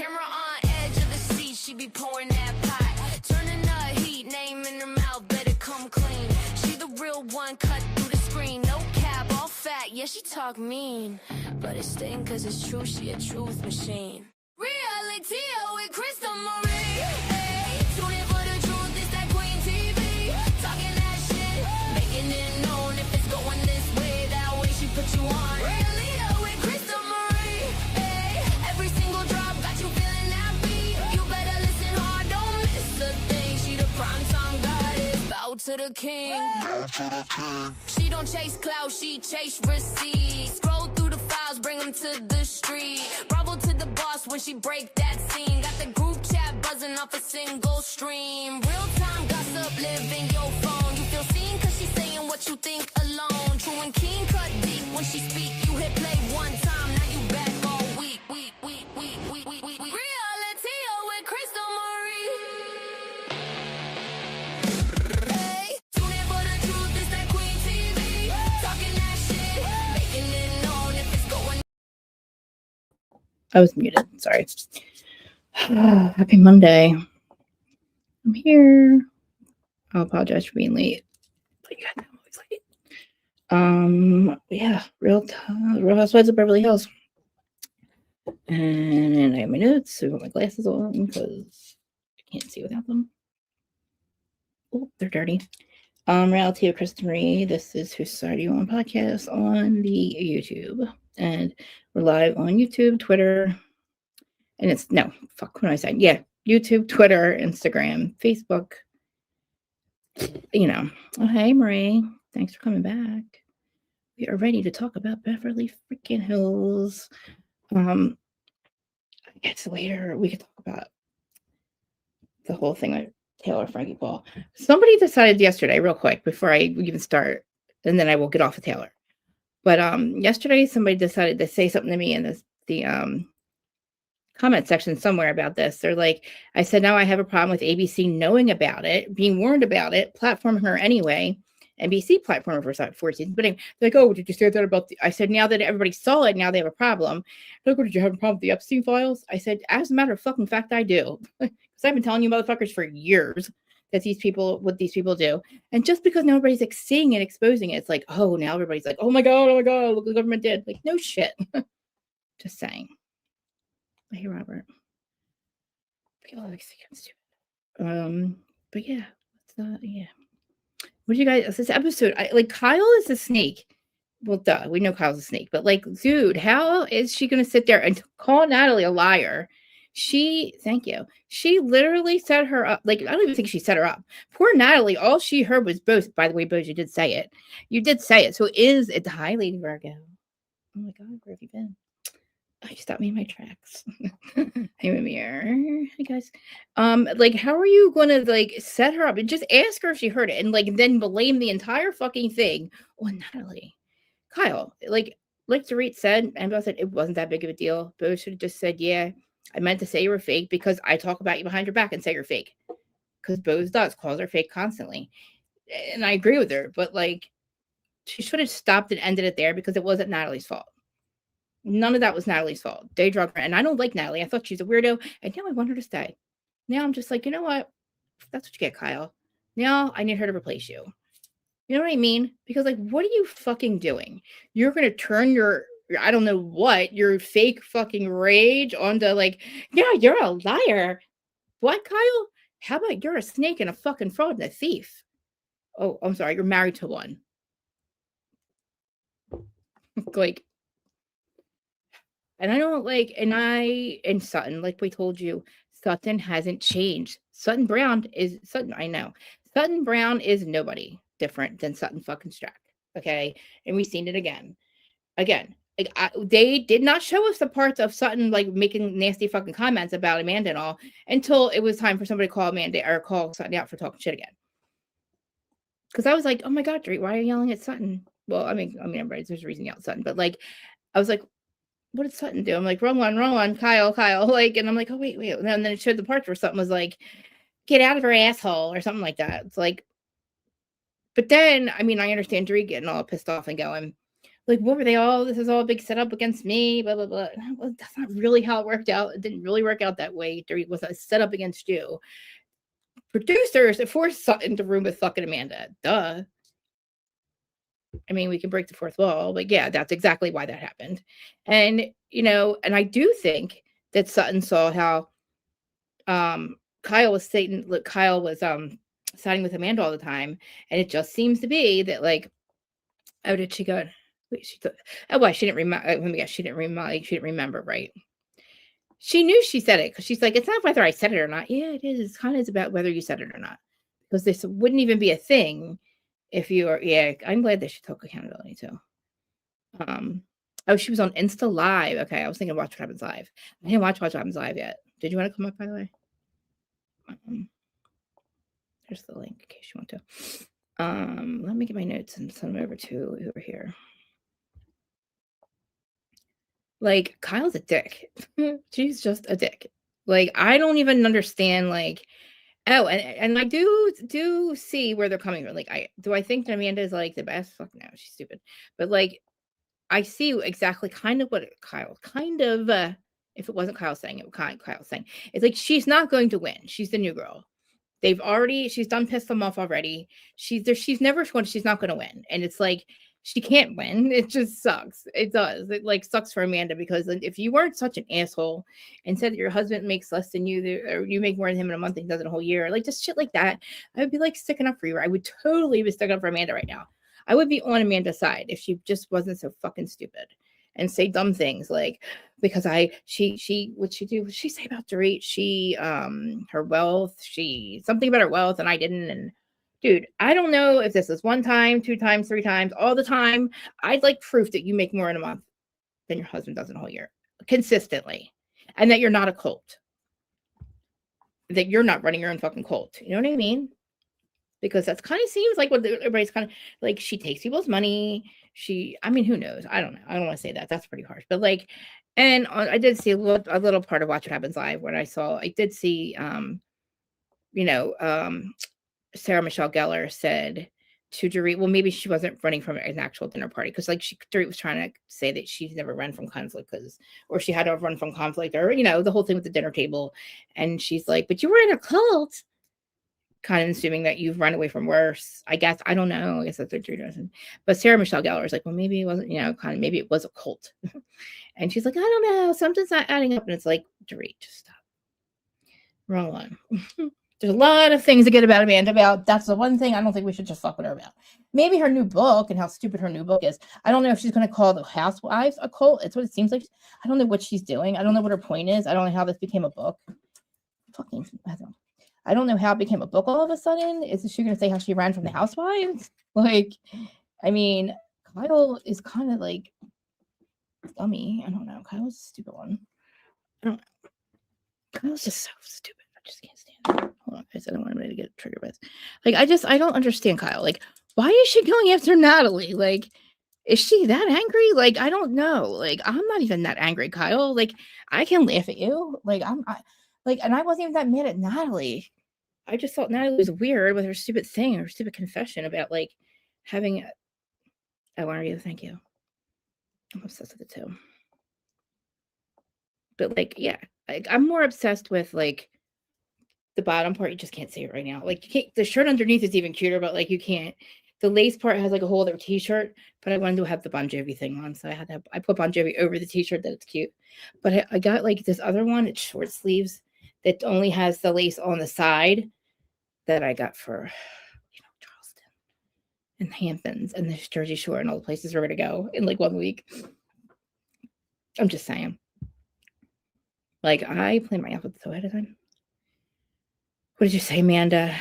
Camera on edge of the seat, she be pouring that pot. Turning up heat, name in her mouth, better come clean. She the real one, cut through the screen. No cap, all fat, yeah, she talk mean. But it's sting cause it's true, she a truth machine. Reality with Crystal Marie. Hey, tune in for the truth, it's that Queen TV. Talking that shit, making it known. If it's going this way, that way she put you on. Reality with Crystal Marie. Hey, every single drop got you feeling that beat. You better listen hard, don't miss a thing. She the prime time goddess, bow to the king. She don't chase clout, she chase receipts. Scroll through the files, bring them to the street. Bravo to the boss when she break that scene. Got the group chat buzzing off a single stream. Real time gossip, live in your phone. You feel seen cause she's saying what you think alone. True and keen, cut deep when she speak. You hit play one time, now you back all week. Reality with Crystal Marie. Hey, tune in for the truth, it's that Queen TV. Talking that shit, making it known if it's going. I was muted. Sorry. Happy Monday. I'm here. I apologize for being late. But yeah, I'm always late. Yeah, Real Housewives of Beverly Hills. And I have my notes. So I got my glasses on because I can't see without them. Oh, they're dirty. Reality of Kristen Marie. This is Whose Side Are You On podcast on the YouTube. And we're live on YouTube, Twitter, and it's no, fuck, what am I saying? Yeah, YouTube, Twitter, Instagram, Facebook. You know. Oh, hey, Marie. Thanks for coming back. We are ready to talk about Beverly freaking Hills. I guess later we could talk about the whole thing with Taylor Frankie Paul. Somebody decided yesterday, real quick, before I even start, and then I will get off of Taylor. But yesterday somebody decided to say something to me in the comment section somewhere about this. They're like, I said, now I have a problem with ABC knowing about it, being warned about it, platforming her anyway. NBC platformed her for 4 seasons. But anyway, they're like, oh, did you say that about I said, now that everybody saw it, now they have a problem. They're like, oh, did you have a problem with the Epstein files? I said, as a matter of fucking fact, I do. Because I've been telling you motherfuckers for years that what these people do. And just because nobody's like seeing it, exposing it, it's like, oh, now everybody's like, oh my God, look what the government did. Like, no shit. Just saying. I hear Robert. People always think I'm stupid. But yeah, yeah. What do you guys, this episode, Kyle is a snake. Well, duh, we know Kyle's a snake, but like, dude, how is she going to sit there and call Natalie a liar? Thank you. She literally set her up. Like, I don't even think she set her up. Poor Natalie, all she heard was BOZ. By the way, BOZ, you did say it. You did say it. So it's hi, Lady Virgo. Oh my God, where have you been? I stopped me in my tracks. Hey, Mimir. Hey, guys. How are you going to, set her up? And just ask her if she heard it. And, then blame the entire fucking thing on Natalie. Kyle, like Dorit said, and Beth said, it wasn't that big of a deal. BOZ should have just said, yeah, I meant to say you were fake because I talk about you behind your back and say you're fake. Because BOZ does, calls her fake constantly. And I agree with her. But, she should have stopped and ended it there because it wasn't Natalie's fault. None of that was Natalie's fault. They drug her. And I don't like Natalie. I thought she's a weirdo. And now I want her to stay. Now I'm just like, you know what? That's what you get, Kyle. Now I need her to replace you. You know what I mean? Because, what are you fucking doing? You're going to turn your, I don't know what, your fake fucking rage onto, yeah, you're a liar. What, Kyle? How about you're a snake and a fucking fraud and a thief? Oh, I'm sorry. You're married to one. And I don't and Sutton, like we told you, Sutton hasn't changed. Sutton Brown is nobody different than Sutton fucking Strack. Okay. And we've seen it again. They did not show us the parts of Sutton, making nasty fucking comments about Amanda and all until it was time for somebody to call Amanda or call Sutton out for talking shit again. Because I was like, oh my God, Drake, why are you yelling at Sutton? Well, I mean, everybody's, there's a reason to yell at Sutton, but I was like, what did Sutton do? I'm like, wrong one, Kyle, and I'm like, oh, wait. And then it showed the parts where something was like, get out of her asshole or something like that. It's like, but then, I mean, I understand Dree getting all pissed off and going, like, what were they all? This is all a big setup against me, blah, blah, blah. Well, that's not really how it worked out. It didn't really work out that way. There was a setup against you. Producers forced Sutton to room with fucking Amanda. Duh. I mean, we can break the fourth wall, but yeah, that's exactly why that happened. And, and I do think that Sutton saw how Kyle was siding with Amanda all the time. And it just seems to be that, like, oh, did she go? Wait, she didn't remember. She didn't remember, right? She knew she said it because she's like, it's not whether I said it or not. Yeah, it is. It's kind of about whether you said it or not, because this wouldn't even be a thing if you are. Yeah, I'm glad that she took accountability too. Oh, she was on Insta Live. Okay, I was thinking Watch What Happens Live. I didn't watch What Happens Live yet. Did you want to come up, by the way? There's the link in case you want to. Let me get my notes and send them over here. Like, Kyle's a dick. She's just a dick. Like, I don't even understand, like, oh, and I do see where they're coming from. Like, I think that Amanda is, like, the best? Fuck no, she's stupid. But, like, I see exactly kind of what Kyle, if it wasn't Kyle saying it, Kyle saying. It's like, she's not going to win. She's the new girl. She's done pissed them off already. She's never won. She's not going to win. And it's like, she can't win. It just sucks. It does. It, like, sucks for Amanda, because if you weren't such an asshole and said that your husband makes less than you, or you make more than him in a month and he does it a whole year, like, just shit like that, I would be, like, sticking up for you. I would totally be sticking up for Amanda right now. I would be on Amanda's side if she just wasn't so fucking stupid and say dumb things like, because what'd she do? What'd she say about Dorit? Her wealth, something about her wealth, and I didn't. And dude, I don't know if this is 1 time, 2 times, 3 times, all the time. I'd like proof that you make more in a month than your husband does in a whole year, consistently, and that you're not a cult, that you're not running your own fucking cult. You know what I mean? Because that's kind of seems like what everybody's kind of like. She takes people's money. I mean, who knows? I don't know. I don't want to say that. That's pretty harsh. But, like, and I did see a little part of Watch What Happens Live when I did see, Sarah Michelle Gellar said to Dorit, well, maybe she wasn't running from an actual dinner party, because, like, Dorit was trying to say that she's never run from conflict or she had to run from conflict, or, the whole thing with the dinner table. And she's like, but you were in a cult. Kind of assuming that you've run away from worse. I guess. I don't know. I guess that's what Drew does. But Sarah Michelle Gellar was like, well, maybe it wasn't, maybe it was a cult. And she's like, I don't know. Something's not adding up. And it's like, Dorit, just stop. Wrong one. There's a lot of things to get about Amanda about. That's the one thing I don't think we should just fuck with her about. Maybe her new book and how stupid her new book is. I don't know if she's going to call the Housewives a cult. It's what it seems like. I don't know what she's doing. I don't know what her point is. I don't know how this became a book. I don't know how it became a book all of a sudden. Is she going to say how she ran from the Housewives? Like, I mean, Kyle is kind of like dummy. I don't know. Kyle's a stupid one. I don't know. Kyle's just so stupid. I just can't stand it. Hold on, guys. I don't want anybody to get triggered by this. Like, I don't understand Kyle. Like, why is she going after Natalie? Like, is she that angry? Like, I don't know. Like, I'm not even that angry, Kyle. Like, I can laugh at you. Like, and I wasn't even that mad at Natalie. I just thought Natalie was weird with her stupid thing, her stupid confession about, like, having. Oh, are you? Thank you. I'm obsessed with it too. But, like, yeah, like, I'm more obsessed with, like, the bottom part. You just can't see it right now. Like, you can't. The shirt underneath is even cuter, but, like, you can't. The lace part has, like, a whole other t-shirt, but I wanted to have the Bon Jovi thing on, so I put Bon Jovi over the t-shirt that it's cute. But I got, like, this other one. It's short sleeves that only has the lace on the side, that I got for, Charleston and Hamptons and the Jersey Shore and all the places we're going to go in, like, 1 week. I'm just saying. Like, I plan my outfits so ahead of time. What did you say, Amanda?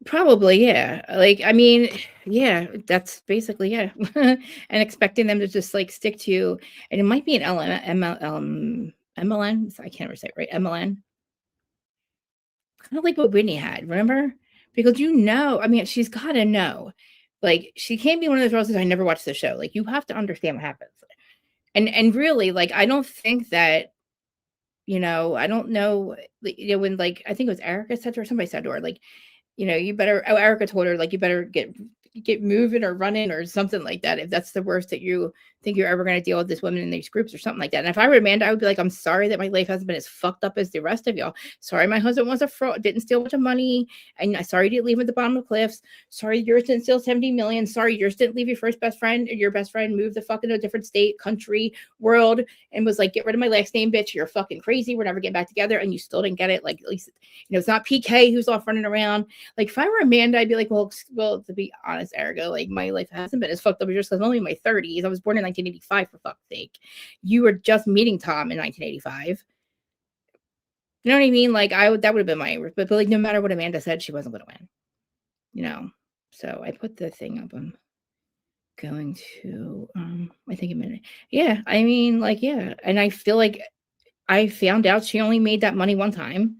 Probably, yeah. Like, I mean, yeah, that's basically, yeah. And expecting them to just, like, stick to you. And it might be an MLN. I can't ever say it right. MLN. Kind of like what Whitney had, remember? Because I mean, she's got to know. Like, she can't be one of those girls that I never watched the show. Like, you have to understand what happens. And really, like, I don't think that, I don't know, when, like, I think it was Erica said to her, somebody said to her, like, you better, Erica told her, like, you better get, get moving or running or something like that. If that's the worst that you think you're ever going to deal with this woman in these groups or something like that. And if I were Amanda, I would be like, I'm sorry that my life hasn't been as fucked up as the rest of y'all. Sorry, my husband was a fraud, didn't steal a bunch of money. And sorry you didn't leave him at the bottom of the cliffs. Sorry yours didn't steal 70 million. Sorry yours didn't leave your first best friend or your best friend moved the fuck into a different state, country, world, and was like, get rid of my last name, bitch. You're fucking crazy. We're never getting back together. And you still didn't get it. Like, at least, it's not PK who's off running around. Like, if I were Amanda, I'd be like, well, to be honest, Erica, like, my life hasn't been as fucked up as yours because I'm only in my 30s. I was born in 1985, for fuck's sake. You were just meeting Tom in 1985. You know what I mean? Like, that would have been my, but like, no matter what Amanda said, she wasn't going to win. So I put the thing up. I'm going to, I think a minute. Yeah, I mean, like, yeah. And I feel like I found out she only made that money one time,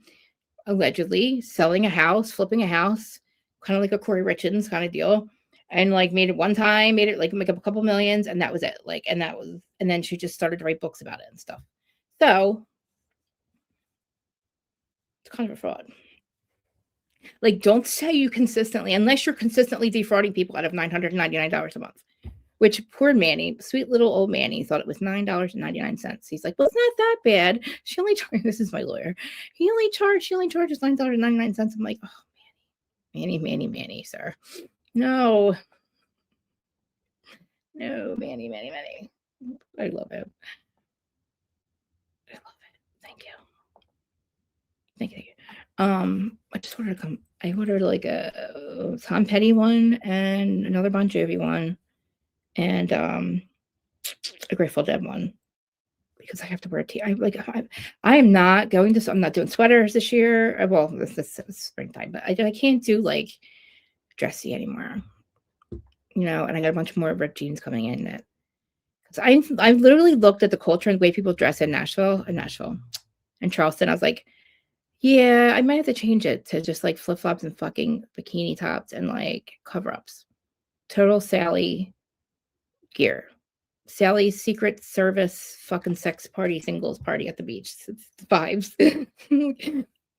allegedly, selling a house, flipping a house, kind of like a Corey Richards kind of deal. And like made it one time, made it like make up a couple millions, and that was it. Like, and then she just started to write books about it and stuff. So it's kind of a fraud. Like, don't say you consistently, unless you're consistently defrauding people out of $999 a month. Which poor Manny, sweet little old Manny, thought it was $9.99. He's like, well, it's not that bad. She only charged, this is my lawyer. She only charges $9.99. I'm like, oh, Manny, sir. No, Manny. I love him. Thank you. I just ordered I ordered like a Tom Petty one and another Bon Jovi one and a Grateful Dead one because I have to wear a tee. I'm not doing sweaters this year. Well, this is springtime, but I can't do like dressy anymore. And I got a bunch more ripped jeans coming in that. I literally looked at the culture and the way people dress in Nashville and Charleston. I was like, yeah, I might have to change it to just like flip-flops and fucking bikini tops and like cover-ups. Total Sally gear. Sally's Secret Service fucking sex party, singles party at the beach. It's vibes.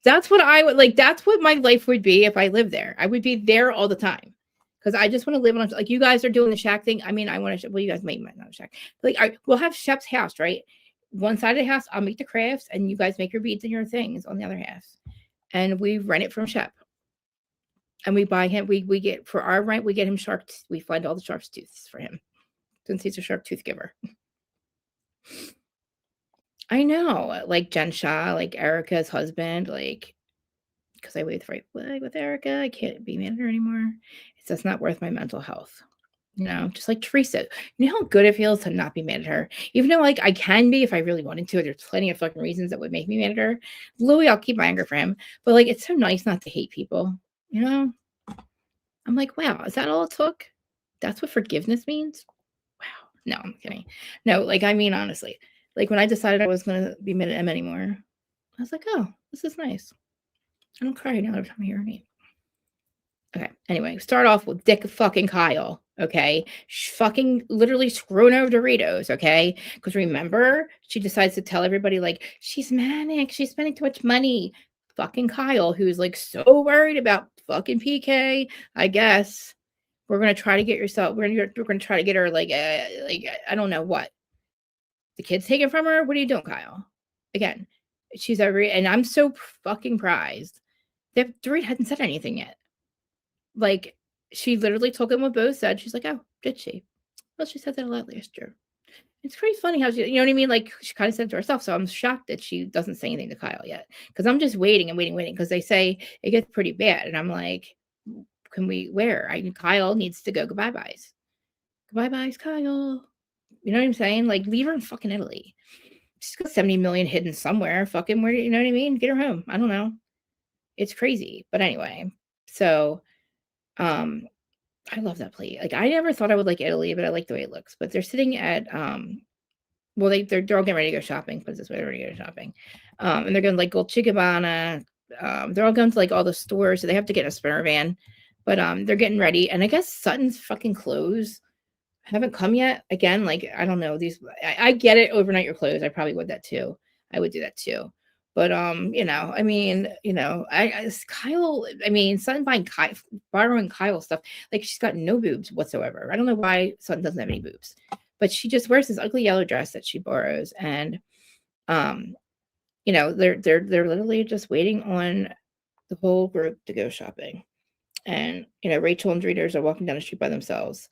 That's what I would like. That's what my life would be if I lived there. I would be there all the time. Because I just want to live on, like, you guys are doing the shack thing. I mean, I want to, well, you guys might not shack. Like, we'll have Shep's house, right? One side of the house, I'll make the crafts, and you guys make your beads and your things on the other half. And we rent it from Shep. And we buy him, we get, for our rent, we get him we find all the shark's tooths for him. Since he's a shark tooth giver. I know, like Jen Shah, like Erica's husband, like, because I waved the right flag with Erica, I can't be mad at her anymore. It's just not worth my mental health. Just like Teresa. You know how good it feels to not be mad at her? Even though, like, I can be if I really wanted to. There's plenty of fucking reasons that would make me mad at her. Louis, I'll keep my anger for him. But, like, it's so nice not to hate people. I'm like, wow, is that all it took? That's what forgiveness means? Wow. No, I'm kidding. No, like, I mean, honestly. Like, when I decided I was going to be mad at him anymore, I was like, oh, this is nice. I don't cry now every time I hear her name. Okay, anyway, start off with Dick fucking Kyle, okay? Fucking literally screwing over Doritos, okay? Because remember, she decides to tell everybody, like, she's manic, she's spending too much money. Fucking Kyle, who's, like, so worried about fucking PK, I guess. We're going to try to get we're going to try to get her, like, I don't know what. The kid's taken from her? What are you doing, Kyle? Again, she's and I'm so fucking prized. Dorit hadn't said anything yet. Like, she literally told him what BOZ said. She's like, oh, did she? Well, she said that a lot last year. It's pretty funny how she, you know what I mean? Like, she kind of said it to herself. So I'm shocked that she doesn't say anything to Kyle yet. Because I'm just waiting. Because they say it gets pretty bad. And I'm like, where? Kyle needs to go goodbye-byes. Goodbye-byes, Kyle. You know what I'm saying? Like, leave her in fucking Italy. She's got 70 million hidden somewhere. Fucking where, you know what I mean? Get her home. I don't know. It's crazy. But anyway, so I love that plate. Like, I never thought I would like Italy, but I like the way it looks. But they're sitting at well, they're all getting ready to go shopping. Put it this way, they're ready to go shopping. And they're going to like Dolce & Gabbana. They're all going to like all the stores, so they have to get a sprinter van. But they're getting ready, and I guess Sutton's fucking clothes haven't come yet. Again, like, I don't know, these I get it, overnight your clothes. I probably would that too. I would do that too. But Kyle. I mean, Sutton borrowing Kyle stuff. Like she's got no boobs whatsoever. I don't know why Sutton doesn't have any boobs, but she just wears this ugly yellow dress that she borrows, and they're literally just waiting on the whole group to go shopping, and Rachel and Doritos are walking down the street by themselves,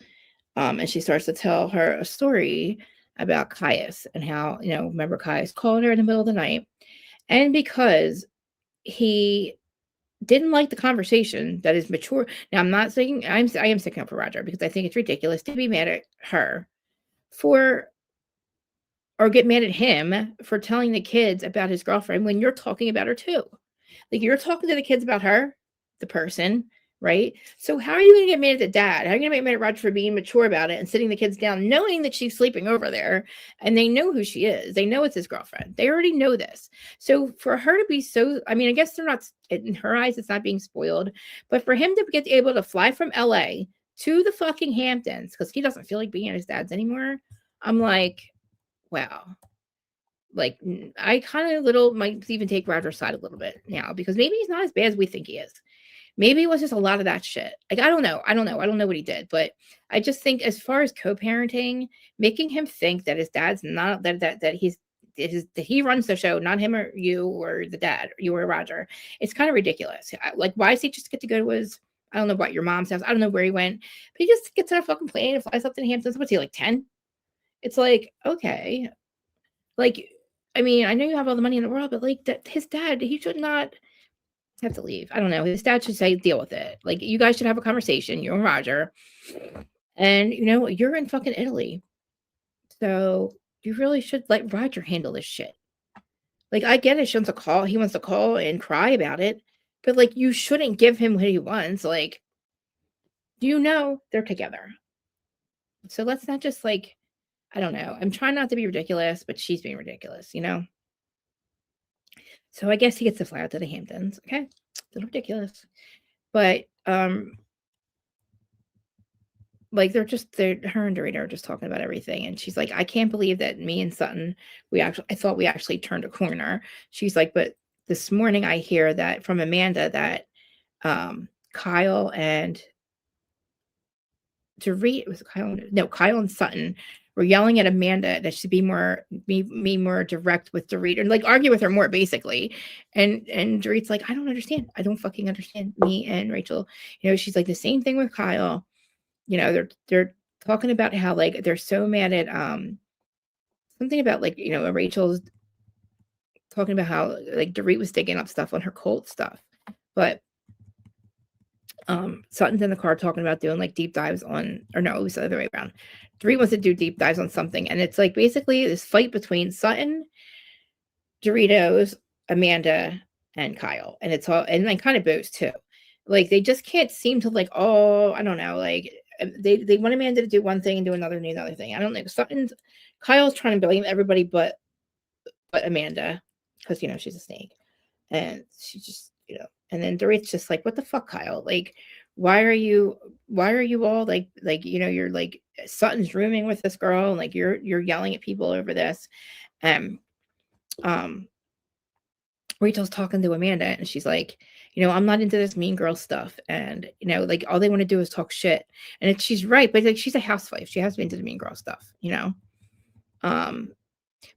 and she starts to tell her a story about Caius and how remember Caius called her in the middle of the night. And because he didn't like the conversation that is mature. Now, I'm not saying I am sticking up for Roger because I think it's ridiculous to be mad at her for or get mad at him for telling the kids about his girlfriend when you're talking about her too. Like you're talking to the kids about her, the person, right? So how are you going to get mad at the dad? How are you going to get mad at Roger for being mature about it and sitting the kids down, knowing that she's sleeping over there and they know who she is? They know it's his girlfriend. They already know this. So for her to be so, I mean, I guess they're not, in her eyes, it's not being spoiled, but for him to get able to fly from LA to the fucking Hamptons because he doesn't feel like being at his dad's anymore. I'm like, wow. Like I kind of might even take Roger's side a little bit now because maybe he's not as bad as we think he is. Maybe it was just a lot of that shit. Like I don't know what he did, but I just think as far as co-parenting, making him think that his dad's not that he runs the show, not him or you or the dad, you or Roger. It's kind of ridiculous. Like why does he just get to go to his I don't know about your mom's house. I don't know where he went, but he just gets on a fucking plane and flies up to the Hamptons. What's he like 10? It's like okay, like. I mean, I know you have all the money in the world, but like that, his dad, he should not have to leave. I don't know. His dad should say, deal with it. Like you guys should have a conversation, you and Roger. And you're in fucking Italy. So you really should let Roger handle this shit. Like I get it, he wants to call and cry about it. But like you shouldn't give him what he wants. Like, they're together. So let's not just like I don't know. I'm trying not to be ridiculous, but she's being ridiculous, So I guess he gets to fly out to the Hamptons. Okay. It's a little ridiculous. But like her and Dorita are just talking about everything. And she's like, I can't believe that me and Sutton, I thought we actually turned a corner. She's like, but this morning I hear that from Amanda that Kyle and Kyle and Sutton were yelling at Amanda that she'd be more direct with Dorita and like argue with her more basically. And Dorita's like, I don't understand. I don't fucking understand. Me and Rachel, she's like the same thing with Kyle. They're talking about how like they're so mad at something about like Rachel's talking about how like Dorit was digging up stuff on her cult stuff, but Sutton's in the car talking about doing like deep dives on, or no, it was the other way around. Dorit wants to do deep dives on something, and it's like basically this fight between Sutton, Doritos, Amanda, and Kyle, and it's all and like kind of BOZ too. Like they just can't seem to like I don't know like they want Amanda to do one thing and do another thing. I don't know. Kyle's trying to blame everybody but Amanda because she's a snake, and she just and then Dorit's just like, what the fuck, Kyle? Like, why are you all like you're like Sutton's rooming with this girl and like you're yelling at people over this. Rachel's talking to Amanda and she's like, I'm not into this mean girl stuff. And, like all they want to do is talk shit. And she's right, but like she's a housewife. She has been into the mean girl stuff,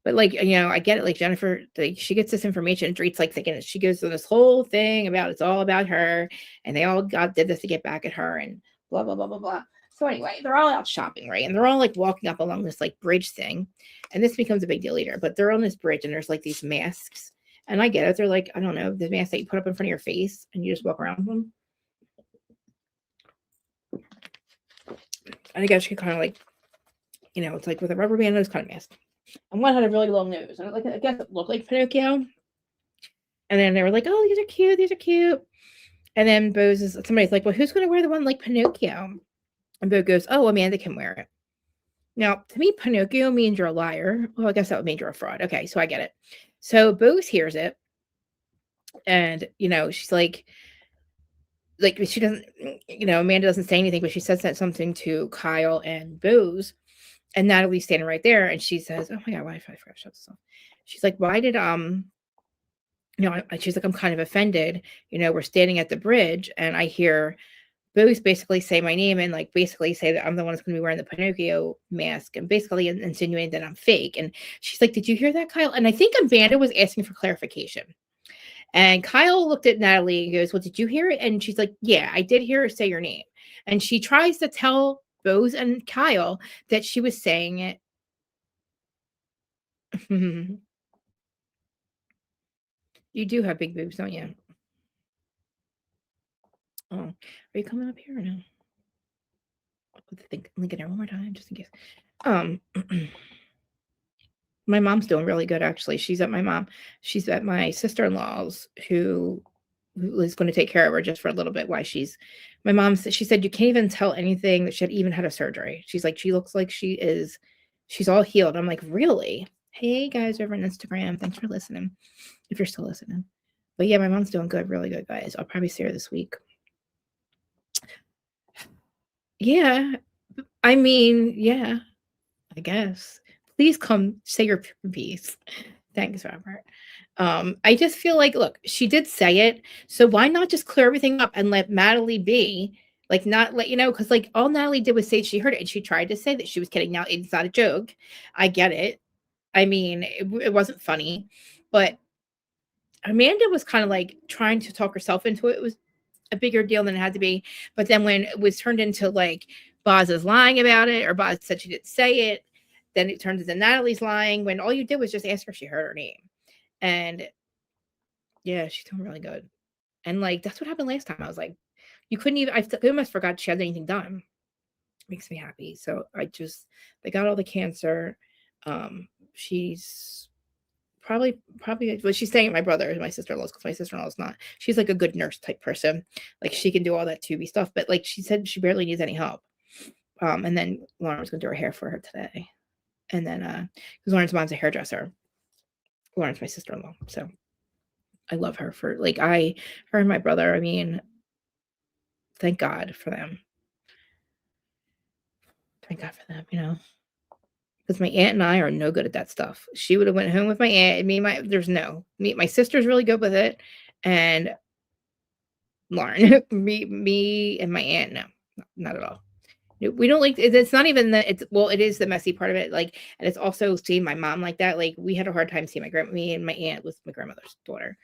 But like, I get it. Like Jennifer, like she gets this information and Dorit's like thinking she goes through this whole thing about it's all about her and they all did this to get back at her and blah, blah, blah, blah, blah. So anyway, they're all out shopping, right? And they're all like walking up along this like bridge thing. And this becomes a big deal later, but they're on this bridge and there's like these masks. And I get it. They're like, I don't know, the masks that you put up in front of your face and you just walk around with them. I guess you kind of like, it's like with a rubber band, those kind of mask. And one had a really long nose. And I guess it looked like Pinocchio. And then they were like, oh, these are cute. And then somebody's like, well, who's going to wear the one like Pinocchio? And Bo goes, oh, Amanda can wear it. Now, to me, Pinocchio means you're a liar. Well, I guess that would mean you're a fraud. Okay, so I get it. So BOZ hears it. And, she's like she doesn't, Amanda doesn't say anything, but she says that something to Kyle and BOZ. And Natalie's standing right there. And she says, oh my God, why did I forget to shut this off? She's like, why did she's like, I'm kind of offended. We're standing at the bridge and I hear BOZ basically say my name and like basically say that I'm the one that's going to be wearing the Pinocchio mask and basically insinuating that I'm fake. And she's like, did you hear that, Kyle? And I think Amanda was asking for clarification. And Kyle looked at Natalie and goes, well, did you hear it? And she's like, yeah, I did hear her say your name. And she tries to tell BOZ and Kyle that she was saying it. You do have big boobs, don't you? Oh, are you coming up here or no? Link in there one more time, just in case. My mom's doing really good, actually. She's at my sister-in-law's, who is going to take care of her just for a little bit. My mom said, she said, you can't even tell anything that she had even had a surgery. She's like, she looks like she's all healed. I'm like, really? Hey guys over on Instagram, thanks for listening, if you're still listening. But yeah, my mom's doing good, really good, guys. I'll probably see her this week. Yeah, I mean, yeah, I guess. Please come say your piece. Thanks, Robert. I just feel like, look, she did say it, so why not just clear everything up and let Natalie be? Like, not let because like all Natalie did was say she heard it, and she tried to say that she was kidding. Now it's not a joke. I get it. I mean, it wasn't funny, but Amanda was kind of like trying to talk herself into it. It was a bigger deal than it had to be. But then when it was turned into like BOZ is lying about it, or BOZ said she didn't say it, then it turned into Natalie's lying when all you did was just ask her if she heard her name. And yeah, she's doing really good. And like, that's what happened last time. I was like, you couldn't even, I almost forgot she had anything done. Makes me happy. So they got all the cancer. She's probably well, she's staying at my brother's, my sister-in-law's, because my sister-in-law's not, she's like a good nurse type person. Like she can do all that tubey stuff, but like she said, she barely needs any help. And then Lauren was gonna do her hair for her today. And then because Lauren's mom's a hairdresser. Lauren's my sister-in-law. So I love her for like her and my brother. I mean, thank God for them. Thank God for them, because my aunt and I are no good at that stuff. She would have went home with my aunt and my sister's really good with it. And Lauren, me and my aunt, no, not at all. We don't like it's not even that it is the messy part of it. Like, and it's also seeing my mom like that. Like we had a hard time seeing me and my aunt was my grandmother's daughter,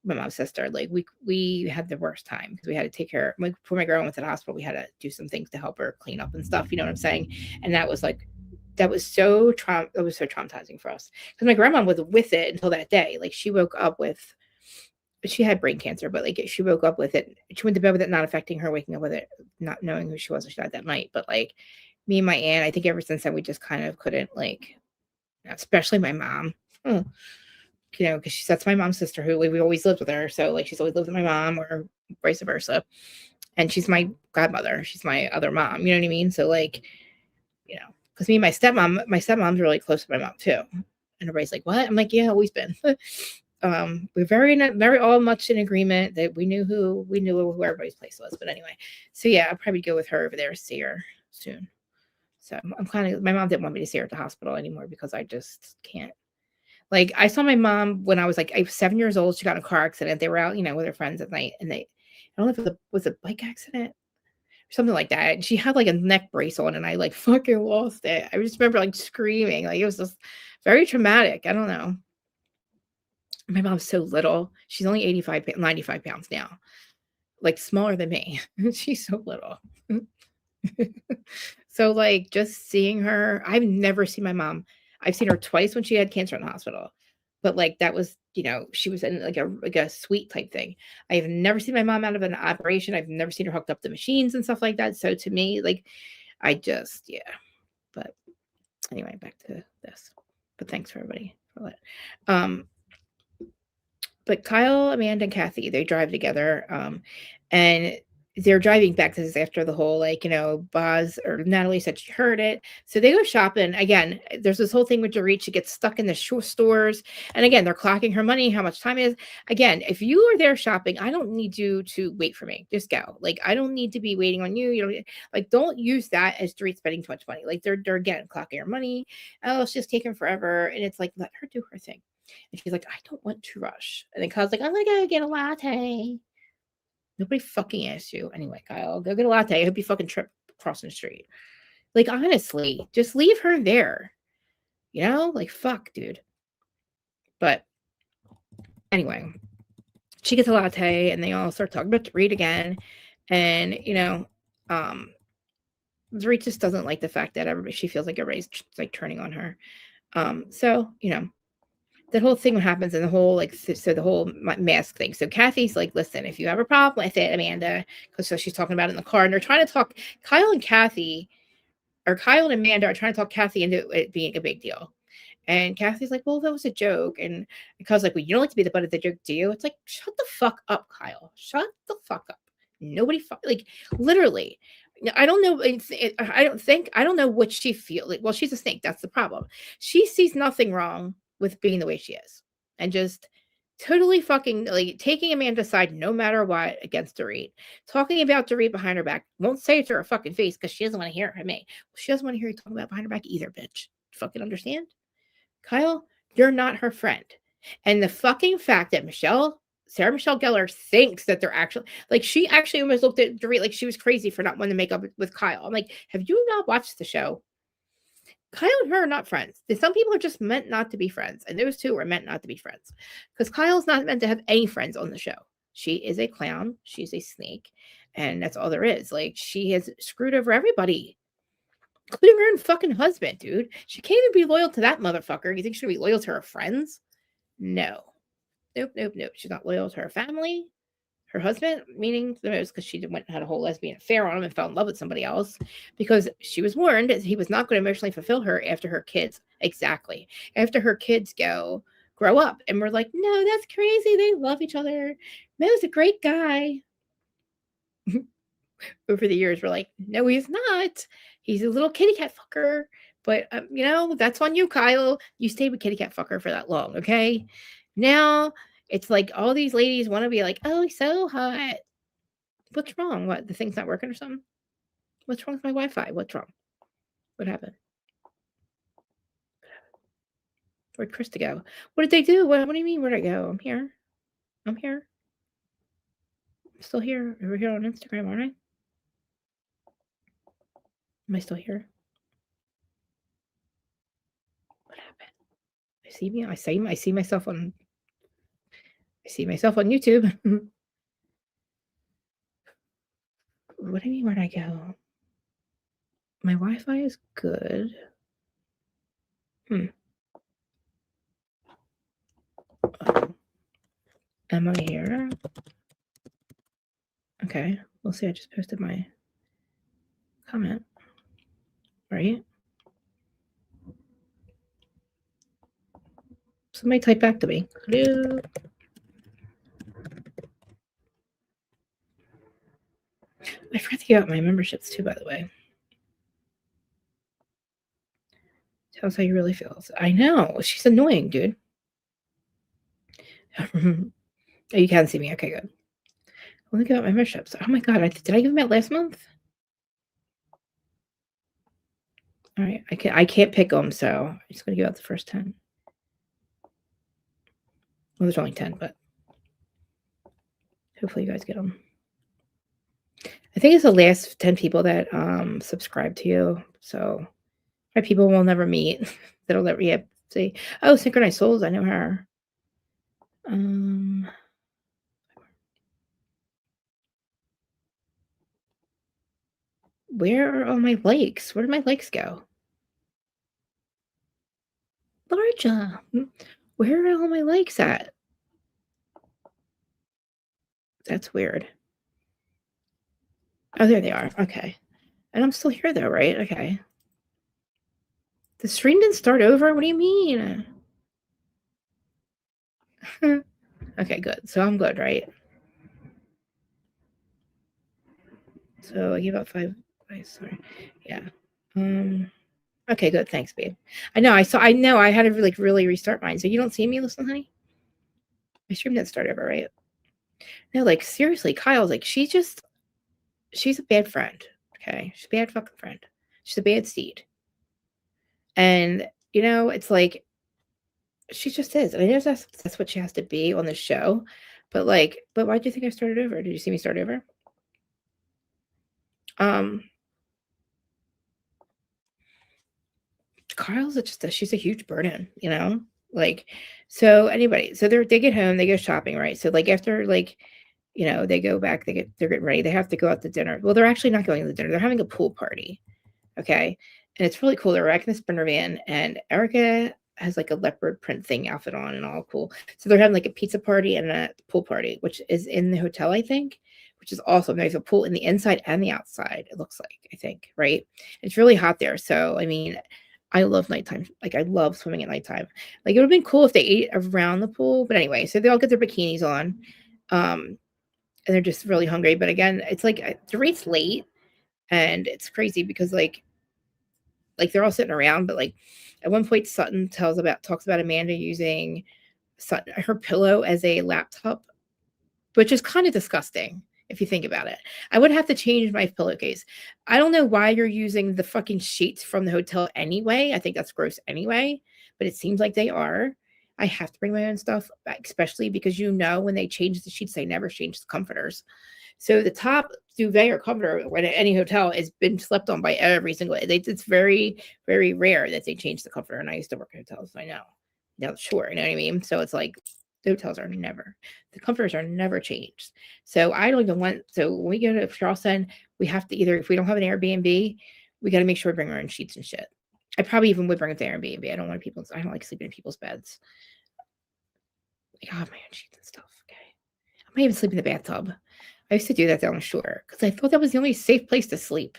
my mom's sister. Like we had the worst time because we had to take care before my grandma went to the hospital. We had to do some things to help her clean up and stuff. You know what I'm saying? And that was so traumatizing for us because my grandma was with it until that day. Like she woke up with, she had brain cancer, but like she woke up with it. She went to bed with it, not affecting her waking up with it, not knowing who she was. She died that night. But like me and my aunt, I think ever since then we just kind of couldn't, like, especially my mom, because that's my mom's sister who we always lived with her. So like she's always lived with my mom or vice versa. And she's my godmother. She's my other mom. You know what I mean? So like, because me and my stepmom's really close to my mom too. And everybody's like, what? I'm like, yeah, always been. We're very all much in agreement that we knew who everybody's place was. But anyway, so yeah, I'll probably go with her over there to see her soon. So I'm my mom didn't want me to see her at the hospital anymore because I just can't. Like I saw my mom when I was 7 years old. She got in a car accident. They were out, with her friends at night, and I don't know if it was a bike accident or something like that. And she had like a neck brace on, and I like fucking lost it. I just remember like screaming. Like it was just very traumatic. I don't know. My mom's so little. She's only 95 pounds now. Like smaller than me. She's so little. So like just seeing her, I've never seen my mom. I've seen her twice when she had cancer in the hospital. But like that was, she was in like a suite type thing. I have never seen my mom out of an operation. I've never seen her hooked up to machines and stuff like that. So to me, like yeah. But anyway, back to this. But thanks for everybody for that. But Kyle, Amanda, and Kathy, they drive together. And they're driving back. This is after the whole, BOZ or Natalie said she heard it. So they go shopping. Again, there's this whole thing with Dorit. She gets stuck in the stores. And again, they're clocking her money, how much time it is. Again, if you are there shopping, I don't need you to wait for me. Just go. Like, I don't need to be waiting on you. Don't use that as Dorit spending too much money. Like, they're again, clocking her money. Oh, it's just taking forever. And it's like, let her do her thing. And she's like, I don't want to rush. And then Kyle's like, I'm going to go get a latte. Nobody fucking asked you. Anyway, Kyle, go get a latte. I hope you fucking trip crossing the street. Like, honestly, just leave her there. You know? Like, fuck, dude. But anyway, she gets a latte and they all start talking about Dorit again. And, you know, Dorit just doesn't like the fact that she feels like everybody's like turning on her. So, you know, that whole thing happens and the whole like so the whole mask thing. So Kathy's like, listen, if you have a problem with it, Amanda, because so she's talking about it in the car and they're trying to talk Kyle and Amanda are trying to talk Kathy into it being a big deal. And Kathy's like, well, that was a joke. And because like, well, you don't like to be the butt of the joke, do you? It's like, shut the fuck up, Kyle. Shut the fuck up. Nobody like literally. I don't know. I don't know what she feels like. Well, she's a snake. That's the problem. She sees nothing wrong with being the way she is and just totally fucking like taking Amanda's side no matter what against Dorit, talking about Dorit behind her back. Won't say it to her fucking face because she doesn't want to hear it from me. She doesn't want to hear you talking about behind her back either, bitch. Fucking understand? Kyle, you're not her friend. And the fucking fact that Sarah Michelle Gellar thinks that they're actually like she actually almost looked at Dorit like she was crazy for not wanting to make up with Kyle. I'm like, have you not watched the show? Kyle and her are not friends. Some people are just meant not to be friends, and those two are meant not to be friends. Because Kyle's not meant to have any friends on the show. She is a clown, she's a snake, and that's all there is. Like she has screwed over everybody, including her own fucking husband, dude. She can't even be loyal to that motherfucker. You think she'll be loyal to her friends? No. Nope. She's not loyal to her family. Her husband, meaning the most, because she went and had a whole lesbian affair on him and fell in love with somebody else, because she was warned that he was not going to emotionally fulfill her after her kids. Exactly. After her kids grow up. And we're like, no, that's crazy. They love each other. Mo's a great guy. Over the years, we're like, no, he's not. He's a little kitty cat fucker. But, you know, that's on you, Kyle. You stayed with kitty cat fucker for that long, okay? Now, it's like all these ladies want to be like, oh, he's so hot. What's wrong? What? The thing's not working or something? What's wrong with my Wi-Fi? What's wrong? What happened? Where'd Krista go? What did they do? What do you mean? Where'd I go? I'm here. I'm still here. Over here on Instagram, aren't I? Am I still here? What happened? I see me. I see myself on YouTube. What do you mean? Where'd I go? My Wi-Fi is good. Am I here? Okay. We'll see. I just posted my comment. Right? Somebody type back to me. Hello. I forgot to give out my memberships too, by the way. Tell us how you really feel. I know. She's annoying, dude. Oh, you can see me. Okay, good. Let me give out my memberships. Oh my god, did I give them out last month? All right, I can't pick them, so I'm just gonna give out the first 10. Well, there's only 10, but hopefully you guys get them. I think it's the last 10 people that subscribe to you. So my people will never meet. That'll never see. Oh, Synchronized Souls, I know her. Where are all my likes? Where did my likes go? Larja, where are all my likes at? That's weird. Oh, there they are. Okay. And I'm still here though, right? Okay. The stream didn't start over? What do you mean? Okay, good. So I'm good, right? So I gave up 5. Sorry. Yeah. Okay, good. Thanks, babe. I know I had to really restart mine. So you don't see me, listen, honey? My stream didn't start over, right? No, like seriously, Kyle's like, she's a bad friend. Okay. She's a bad fucking friend. She's a bad seed. And you know, it's like She just is. And I know that's what she has to be on the show. But like, but why do you think I started over? Did you see me start over? Carl's she's a huge burden, you know? Like, so anybody, so they get home, they go shopping, right? So like after like, you know, they go back, they're getting ready, they have to go out to dinner. Well, they're actually not going to dinner, they're having a pool party. Okay. And it's really cool. They're racking the sprinter van, and Erica has like a leopard print thing outfit on and all cool. So they're having like a pizza party and a pool party, which is in the hotel, I think, which is awesome. There's a pool in the inside and the outside, it looks like, I think, right? It's really hot there. So, I mean, I love nighttime. Like, I love swimming at nighttime. Like, it would have been cool if they ate around the pool. But anyway, so they all get their bikinis on. And they're just really hungry. But again, it's like the rate's late, and it's crazy because like they're all sitting around, but like at one point Sutton talks about Amanda using her pillow as a laptop, which is kind of disgusting if you think about it. I would have to change my pillowcase. I don't know why you're using the fucking sheets from the hotel anyway. I think that's gross anyway, but it seems like they are. I have to bring my own stuff, especially because you know when they change the sheets, they never change the comforters. So the top duvet or comforter at any hotel has been slept on by every single day. It's very, very rare that they change the comforter. And I used to work in hotels, so I know. Now, sure, you know what I mean? So it's like the hotels are never, the comforters are never changed. So I don't even want, so when we go to Charleston, we have to either, if we don't have an Airbnb, we got to make sure we bring our own sheets and shit. I probably even would bring it to Airbnb. I don't like sleeping in people's beds. I have my own sheets and stuff. Okay. I might even sleep in the bathtub. I used to do that down the shore because I thought that was the only safe place to sleep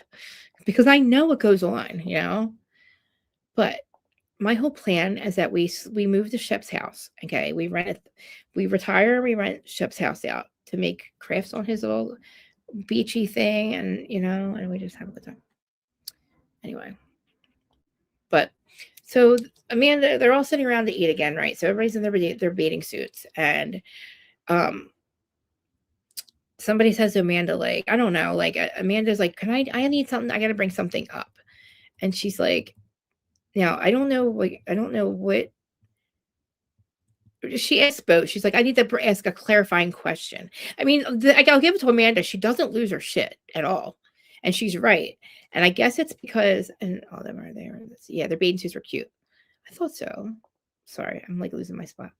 because I know what goes on, you know. But my whole plan is that we move to Shep's house. Okay, we retire, we rent Shep's house out to make crafts on his little beachy thing, and you know, and we just have a good time. Anyway, but so Amanda, they're all sitting around to eat again, right? So everybody's in their bathing suits, and somebody says to Amanda, like, I don't know, like Amanda's like, I need something, I gotta bring something up. And she's like, now I don't know what she asked both. She's like, I need to ask a clarifying question. I mean, I'll give it to Amanda. She doesn't lose her shit at all. And she's right. And I guess it's because, and all of them are there. Yeah, their bathing suits are cute. I thought so. Sorry, I'm like losing my spot.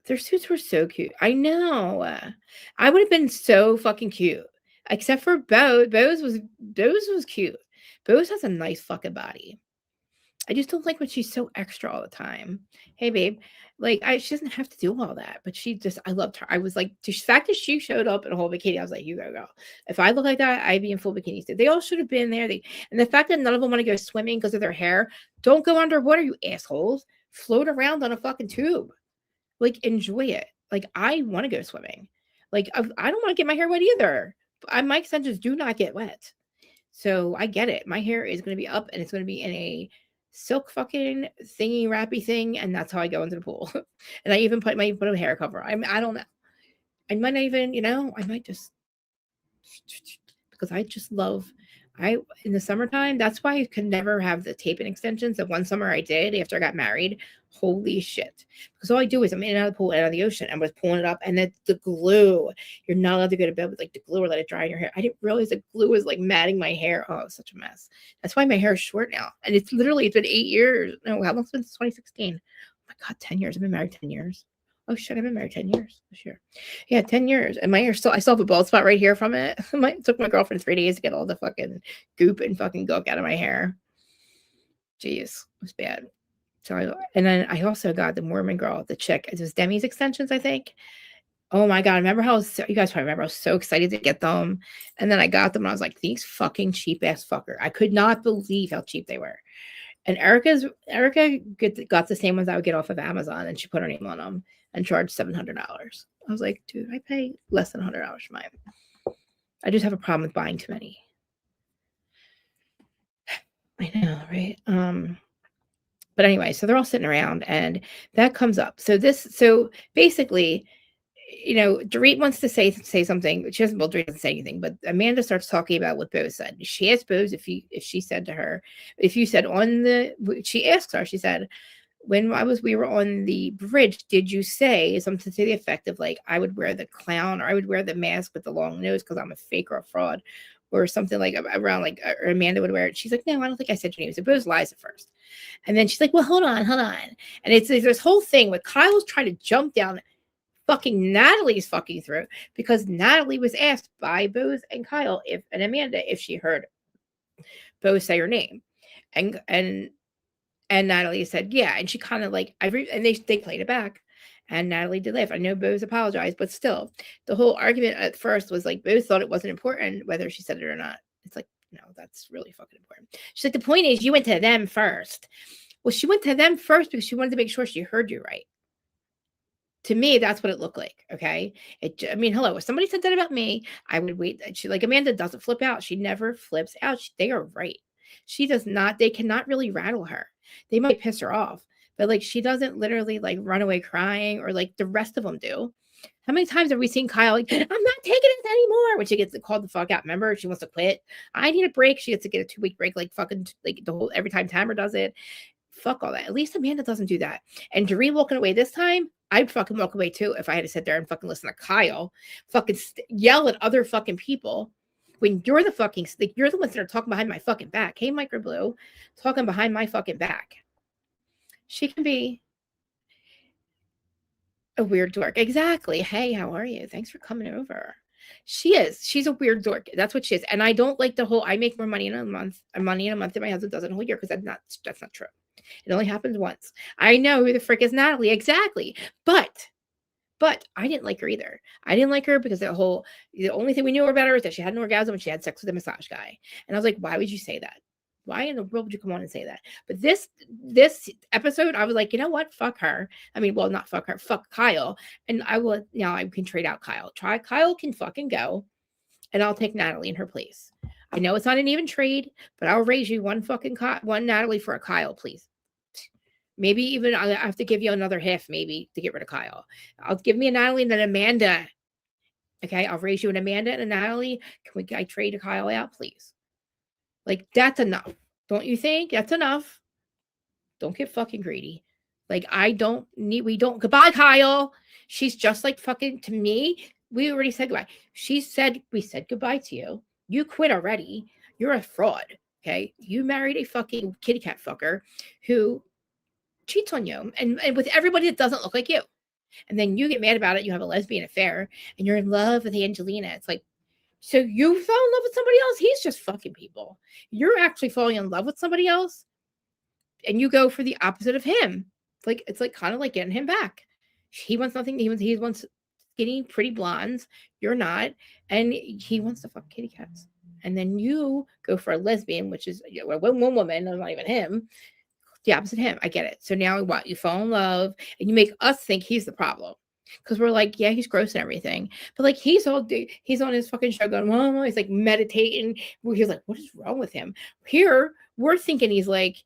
Their suits were so cute. I know. I would have been so fucking cute. Except for BOZ. BOZ was cute. BOZ has a nice fucking body. I just don't like when she's so extra all the time. Hey, babe. Like, she doesn't have to do all that. But I loved her. I was like, the fact that she showed up in a whole bikini, I was like, you go, girl. If I look like that, I'd be in full bikinis. They all should have been there. And the fact that none of them want to go swimming because of their hair, don't go underwater, you assholes. Float around on a fucking tube. Like, enjoy it. Like, I want to go swimming. Like, I don't want to get my hair wet either. My extensions do not get wet. So I get it. My hair is going to be up and it's going to be in a silk fucking thingy wrappy thing. And that's how I go into the pool. And I even put a hair cover. I don't know. I might not even, I might just, because I just love, in the summertime, that's why I could never have the tape-in extensions. The one summer I did after I got married, holy shit. Because all I do is I'm in and out of the pool and out of the ocean. I was pulling it up and then the glue, you're not allowed to go to bed with like the glue or let it dry in your hair. I didn't realize the glue was like matting my hair. Oh, it was such a mess. That's why my hair is short now. And it's been 8 years. No, how long? Since 2016. Oh my God, 10 years. I've been married 10 years. Oh shit, I've been married 10 years this year. Yeah, 10 years. And my hair I still have a bald spot right here from it. It took my girlfriend 3 days to get all the fucking goop and fucking gunk out of my hair. Jeez, it was bad. So and then I also got the Mormon girl, the chick. It was Demi's extensions, I think. Oh my God. Remember you guys probably remember I was so excited to get them. And then I got them and I was like, these fucking cheap ass fucker. I could not believe how cheap they were. And Erica got the same ones I would get off of Amazon, and she put her name on them and charged $700. I was like, dude, I pay less than $100 for mine. I just have a problem with buying too many. I know, right? But anyway, so they're all sitting around, and that comes up. So basically, Dorit wants to say something. She doesn't. Well, Dorit doesn't say anything, but Amanda starts talking about what BOZ said. She asked BOZ if she said to her, she asked her, she said, when we were on the bridge, did you say something to the effect of like, I would wear the clown or I would wear the mask with the long nose because I'm a fake or a fraud or something like around like, or Amanda would wear it. She's like, no, I don't think I said your name. So it was lies at first. And then she's like, well, hold on. And it's this whole thing with Kyle's trying to jump down fucking Natalie's fucking throat because Natalie was asked by BOZ and Kyle and Amanda if she heard BOZ say her name. And Natalie said, yeah. And she kind of like, and they played it back. And Natalie did laugh. I know BOZ apologized, but still, the whole argument at first was like, BOZ thought it wasn't important whether she said it or not. It's like, no, that's really fucking important. She's like, the point is, you went to them first. Well, she went to them first because she wanted to make sure she heard you right. To me, that's what it looked like. Okay. I mean, hello, if somebody said that about me, I would wait. She, like, Amanda doesn't flip out. She never flips out. They are right. She does not, they cannot really rattle her. They might piss her off, but like, she doesn't literally like run away crying or like the rest of them do. How many times have we seen Kyle like, I'm not taking it anymore when she gets called the fuck out? Remember, she wants to quit. I need a break. She gets to get a 2-week break, like fucking like the whole, every time Tamara does it. Fuck all that. At least Amanda doesn't do that. And Doreen walking away this time, I'd fucking walk away too if I had to sit there and fucking listen to Kyle fucking yell at other fucking people when you're the fucking, like, you're the ones that are talking behind my fucking back. Hey, Micro Blue, talking behind my fucking back. She can be a weird dork. Exactly. Hey, how are you? Thanks for coming over. She is. She's a weird dork. That's what she is. And I don't like the whole, I make more money in a month than my husband does in a whole year, because that's not true. It only happens once. I know who the frick is Natalie. Exactly. But I didn't like her either. I didn't like her because the only thing we knew about her is that she had an orgasm when she had sex with a massage guy. And I was like, why would you say that? Why in the world would you come on and say that? But this episode, I was like, you know what? Fuck her. I mean, well, not fuck her. Fuck Kyle. And I can trade out Kyle. Kyle can fucking go. And I'll take Natalie in her place. I know it's not an even trade, but I'll raise you one Natalie for a Kyle, please. Maybe even I have to give you another half, maybe, to get rid of Kyle. I'll give me a Natalie and an Amanda. Okay, I'll raise you an Amanda and a Natalie. Can I trade a Kyle out, please? Like, that's enough. Don't you think? That's enough. Don't get fucking greedy. Like, goodbye, Kyle. She's just like fucking, to me, we already said goodbye. We said goodbye to you. You quit already. You're a fraud. Okay, you married a fucking kitty cat fucker who cheats on you and with everybody that doesn't look like you. And then you get mad about it. You have a lesbian affair and you're in love with Angelina. It's like, so you fell in love with somebody else? He's just fucking people. You're actually falling in love with somebody else and you go for the opposite of him. It's like kind of like getting him back. He wants nothing. He wants skinny, pretty blondes. You're not. And he wants to fuck kitty cats. And then you go for a lesbian, which is one woman, not even him. The opposite of him. I get it. So now what? You fall in love and you make us think he's the problem. Because we're like, yeah, he's gross and everything. But like, he's on his fucking show going, well, he's like meditating. He's like, what is wrong with him? Here, we're thinking he's like,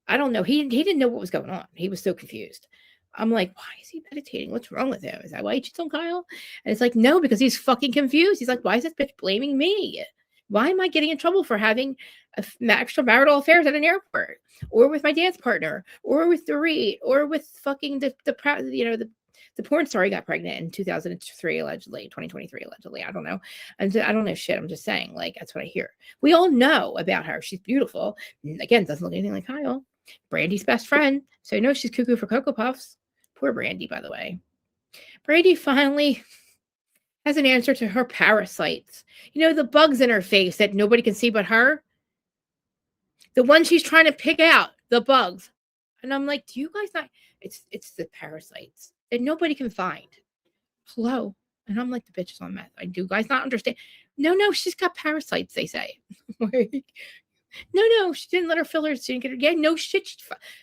I don't know. He didn't know what was going on. He was so confused. I'm like, why is he meditating? What's wrong with him? Is that why he cheats on Kyle? And it's like, no, because he's fucking confused. He's like, why is this bitch blaming me? Why am I getting in trouble for having extramarital affairs at an airport, or with my dance partner, or with Dorit, or with fucking the porn star he got pregnant in 2003 allegedly, 2023 allegedly. I don't know. And I don't know shit. I'm just saying, like, that's what I hear. We all know about her. She's beautiful. Again, doesn't look anything like Kyle. Brandy's best friend. So I know she's cuckoo for Cocoa Puffs. Poor Brandy, by the way. Brandy finally has an answer to her parasites. You know, the bugs in her face that nobody can see but her? The one she's trying to pick out, the bugs. And I'm like, do you guys not? It's the parasites that nobody can find. Hello. And I'm like, the bitch is on meth. Do you guys not understand? No, she's got parasites, they say. No, she didn't let her fillers. She didn't get her. Yeah, no shit.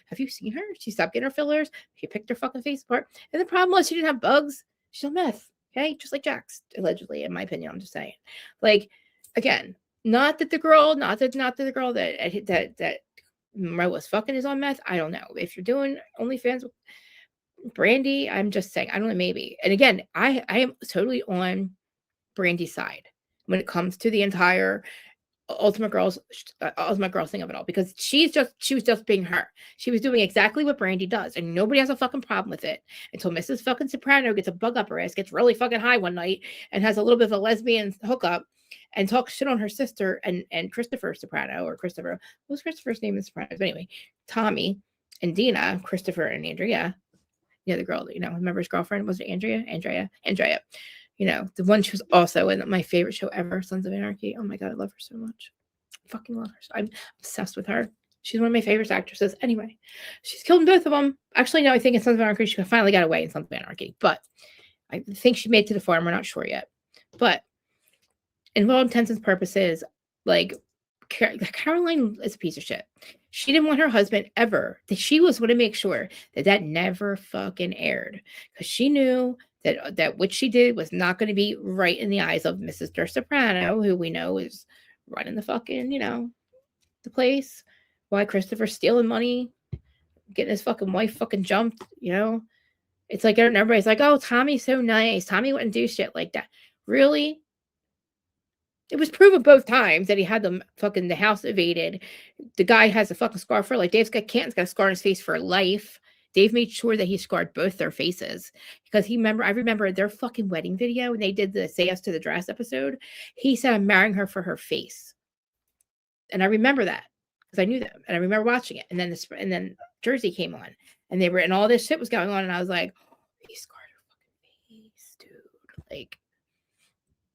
Have you seen her? She stopped getting her fillers. She picked her fucking face apart. And the problem was she didn't have bugs. She's on meth. Okay, just like Jax, allegedly, in my opinion. I'm just saying. Like, again, not that the girl that Mo was fucking is on meth. I don't know. If you're doing OnlyFans with Brandy, I'm just saying, I don't know, maybe. And again, I am totally on Brandy's side when it comes to the entire ultimate girl thing of it all, because she was just being her. She was doing exactly what Brandy does, and nobody has a fucking problem with it until Mrs. fucking Soprano gets a bug up her ass, gets really fucking high one night, and has a little bit of a lesbian hookup, and talks shit on her sister and Christopher Soprano, or Christopher. What was Christopher's name in Sopranos? But anyway, Tommy and Dina, Christopher and Andrea. You know, the girl that, remember his girlfriend? Was it Andrea? Andrea. The one she was also in my favorite show ever, Sons of Anarchy. Oh my God, I love her so much. I fucking love her. I'm obsessed with her. She's one of my favorite actresses. Anyway, she's killed both of them. Actually, no, I think in Sons of Anarchy, she finally got away in Sons of Anarchy. But I think she made it to the farm. We're not sure yet. But in all intents and purposes, like, Caroline is a piece of shit. She didn't want her husband ever. She was going to make sure that never fucking aired, because she knew that what she did was not going to be right in the eyes of Mrs. Soprano, who we know is running the fucking, the place. Why Christopher's stealing money, getting his fucking wife fucking jumped, It's like everybody's like, oh, Tommy's so nice. Tommy wouldn't do shit like that. Really? It was proven both times that he had the house evaded. The guy has a fucking scar for, like, Canton's got a scar on his face for life. Dave made sure that he scarred both their faces, because I remember their fucking wedding video when they did the Say Yes to the Dress episode. He said, I'm marrying her for her face. And I remember that because I knew them, and I remember watching it. And then Jersey came on, and all this shit was going on. And I was like, oh, he scarred her fucking face, dude. Like,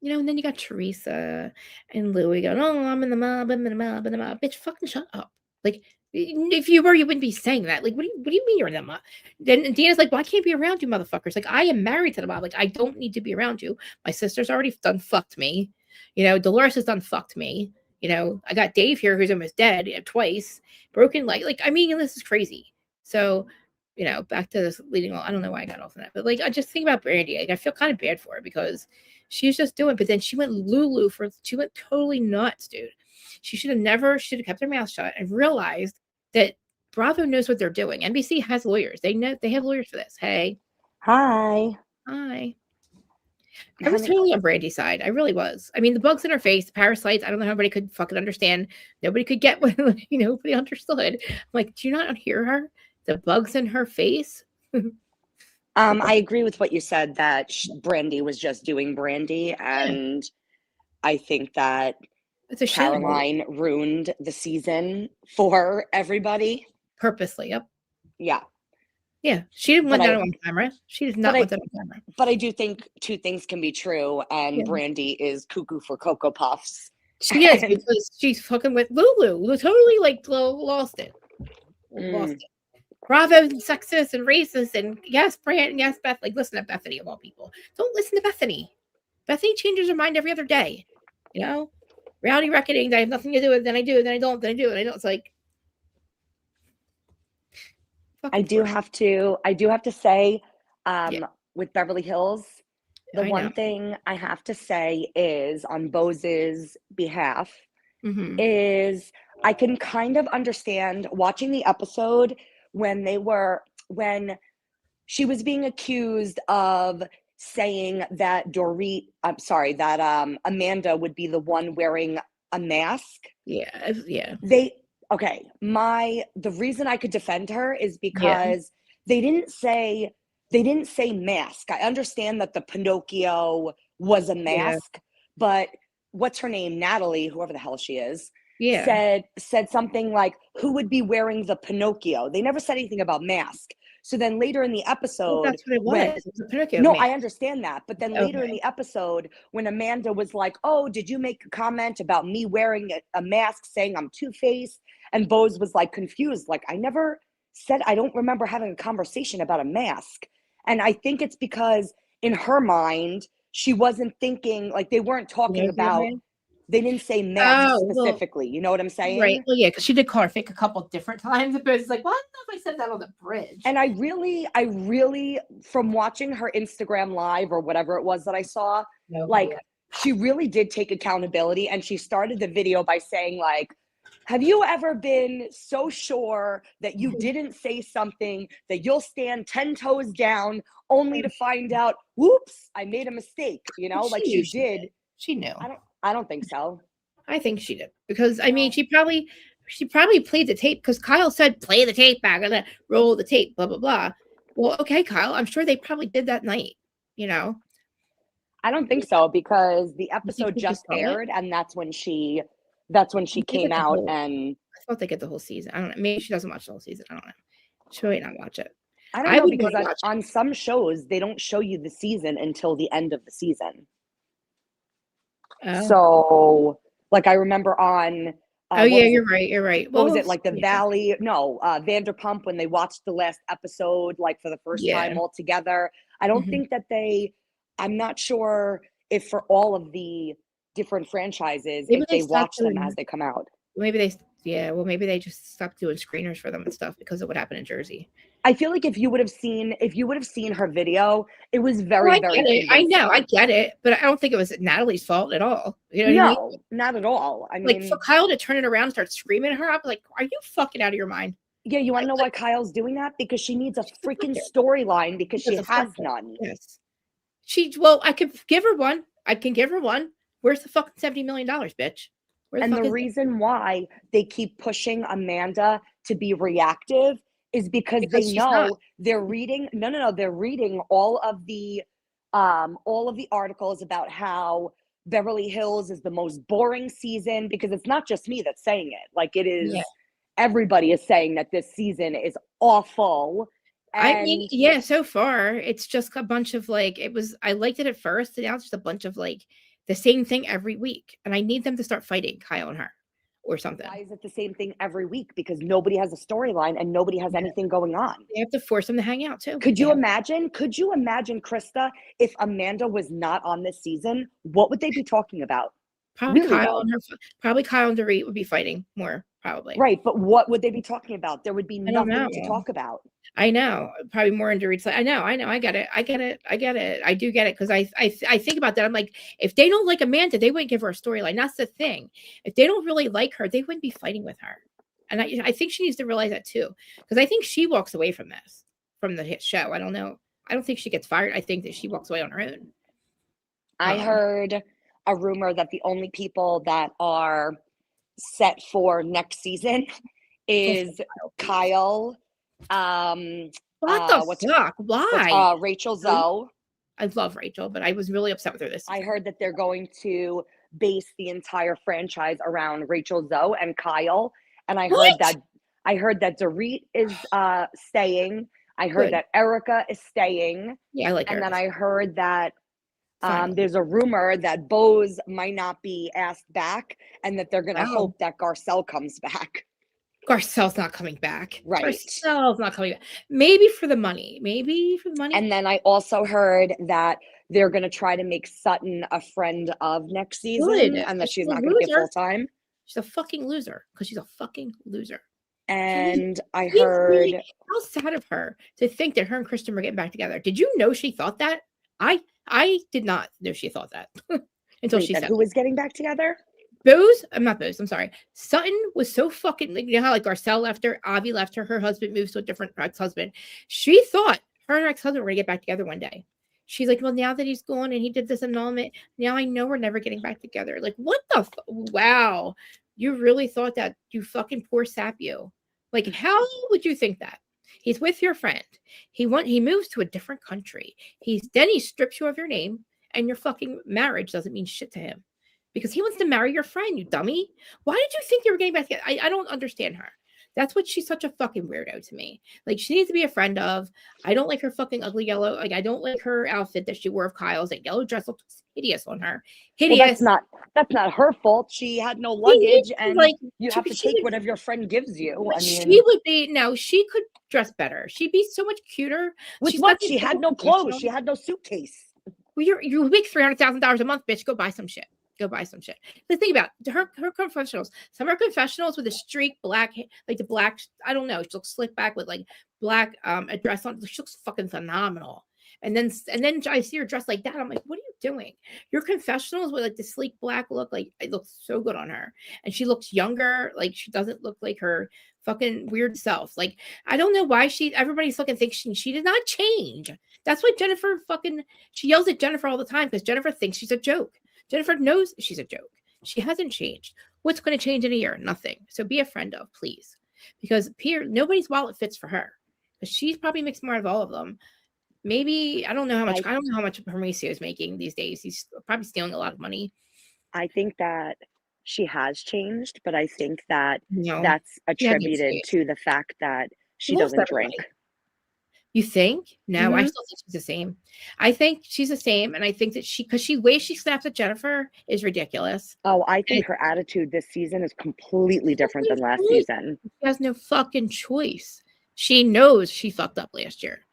and then you got Teresa and Louie going, oh, I'm in the mob. Bitch, fucking shut up. Like, if you were, you wouldn't be saying that. Like, what do you mean you're in the mob? Then Dina's like, well, I can't be around you, motherfuckers. Like, I am married to the mob. Like, I don't need to be around you. My sister's already done fucked me. Dolores has done fucked me. I got Dave here, who's almost dead twice. Broken leg. Like, I mean, this is crazy. So, back to this leading on. I don't know why I got off on that. But, like, I just think about Brandy. Like, I feel kind of bad for her, because she's just doing, but then she went she went totally nuts, dude. She should have kept her mouth shut and realized that Bravo knows what they're doing. NBC has lawyers. They have lawyers for this. Hey. Hi. I was totally on Brandy's side. I really was. I mean, the bugs in her face, the parasites, I don't know how nobody could fucking understand. Nobody could get what, nobody understood. I'm like, do you not hear her? The bugs in her face? I agree with what you said, that Brandy was just doing Brandy, and I think that Caroline ruined the season for everybody. Purposely, yep. Yeah. Yeah, she didn't want that on camera. She did not want that on camera. But I do think two things can be true, and Brandy is cuckoo for Cocoa Puffs. She is, because she's fucking with Lulu. Totally, like, lost it. Lost it. Bravo, sexist and racist, and yes, Brand, yes, Beth. Like, listen to Bethany of all people. Don't listen to Bethany. Bethany changes her mind every other day. Reality reckoning. I have nothing to do with it. Then I do. Then I don't. Then I do. And I don't. It's like, I do have to say, with Beverly Hills, the one thing I have to say is, on BOZ's behalf, is I can kind of understand watching the episode when she was being accused of saying that Amanda would be the one wearing a mask. Yeah. The reason I could defend her is because they didn't say mask. I understand that the Pinocchio was a mask, but what's her name? Natalie, whoever the hell she is, said something like, who would be wearing the Pinocchio? They never said anything about mask. So then later in the episode, that's what it was. It was a Pinocchio no, mask. I understand that. But then later in the episode, when Amanda was like, oh, did you make a comment about me wearing a mask saying I'm Two-Faced? And BOZ was like confused. Like, I never said, I don't remember having a conversation about a mask. And I think it's because in her mind, she wasn't thinking, like, they weren't talking about, they didn't say mask specifically. You know what I'm saying? Right. Well, yeah, because she did call her fake a couple different times. But it's like, well, I don't know if I said that on the bridge. And I really, from watching her Instagram live or whatever it was that I saw, she really did take accountability. And she started the video by saying, like, have you ever been so sure that you didn't say something that you'll stand 10 toes down only to find out, whoops, I made a mistake, Like, she did. She knew. I don't think so. I think she did because I mean she probably played the tape because Kyle said play the tape back and then roll the tape, blah blah blah. Well, okay, Kyle, I'm sure they probably did that night. You know, I don't think so because the You think episode she just saw it? aired, and that's when she They came get the out. whole- And I thought they get the whole season. I don't know. Maybe she doesn't watch the whole season. I don't know. She might not watch it. I don't know would because wanna watch it. on some shows they don't show you the season until the end of the season. Oh. So, like I remember on Oh yeah, you're right. You're right. what was Well, it, like the yeah. Valley? No, Vanderpump, when they watched the last episode like for the first Yeah. time all together. I don't Mhm. think that I'm not sure if for all of the different franchises, Maybe if they they stopped watch them doing- as they come out. Maybe they, yeah. Well, maybe they just stopped doing screeners for them and stuff because of what happened in Jersey. I feel like if you would have seen her video, it was very, I very get it. I know, I convincing. get it, but I don't think it was Natalie's fault at all. You know what I mean? No, not at all. I Like mean, for Kyle to turn it around and start screaming at her, I'm like, are you fucking out of your mind? yeah, you want to know why Kyle's doing that? Because she needs a freaking storyline because she has none. Yes. Well, I could give her one. I can give her one. Where's the fucking $70 million, bitch? Where And fuck the is it? reason why they keep pushing Amanda to be reactive is because Because they she's know not. they're reading they're reading all of the articles about how Beverly Hills is the most boring season, because it's not just me that's saying it. Like it is, Yeah. everybody is saying that this season is awful. I mean, And yeah, so far it's just a bunch of like I liked it at first, and now it's just a bunch of like the same thing every week. And I need them to start fighting Kyle and her or something. why is it the same thing every week? Because nobody has a storyline and nobody has Yeah. anything going on. They have to force them to hang out too. Could you Yeah. imagine, Krista, if Amanda was not on this season, what would they be talking about? Probably Really, Kyle though. and probably Kyle and Dorit would be fighting more, probably. Right, but what would they be talking about? There would be I don't nothing to know. talk about. I know, probably more in Dorit's. I know, I get it. I do get it because I think about that. I'm like, if they don't like Amanda, they wouldn't give her a storyline. That's the thing. If they don't really like her, they wouldn't be fighting with her. And I think she needs to realize that too, because I think she walks away from the hit show. I don't know. I don't think she gets fired. I think that she walks away on her own. I heard a rumor that the only people that are set for next season is Kyle. What the fuck? Why? Rachel Zoe. I love Rachel, but I was really upset with her this season. I heard that they're going to base the entire franchise around Rachel Zoe and Kyle. And I heard that Dorit is staying. I heard Good. that Erica is staying. Yeah, I like her. And then I heard that Finally. there's a rumor that BOZ might not be asked back, and that they're going to hope that Garcelle comes back. Garcelle's not coming back. Right. Garcelle's not coming back. Maybe for the money. And then I also heard that they're going to try to make Sutton a friend of next season. Good. And that She's she's a not going to get loser. full time. She's a fucking loser because she's a fucking loser. And I She's heard really, how sad of her to think that her and Kristen were getting back together. Did you know she thought that? I did not know she thought that until she said who was getting back together. I'm sorry. Sutton was so fucking, like, you know how like Garcelle left her, Avi left her, her husband moves to a different ex-husband. She thought her and her ex-husband were gonna get back together one day. She's like, well, now that he's gone and he did this annulment, now I know we're never getting back together. Like, what the wow. You really thought that, you fucking poor sap you. Like, how would you think that? He's with your friend. He moves to a different country. He strips you of your name, and your fucking marriage doesn't mean shit to him. Because he wants to marry your friend, you dummy. Why did you think you were getting back together? I don't understand her. That's what she's such a fucking weirdo to me. Like, she needs to be a friend of. I don't like her fucking ugly yellow. Like, I don't like her outfit that she wore of Kyle's. That yellow dress looks hideous on her. Hideous. Well, that's not her fault. She had no luggage, and like, you have to take whatever your friend gives you. I mean, she would be she could dress better. She'd be so much cuter. With She's what? not She had no clothes. She had no suitcase. Well, you make $300,000 a month, bitch. Go buy some shit. Go buy some shit. The thing about her confessionals, some of her confessionals with a streak black, like the black, I don't know, she looks slick back with like black a dress on. She looks fucking phenomenal. And then I see her dressed like that. I'm like, what are you doing? Your confessionals with like the sleek black look, like it looks so good on her. And she looks younger. Like she doesn't look like her fucking weird self. Like, I don't know why everybody's fucking thinks she did not change. That's why Jennifer she yells at Jennifer all the time because Jennifer thinks she's a joke. Jennifer knows she's a joke. She hasn't changed. What's going to change in a year? Nothing. So be a friend of, please. Because nobody's wallet fits for her. But she's probably makes more out of all of them. Maybe, I don't know how much Mauricio is making these days. He's probably stealing a lot of money. I think that she has changed, but I think that No, that's attributed to the fact that she doesn't drink. You think? No, I still think she's the same. I think she's the same, and I think that because way she snaps at Jennifer is ridiculous. Oh, I think her attitude this season is completely different than last season. She has no fucking choice. She knows she fucked up last year.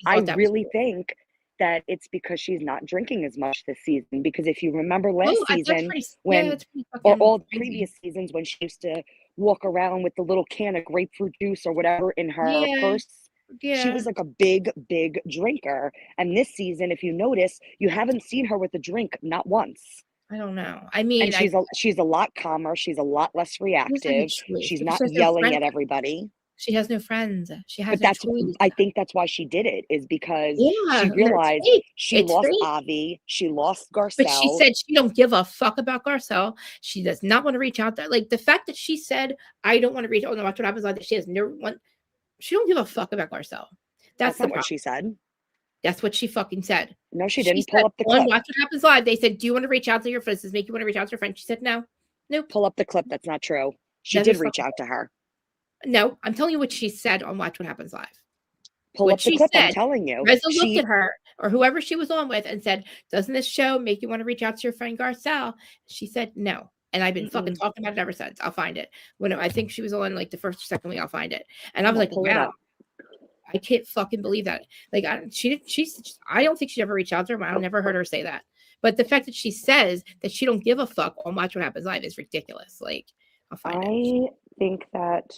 I really think that it's because she's not drinking as much this season. Because if you remember last season, or all the previous seasons, when she used to walk around with the little can of grapefruit juice or whatever in her purse, she was like a big drinker. And this season, if you notice, you haven't seen her with a drink, not once. I don't know. I mean, and she's a lot calmer. She's a lot less reactive. She's not yelling at everybody. She has no friends. She has. But I think that's why she did it, is because she realized she lost Avi, she lost Garcelle. But she said she don't give a fuck about Garcelle. She does not want to reach out there. Like the fact that she said, "I don't want to reach out." No, watch what happens. Like that, she has no one. She don't give a fuck about Garcelle. That's not what she said. That's what she fucking said. No, she didn't. Pull up the clip. Watch What Happens Live. They said, "Do you want to reach out to your friends? Does this make you want to reach out to your friend?" She said, "No, nope." Pull up the clip. That's not true. She did reach out to her. No, I'm telling you what she said on Watch What Happens Live. Pull up the clip, I'm telling you. Reza looked at her, or whoever she was on with, and said, "Doesn't this show make you want to reach out to your friend Garcelle?" She said, "No." And I've been fucking talking about it ever since. I'll find it. I think she was on like the first or second week, I'll find it. And I was like, wow. I can't fucking believe that. Like, I don't think she'd ever reach out to her. I never heard her say that. But the fact that she says that she don't give a fuck on Watch What Happens Live is ridiculous. Like, I'll find it. I think that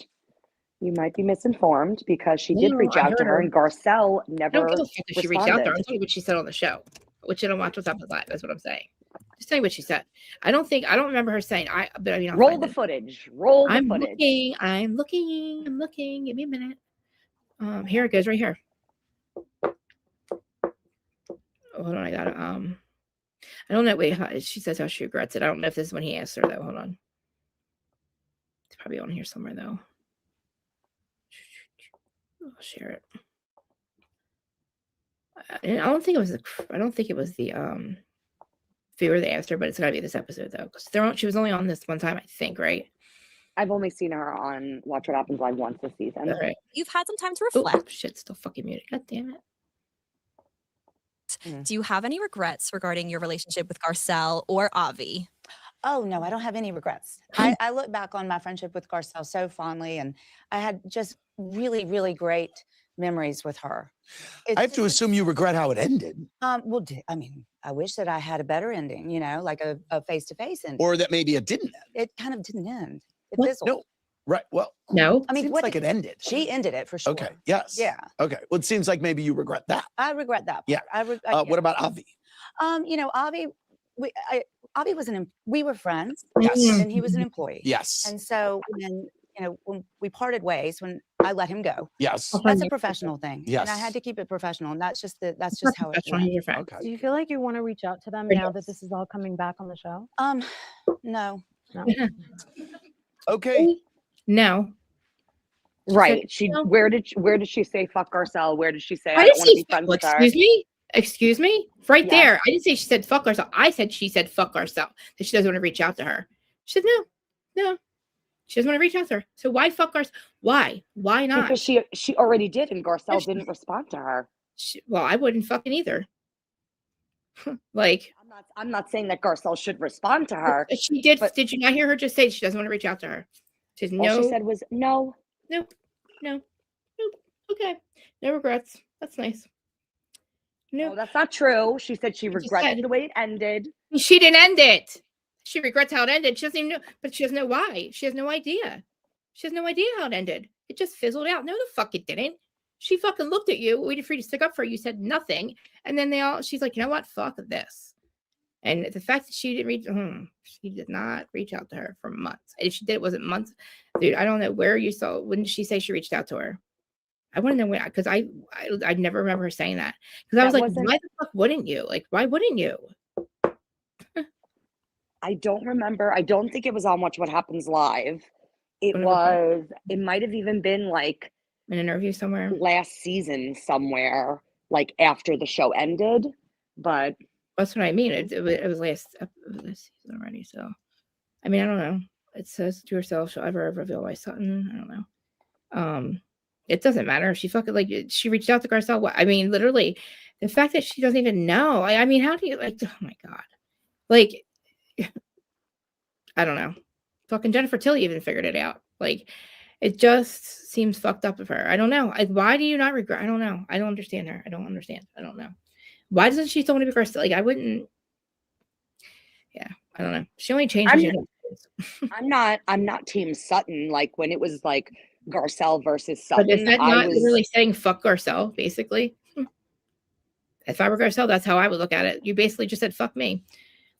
you might be misinformed, because she did reach out to her, and Garcelle never responded. She reached out to her. I'm telling you what she said on the show. Which I don't watch What's Happens Live. That's what I'm saying. Just tell me what she said. I don't remember her saying. But I mean, roll the footage. Roll the footage. I'm looking. Give me a minute. Here it goes, right here. Hold on, I got it. I don't know. Wait, she says how she regrets it. I don't know if this is when he asked her though. Hold on. It's probably on here somewhere though. I'll share it. I don't think it was the viewer they asked her, but it's gotta be this episode though, because she was only on this one time, I think, right? I've only seen her on Watch What Happens Live once this season. All right. You've had some time to reflect. Oh, shit, still fucking muted. God damn it. Do you have any regrets regarding your relationship with Garcelle or Avi? Oh, no, I don't have any regrets. I look back on my friendship with Garcelle so fondly, and I had just really, really great memories with her. I have to assume you regret how it ended. Well, I mean, I wish that I had a better ending, like a face-to-face ending. Or that maybe it didn't end. It kind of didn't end. It fizzled. No, right, well. No. I mean, seems like it ended. She ended it for sure. Okay, yes. Yeah. Okay, well, it seems like maybe you regret that. I regret that part. Yeah. What about Avi? Avi, Avi was we were friends. Yes. And he was an employee. Yes. And so when we parted ways, when I let him go. Yes. That's a professional thing. Yes. And I had to keep it professional. And that's just how it went. Okay. Do you feel like you want to reach out to them now that this is all coming back on the show? No. Okay. No. Right. Where did she say fuck Garcelle? Where did she say I don't want to be friends with her? Excuse me? Right there. I didn't say she said fuck Garcelle. I said she said fuck Garcelle. That she doesn't want to reach out to her. She said no. She doesn't want to reach out to her. So why fuck Garcelle? Why? Why not? Because she already did, and Garcelle didn't respond to her. Well, I wouldn't fucking either. Like, I'm not saying that Garcelle should respond to her. She did. Did you not hear her just say she doesn't want to reach out to her? She said, all she said was no. Nope. Okay. No regrets. That's nice. No, that's not true. She said she regretted the way it ended. She didn't end it. She regrets how it ended. She doesn't even know, but she doesn't know why. She has no idea. She has no idea how it ended. It just fizzled out. No, the fuck it didn't. She fucking looked at you, waited for you to stick up for her. You said nothing. And then she's like, you know what? Fuck this. And the fact that she did not reach out to her for months. If she did, it wasn't months. Dude, I don't know where you saw. When did she say she reached out to her? I want to know when, because I never remember her saying that. Because I was like, why the fuck wouldn't you? Like, why wouldn't you? I don't remember. I don't think it was on Watch What Happens Live. It might have even been like an interview somewhere last season somewhere, like after the show ended. But that's what I mean. It was last season already. So, I mean, I don't know. It says to herself, she'll ever reveal why Sutton. I don't know. It doesn't matter. She fucking like she reached out to Garcelle. I mean, literally, the fact that she doesn't even know. I mean, how do you like? Oh my god, like I don't know. Fucking Jennifer Tilly even figured it out. Like, it just seems fucked up of her. I don't know. Why do you not regret? I don't know. I don't understand her. I don't understand. I don't know. Why doesn't she still want to be Garcelle? Like, I wouldn't. Yeah, I don't know. She only changed. I'm not Team Sutton. Like when it was like Garcelle versus Sutton. But is that not literally saying fuck Garcelle, basically? If I were Garcelle, that's how I would look at it. You basically just said fuck me.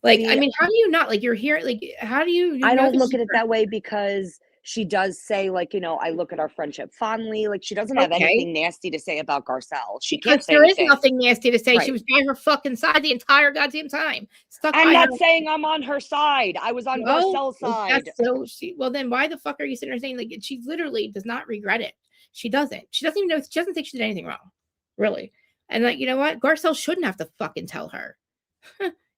Like, I mean, how do you not, like, you're here, like, how do you I don't look at it that way because she does say, like, you know, I look at our friendship fondly. Like, she doesn't have anything nasty to say about Garcelle. She can't say anything. There is nothing nasty to say. Right. She was by her fucking side the entire goddamn time. I'm not saying I'm on her side. I was on Garcelle's side. Well, then why the fuck are you sitting there saying, like, she literally does not regret it. She doesn't. She doesn't even know. She doesn't think she did anything wrong. Really. And, like, you know what? Garcelle shouldn't have to fucking tell her.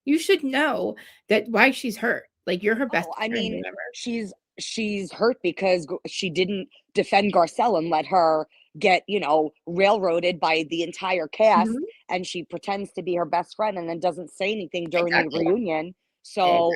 You should know that why she's hurt. Like, you're her best friend. I mean, remember? She's hurt because she didn't defend Garcelle and let her get, you know, railroaded by the entire cast. And she pretends to be her best friend and then doesn't say anything during the reunion. So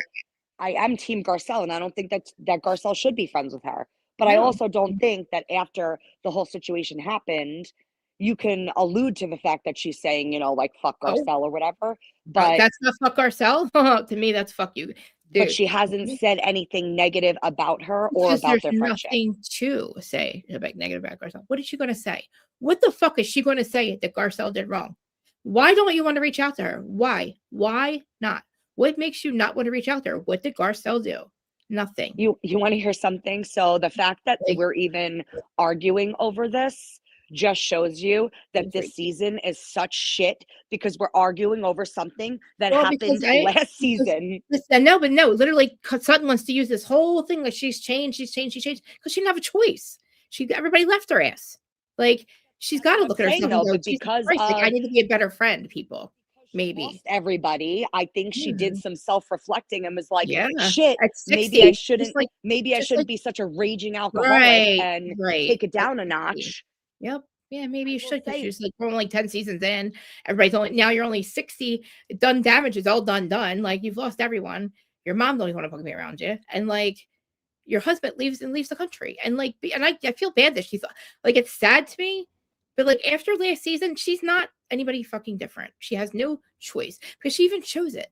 I am Team Garcelle, and I don't think that Garcelle should be friends with her. But I also don't think that after the whole situation happened, you can allude to the fact that she's saying, you know, like, fuck Garcelle or whatever. But that's not fuck Garcelle. To me, that's fuck you. Dude. But she hasn't said anything negative about her or about their friendship. There's nothing to say about negative about Garcelle. What is she going to say? What the fuck is she going to say that Garcelle did wrong? Why don't you want to reach out to her? Why? Why not? What makes you not want to reach out to her? What did Garcelle do? Nothing. You want to hear something? So the fact that we're even arguing over this just shows you that this season is such shit because we're arguing over something that happened last season. No, literally Sutton wants to use this whole thing like she's changed because she didn't have a choice. Everybody left her ass. Like, she's got to look at herself and go, because I need to be a better friend, people. Maybe everybody. I think she did some self-reflecting and was like, shit, 60, maybe I shouldn't be such a raging alcoholic and take it down a notch. Yep. Yeah, maybe you should, because she's like, we're only 10 seasons in. Now you're only 60. Done damage is all done. Like, you've lost everyone. Your mom don't even want to fucking be around you. And like, your husband leaves the country. And like, and I feel bad that she's like, it's sad to me. But like, after last season, she's not anybody fucking different. She has no choice because she even shows it.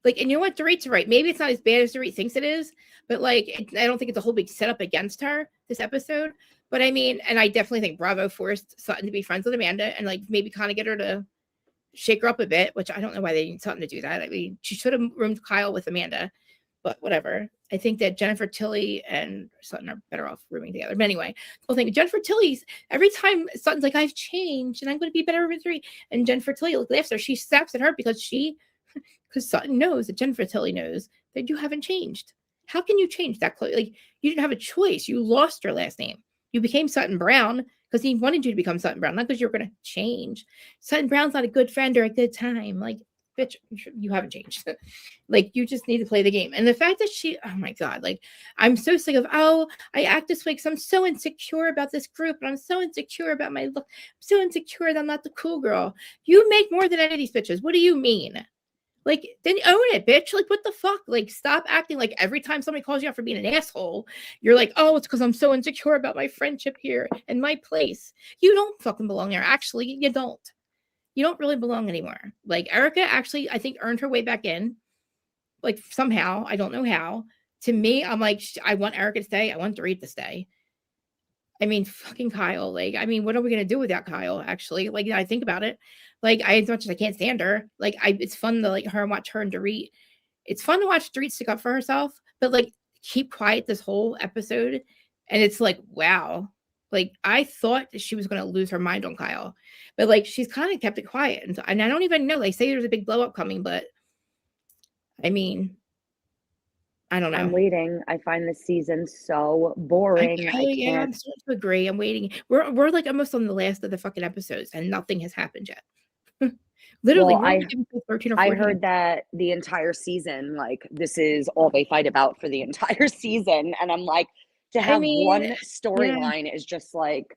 Like, and you know what? Dorit's right. Maybe it's not as bad as Dorit thinks it is, but like, I don't think it's a whole big setup against her this episode. But I mean, and I definitely think Bravo forced Sutton to be friends with Amanda and like maybe kind of get her to shake her up a bit, which I don't know why they need Sutton to do that. I mean, she should have roomed Kyle with Amanda, but whatever. I think that Jennifer Tilly and Sutton are better off rooming together. But anyway, the whole thing, Jennifer Tilly's, every time Sutton's like, I've changed and I'm going to be better with Dorit. And Jennifer Tilly laughs her. She snaps at her because Sutton knows that Jennifer Tilly knows that you haven't changed. How can you change that? Like, you didn't have a choice. You lost your last name. You became Sutton Brown because he wanted you to become Sutton Brown, not because you're going to change. Sutton Brown's not a good friend or a good time. Like, bitch, you haven't changed. Like, you just need to play the game. And the fact that oh my God, like, I'm so sick of, I act this way because I'm so insecure about this group and I'm so insecure about my look. I'm so insecure that I'm not the cool girl. You make more than any of these bitches. What do you mean? Like, then own it, bitch. Like, what the fuck? Like, stop acting like every time somebody calls you out for being an asshole, you're like, oh, it's because I'm so insecure about my friendship here and my place. You don't fucking belong there. Actually, you don't. You don't really belong anymore. Like, Erica actually, I think, earned her way back in. Like, somehow. I don't know how. To me, I'm like, I want Erica to stay. I want Dorit to stay. I mean, fucking Kyle. Like, I mean, what are we going to do without Kyle, actually? Like, I think about it. Like, as much as I can't stand her, like, it's fun to, like, watch her and Dorit. It's fun to watch Dorit stick up for herself, but, like, keep quiet this whole episode. And it's like, wow. Like, I thought that she was going to lose her mind on Kyle. But, like, she's kind of kept it quiet. And I don't even know. They say there's a big blow up coming, but, I mean, I don't know. I'm waiting. I find this season so boring. Yeah, I I'm can't. starting to agree. I'm waiting. We're like almost on the last of the fucking episodes, and nothing has happened yet. Literally, Well, we're like episode 13 or I 14. heard that the entire season, like, this is all they fight about for the entire season. And I'm like, to have one yeah, storyline is just like,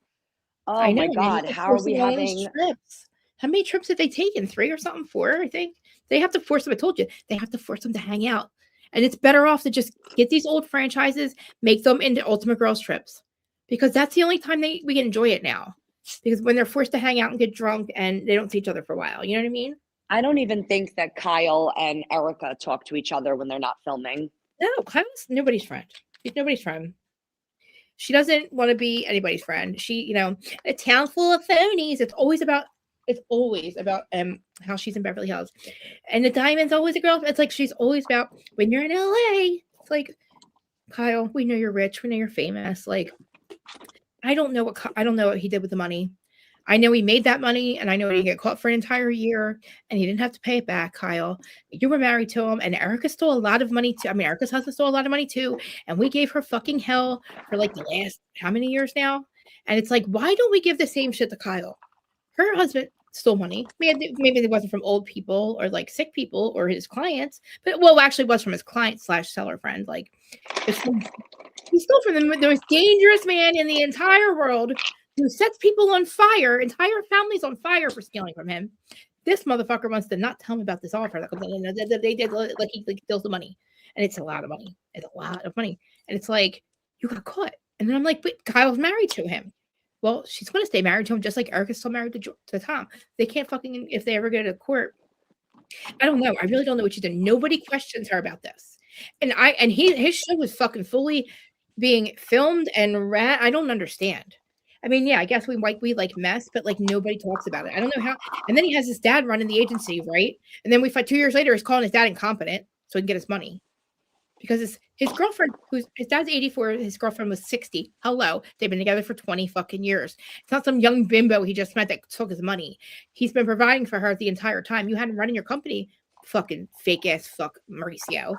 I oh know. my And they have God, to how are force we them on all these having trips. How many trips have they taken? 3 or something? 4, I think. They have to force them. I told you, they have to force them to hang out. And it's better off to just get these old franchises, make them into Ultimate Girls trips, because that's the only time we can enjoy it now. Because when they're forced to hang out and get drunk and they don't see each other for a while, you know what I mean? I don't even think that Kyle and Erica talk to each other when they're not filming. No, Kyle's nobody's friend. She's nobody's friend. She doesn't want to be anybody's friend. She, a town full of phonies. It's always about how she's in Beverly Hills. And the Diamond's always a girl. It's like she's always about when you're in LA. It's like, Kyle, we know you're rich. We know you're famous. Like, I don't know what he did with the money. I know he made that money, and I know he didn't get caught for an entire year, and he didn't have to pay it back, Kyle. You were married to him, and Erica stole a lot of money too. I mean, Erica's husband stole a lot of money too, and we gave her fucking hell for like the last how many years now? And it's like, why don't we give the same shit to Kyle? Her husband stole money. Maybe it wasn't from old people or like sick people or his clients, but actually it was from his client / seller friend. Like, he stole from the most dangerous man in the entire world, who sets people on fire, entire families on fire for stealing from him. This motherfucker wants to not tell me about this offer. They did, like he steals the money, and it's a lot of money. It's a lot of money, and it's like, you got caught. And then I'm like, but Kyle's married to him. Well, she's going to stay married to him, just like Erica's still married to Tom. They can't fucking, if they ever go to court. I don't know. I really don't know what she did. Nobody questions her about this. And his show was fucking fully being filmed and I don't understand. I mean, yeah, I guess we like mess, but like nobody talks about it. I don't know how. And then he has his dad running the agency, right? And then we find 2 years later, he's calling his dad incompetent so he can get his money. Because his girlfriend, his dad's 84, his girlfriend was 60. Hello. They've been together for 20 fucking years. It's not some young bimbo he just met that took his money. He's been providing for her the entire time. You had him running your company, fucking fake ass fuck Mauricio.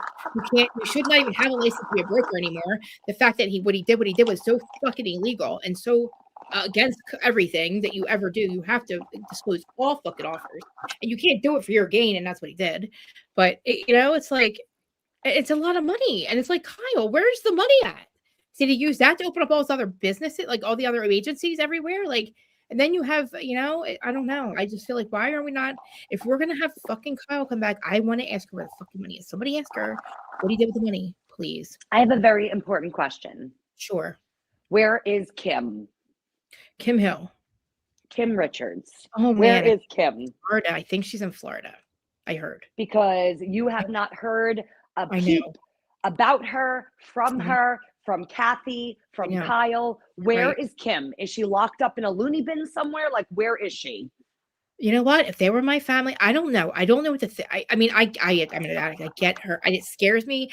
You should not even have a license to be a broker anymore. The fact that what he did was so fucking illegal and so against everything that you ever do. You have to disclose all fucking offers. And you can't do it for your gain, and that's what he did. But it's like, it's a lot of money. And it's like, Kyle, where's the money at? Did he use that to open up all his other businesses, like all the other agencies everywhere? Like, and then you have, I don't know. I just feel like, why are we not, if we're going to have fucking Kyle come back, I want to ask her where the fucking money is. Somebody ask her what he did with the money, please. I have a very important question. Sure. Where is Kim? Kim Hill. Kim Richards. Oh, Where man. is Kim? Florida. I think she's in Florida. I heard. Because you have not heard a peep about her, from Kathy, from Kyle. Where is Kim? Is she locked up in a loony bin somewhere? Like, where is she? You know what? If they were my family, I don't know. I don't know what to think. I mean, I get her. It scares me.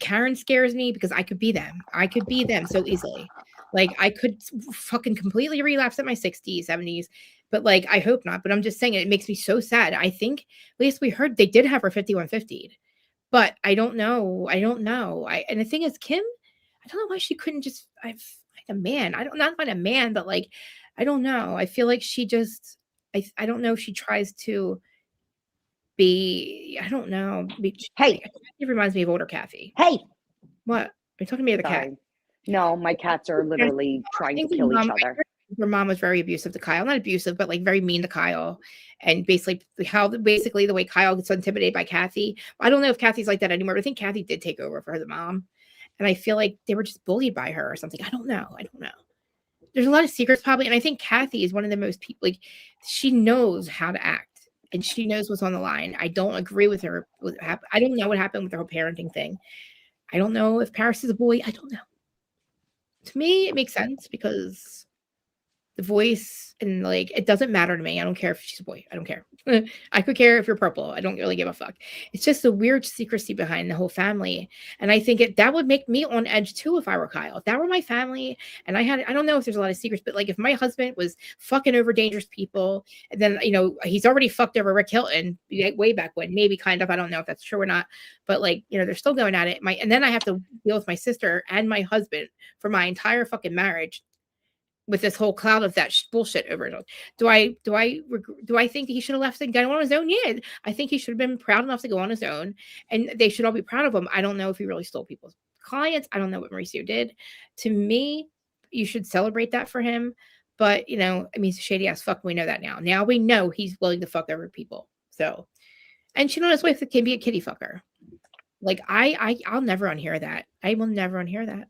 Karen scares me because I could be them. I could be them so easily. Like, I could fucking completely relapse at my 60s, 70s. But like, I hope not. But I'm just saying, it makes me so sad. I think, at least we heard they did have her 5150'd. But I don't know. And the thing is, Kim, I don't know why she couldn't just find a man. Not find a man, but like, I don't know. I feel like she just, I don't know if she tries to be, I don't know. Hey. It reminds me of older Kathy. Hey. What? Are you talking to me or the cat? No, my cats are literally trying to kill each other. Her mom was very abusive to Kyle. Not abusive, but like very mean to Kyle. And basically the way Kyle gets intimidated by Kathy. I don't know if Kathy's like that anymore, but I think Kathy did take over for her, the mom. And I feel like they were just bullied by her or something. I don't know. There's a lot of secrets probably. And I think Kathy is one of the most people, like, she knows how to act and she knows what's on the line. I don't agree with her. I don't know what happened with her whole parenting thing. I don't know if Paris is a boy. I don't know. To me, it makes sense because the voice, and like it doesn't matter to me. I don't care if she's a boy. I don't care. I could care if you're purple. I don't really give a fuck. It's just the weird secrecy behind the whole family. And I think that would make me on edge too if I were Kyle. If that were my family and I don't know if there's a lot of secrets, but like if my husband was fucking over dangerous people, and then, you know, he's already fucked over Rick Hilton way back when, maybe kind of, I don't know if that's true or not, but like, you know, they're still going at it. And then I have to deal with my sister and my husband for my entire fucking marriage with this whole cloud of that bullshit over it. Do I think that he should have left and gone on his own? Yeah, I think he should have been proud enough to go on his own, and they should all be proud of him. I don't know if he really stole people's clients. I don't know what Mauricio did. To me, you should celebrate that for him. But, you know, I mean, he's a shady ass fuck. We know that now. Now we know he's willing to fuck over people. So, and she knows his wife can be a kitty fucker. Like I'll never unhear that. I will never unhear that.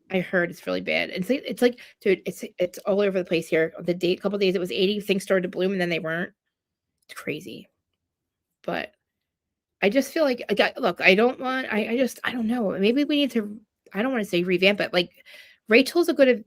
I heard it's really bad. It's like, dude, it's all over the place here. The couple of days it was 80, things started to bloom and then they weren't. It's crazy. But I just feel like I don't know. Maybe we need to, I don't want to say revamp it. Like Rachel's a good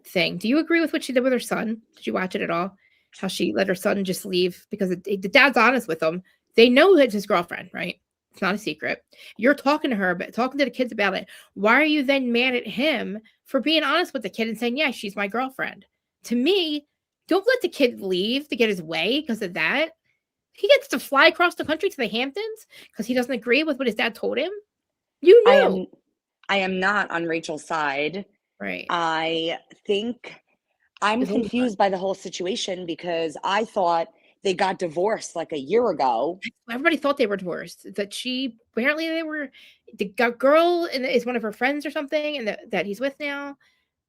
thing. Do you agree with what she did with her son? Did you watch it at all? How she let her son just leave because the dad's honest with him. They know it's his girlfriend, right? It's not a secret. You're talking to her, but talking to the kids about it. Why are you then mad at him for being honest with the kid and saying, yeah, she's my girlfriend? To me, don't let the kid leave to get his way because of that. He gets to fly across the country to the Hamptons because he doesn't agree with what his dad told him. You know. I am not on Rachel's side. Right. I think I'm confused by the whole situation because I thought they got divorced like a year ago. Everybody thought they were divorced. That apparently the girl is one of her friends or something, and that he's with now.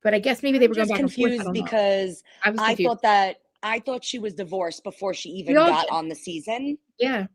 But I guess maybe they were going back and forth. Confused because I thought she was divorced before she even got on the season. Yeah.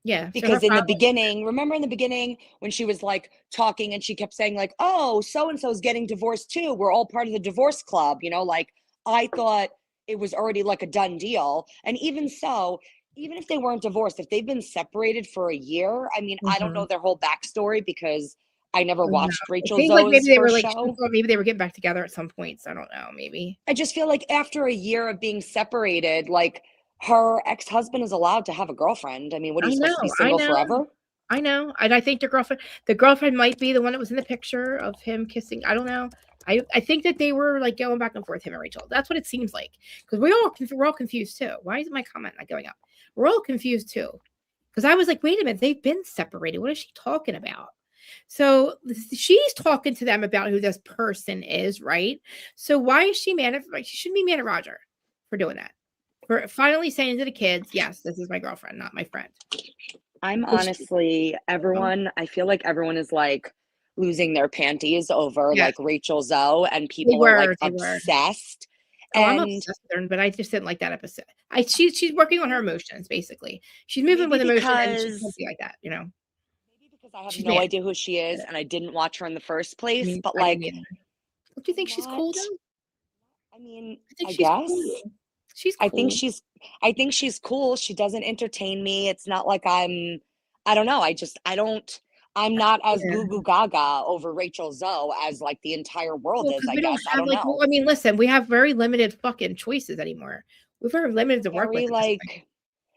Yeah. Because in the beginning, remember in the beginning when she was like talking and she kept saying like, oh, so-and-so is getting divorced too. We're all part of the divorce club. You know, like I thought it was already like a done deal. And even so, even if they weren't divorced, if they've been separated for a year, I mean, I don't know their whole backstory because I never watched Rachel Zoe's like maybe they were show. Maybe they were getting back together at some points. I don't know. Maybe. I just feel like after a year of being separated, like her ex-husband is allowed to have a girlfriend. I mean, what are you supposed to be single forever? I know. And I think the girlfriend might be the one that was in the picture of him kissing. I don't know. I think that they were like going back and forth, him and Rachel. That's what it seems like. Because we're all confused too. Why is my comment not going up? We're all confused too. Because I was like, wait a minute, they've been separated. What is she talking about? So she's talking to them about who this person is, right? So why is she mad at? She shouldn't be mad at Roger for doing that. For finally saying to the kids, yes, this is my girlfriend, not my friend. I'm honestly, I feel like everyone is like losing their panties over like Rachel Zoe, and people are like obsessed. I'm obsessed with her, but I just didn't like that episode. She's working on her emotions, basically. She's moving with emotion, and she's supposed to be like that, you know. Maybe because I have no idea who she is, and I didn't watch her in the first place. But like, don't you think she's cool though? I mean, I guess. Cool. She's cool. I think she's cool. She doesn't entertain me. It's not like I don't know. I'm not as goo goo gaga over Rachel Zoe as like the entire world is, I guess. I don't know. Well, I mean, listen, we have very limited fucking choices anymore. We're very limited to work with. Like,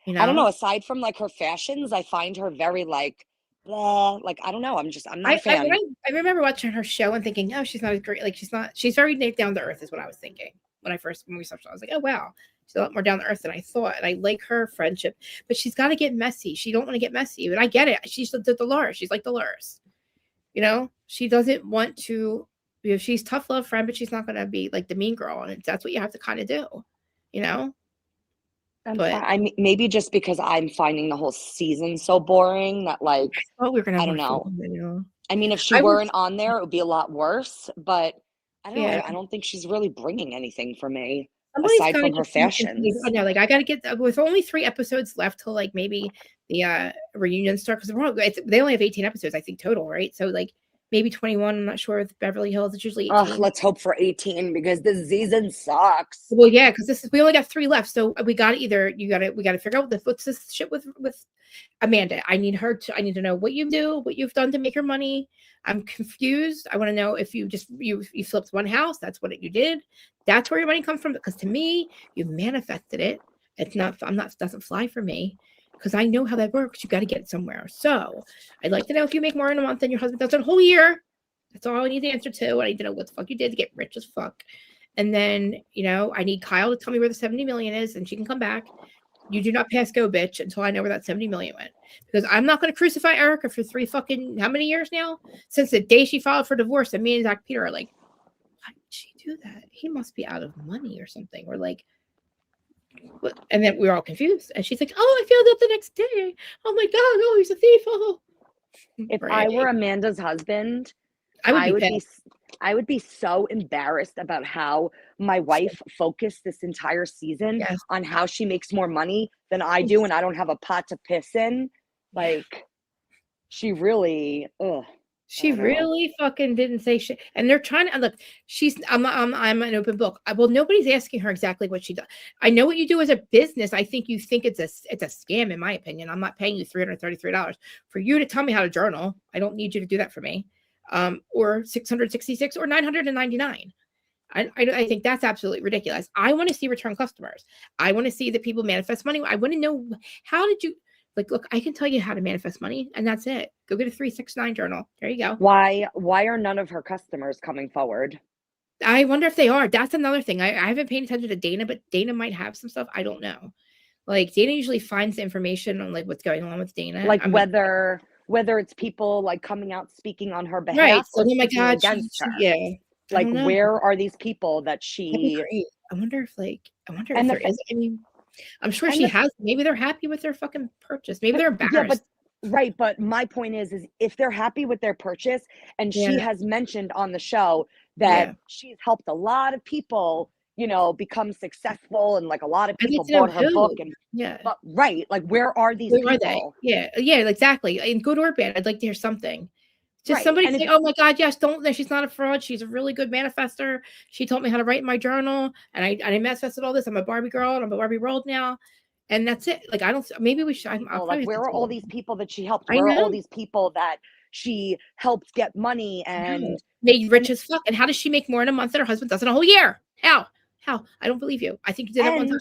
you know? I don't know. Aside from like her fashions, I find her very like, blah. Like, I don't know. I'm not a fan. I remember watching her show and thinking, oh, she's not as great. Like, she's very down to earth is what I was thinking. When we saw her, I was like, oh, wow. She's a lot more down to earth than I thought. And I like her friendship. But she's got to get messy. She don't want to get messy. But I get it. She's the Dolores. She's like Dolores. You know? She doesn't want to... You know, she's tough love friend, but she's not going to be like the mean girl. And that's what you have to kind of do. You know? Maybe just because I'm finding the whole season so boring that like... I thought we were going to have I don't know. I mean, if she weren't on there, it would be a lot worse. But... I don't know. I don't think she's really bringing anything for me aside from her fashions. I know, like I got to get with only 3 episodes left till like maybe the reunion start because they only have 18 episodes I think total, right? So like maybe 21. I'm not sure with Beverly Hills. It's usually 18. Ugh, let's hope for 18 because this season sucks. Well, yeah, because we only got 3 left, so we got to figure out what's this shit with Amanda. I need to know what you do, what you've done to make your money. I'm confused. I want to know if you flipped one house. That's what you did. That's where your money comes from. Because to me, you manifested it. It doesn't fly for me. Because I know how that works. You got to get it somewhere. So I'd like to know if you make more in a month than your husband does in a whole year. That's all I need the answer to. I need to know what the fuck you did to get rich as fuck. And then, I need Kyle to tell me where the 70 million is, and she can come back. You do not pass go, bitch, until I know where that 70 million went. Because I'm not going to crucify Erica for 3 fucking, how many years now? Since the day she filed for divorce, and me and Zach Peter are like, why did she do that? He must be out of money or something. We're like, what? And then we're all confused. And she's like, oh, I found out the next day. Oh my God, oh, he's a thief. Oh. If I were Amanda's husband, I would be so embarrassed about how my wife focused this entire season on how she makes more money than I do, and I don't have a pot to piss in. Like, she really, She really fucking didn't say shit. And they're trying to look. I'm an open book. Well, nobody's asking her exactly what she does. I know what you do as a business. I think you think it's a scam, in my opinion. I'm not paying you $333 for you to tell me how to journal. I don't need you to do that for me. Or 666 or 999. I think that's absolutely ridiculous. I want to see return customers. I want to see that people manifest money. I want to know, how did you, look, I can tell you how to manifest money, and that's it. Go get a 369 journal. There you go. Why are none of her customers coming forward? I wonder if they are. That's another thing. I haven't paid attention to Dana, but Dana might have some stuff. I don't know. Like, Dana usually finds the information on what's going on with Dana. Like, whether it's people coming out speaking on her behalf, right? So, or oh my God, against her. Yeah. Like, where are these people that she? I wonder if there is any. I'm sure she has. Maybe they're happy with their fucking purchase. Maybe they're embarrassed. Yeah, but my point is if they're happy with their purchase, and she has mentioned on the show that she's helped a lot of people, become successful, and a lot of people bought her book, and but where are these people? Are they? Yeah, exactly. In good or bad, I'd like to hear something. Just somebody say, oh my God, yes, she's not a fraud. She's a really good manifester. She taught me how to write in my journal, and I manifested all this. I'm a Barbie girl, and I'm a Barbie world now. And that's it. Maybe we should. Where are all these people that she helped? Where are all these people that she helped get money and made rich as fuck? And how does she make more in a month than her husband does in a whole year? How? I don't believe you. I think you did it one time.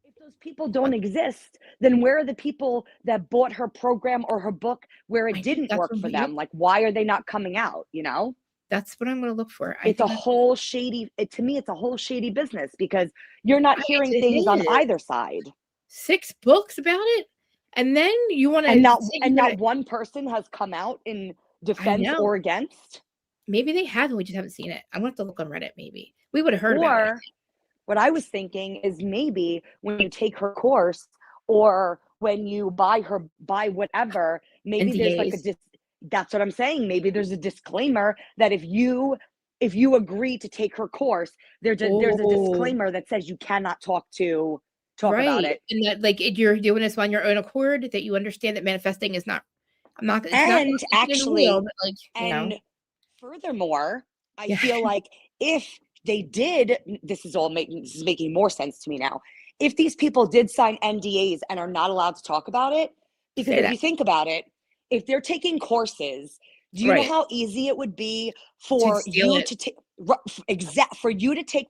If those people don't exist, then where are the people that bought her program or her book where it didn't work for them? Why are they not coming out? That's what I'm going to look for. It's a whole shady. To me, it's a whole shady business because you're not hearing things on either side. 6 books about it, and then you want to, and not one person has come out in defense or against. Maybe they have, and we just haven't seen it. I'm going to have to look on Reddit. Maybe we would have heard about it. What I was thinking is maybe when you take her course or when you buy whatever, maybe NDAs. there's that's what I'm saying. Maybe there's a disclaimer that if you agree to take her course, there's a disclaimer that says you cannot talk about it. And that you're doing this on your own accord, that you understand that manifesting is not, furthermore, I feel like if they did, this is making more sense to me now. If these people did sign NDAs and are not allowed to talk about it, because if you think about it, if they're taking courses, do you know how easy it would be for you to take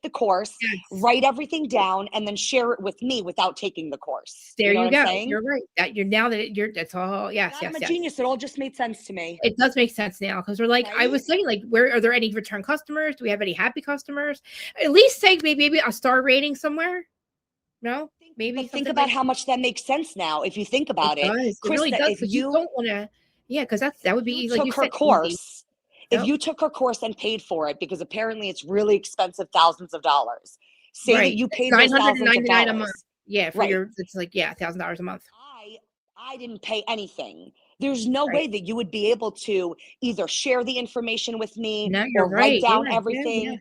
the course, write everything down, and then share it with me without taking the course? There you go. You're right. That's all. Yes, I'm a genius. It all just made sense to me. It does make sense now because we're like, I was saying, where are there any return customers? Do we have any happy customers? At least say maybe a star rating somewhere. No, maybe think about how much that makes sense now. If you think about it, Krista, it really does. If you don't want to, because that would be like you took her course. If you took her course and paid for it, because apparently it's really expensive, thousands of dollars. Say that you paid $999 a month. Yeah, for it's $1,000 a month. I didn't pay anything. There's no way that you would be able to either share the information with me or write down everything.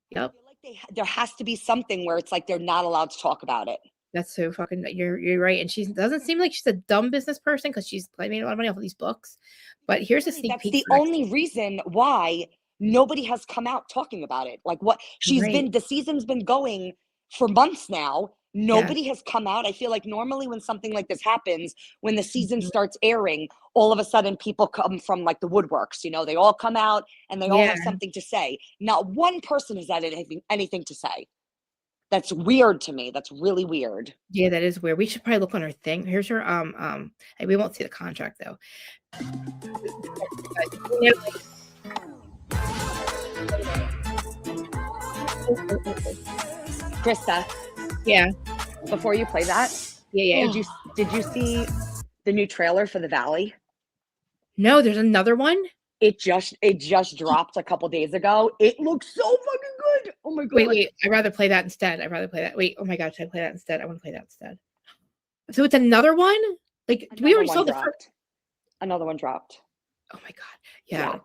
Yep. I feel like there has to be something where it's they're not allowed to talk about it. That's so fucking. You're right, and she doesn't seem like she's a dumb business person because she's made a lot of money off of these books. But here's a sneak That's peek. the for next only reason why nobody has come out talking about it. Like what Right. the season's been going for months now. Yeah. Nobody has come out. I feel like normally when something like this happens, when the season Mhm. starts airing, all of a sudden people come from like the woodworks, you know, they all come out and they all have Yeah. something to say. Not one person has had anything to say. That's weird to me. That's really weird. Yeah, that is weird. We should probably look on her thing. Here's her hey, we won't see the contract though. Krista, Yeah. before you play that, Yeah. did you see the new trailer for The Valley? No, there's another one. It just dropped a couple days ago. It looks so fucking good. Oh my god. Wait. I'd rather play that instead. I'd rather play that. Wait, oh my god, should I play that instead? I want to play that instead. So it's another one? Like we already saw the first. Another one dropped. Oh my god. Yeah.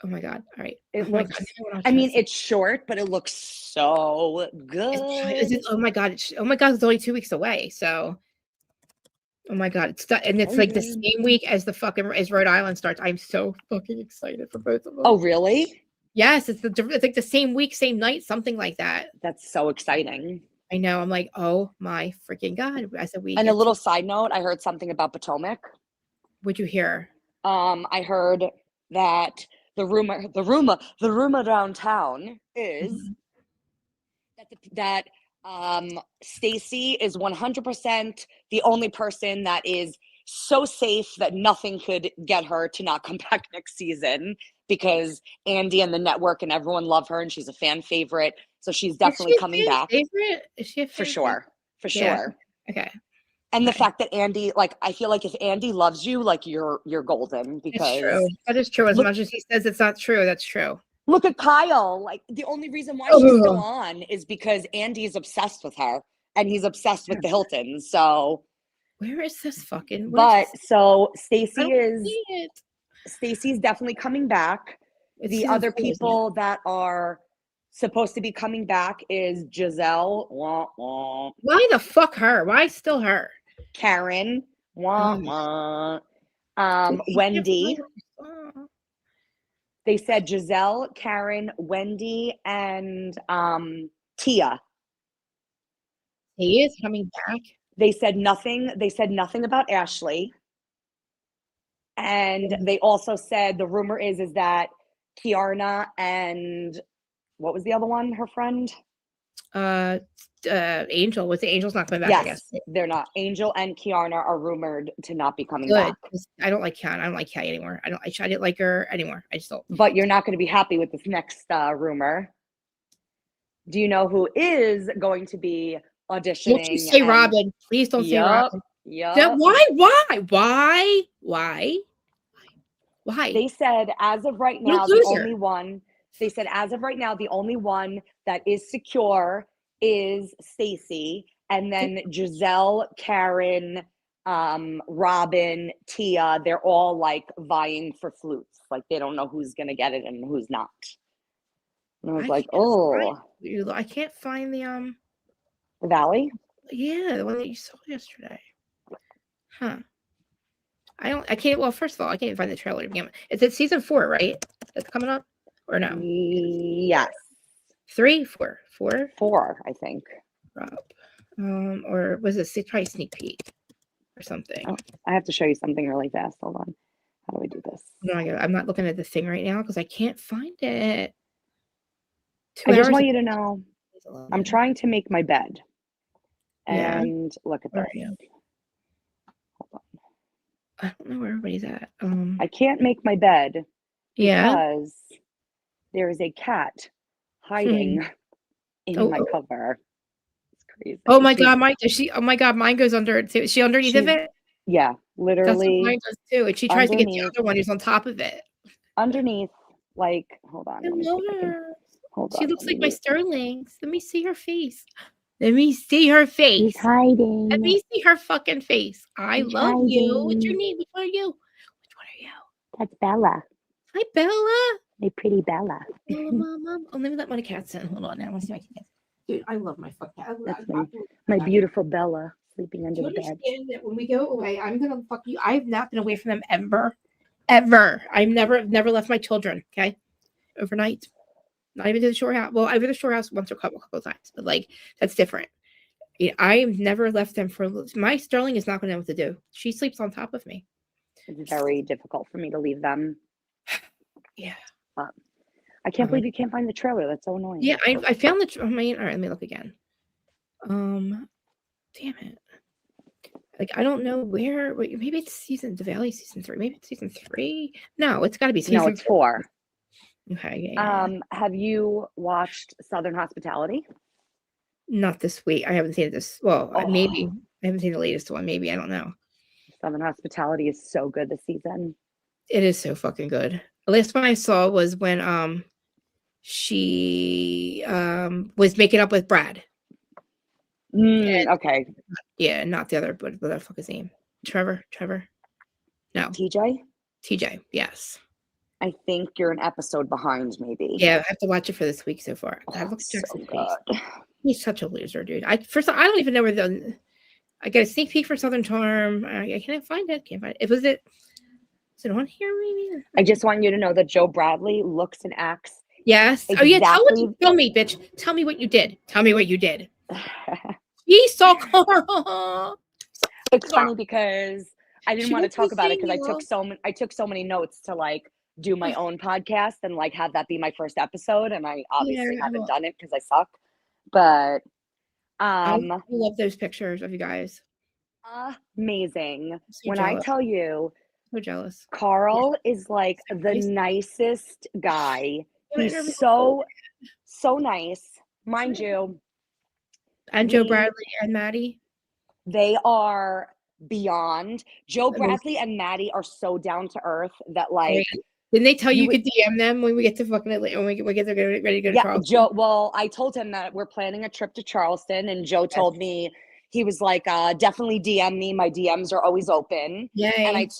Oh my god. All right. It Oh my looks, god. I mean, it's short, but it looks so good. Oh my god. It's only 2 weeks away. So oh my god, it's like the same week as as Rhode Island starts. I'm so fucking excited for both of them. Oh, really? Yes, it's like the same week, same night, something like that. That's so exciting. I know. I'm like, oh my freaking god! I said And a little side note, I heard something about Potomac. What'd you hear? I heard that the rumor downtown is that Stacey is 100% the only person that is so safe that nothing could get her to not come back next season, because Andy and the network and everyone love her and she's a fan favorite. So she's definitely coming back. Favorite? Is she a for sure? For sure. Okay. And the fact that Andy, like, I feel like if Andy loves you, like you're golden, because it's true. That is true. As much as he says it's not true, that's true. Look at Kyle. Like, the only reason why she's still on is because Andy is obsessed with her and he's obsessed with the Hiltons. So where is this fucking? So Stacey's definitely coming back. The other people that are supposed to be coming back is Giselle. Why the fuck her? Why still her? Karen. Wendy. They said Giselle, Karen, Wendy, and Tia. He is coming back. They said nothing. They said nothing about Ashley. And they also said the rumor is that Kiarna and what was the other one? Her friend? Angel. Was the Angel's not coming back? Yes, I guess they're not. Angel and Kiarna are rumored to not be coming back. I don't like Kiana. I don't like Kay anymore. I didn't like her anymore. I just don't. But you're not going to be happy with this next rumor. Do you know who is going to be auditioning? Don't you say Robin. Please don't say Robin. Yeah. Why? They said as of right now, the only one that is secure is Stacey, and then Giselle, Karen, Robin, Tia, they're all like vying for flutes. Like they don't know who's gonna get it and who's not. And I was I can't find the Valley? Yeah, the one that you saw yesterday. Huh. I can't. Well, first of all, I can't find the trailer to begin with. It's at season 4, right? That's coming up, or no? Yes. 3, 4, 4. 4, I think. Or was it probably sneak peek or something? Oh, I have to show you something really fast. Hold on. How do I do this? No, I'm not looking at the thing right now because I can't find it. I just want you to know, I'm trying to make my bed. And look at this. Hold on. I don't know where everybody's at. I can't make my bed because there is a cat hiding in my cover. It's crazy. Oh my god, mine goes under it too. Is she underneath of it? Yeah, literally. That's what mine does too. And she tries to get the other one who's on top of it. Underneath, like, hold on. She looks like my Sterlings. Let me see her face. Let me see her face. She's hiding. Let me see her fucking face. I love you. What's your name? Which one are you? That's Bella. Hi, Bella. My pretty Bella. Mom. Oh, let me let my cats in. Hold on now. I want to see my cats. Dude, I love my fucking cat. That's my beautiful Bella sleeping under Do you the bed. understand that when we go away, I'm gonna fuck you? I've not been away from them ever. I've never left my children. Okay, overnight. Not even to the shore house. Well, I've been to the shore house once or a couple times, but like that's different. Yeah, I've never left them for. My Sterling is not going to know what to do. She sleeps on top of me. It's very difficult for me to leave them. Yeah. I can't believe you can't find the trailer. That's so annoying. Yeah, I found the. All right, let me look again. Damn it. Like I don't know where. Wait, maybe it's the Valley season 3. Maybe it's season 3. No, it's got to be season. No, it's 4. Okay. Yeah. Have you watched Southern Hospitality? Not this week. I haven't seen this. Well, maybe I haven't seen the latest one. Maybe I don't know. Southern Hospitality is so good this season. It is so fucking good. The last one I saw was when she was making up with Brad. Okay. Yeah, not the other, but what the fuck is his name? Trevor? No. TJ, yes. I think you're an episode behind, maybe. Yeah, I have to watch it for this week so far. I looked at Jackson's face. He's such a loser, dude. First of all, I don't even know where I got a sneak peek for Southern Charm. I can't find it. Is it on here, maybe? I just want you to know that Joe Bradley looks and acts. Yes. Exactly. Oh yeah. Tell me, bitch. Tell me what you did. He saw Carl. It's funny because I didn't want to talk about it because I took so many notes to like do my own podcast and like have that be my first episode, and I obviously haven't done it because I suck. But I love those pictures of you guys. Amazing. So when jealous. I tell you, so jealous. Carl is like the nicest guy. He's so nice, mind you. And Joe Bradley and Maddie. They are beyond. Joe Bradley and Maddie are so down to earth that like. Didn't they tell you could DM them when we get to fucking Atlanta, when we get ready to go to Charleston? Joe. Well, I told him that we're planning a trip to Charleston, and Joe told me he was like, definitely DM me. My DMs are always open. Yeah. And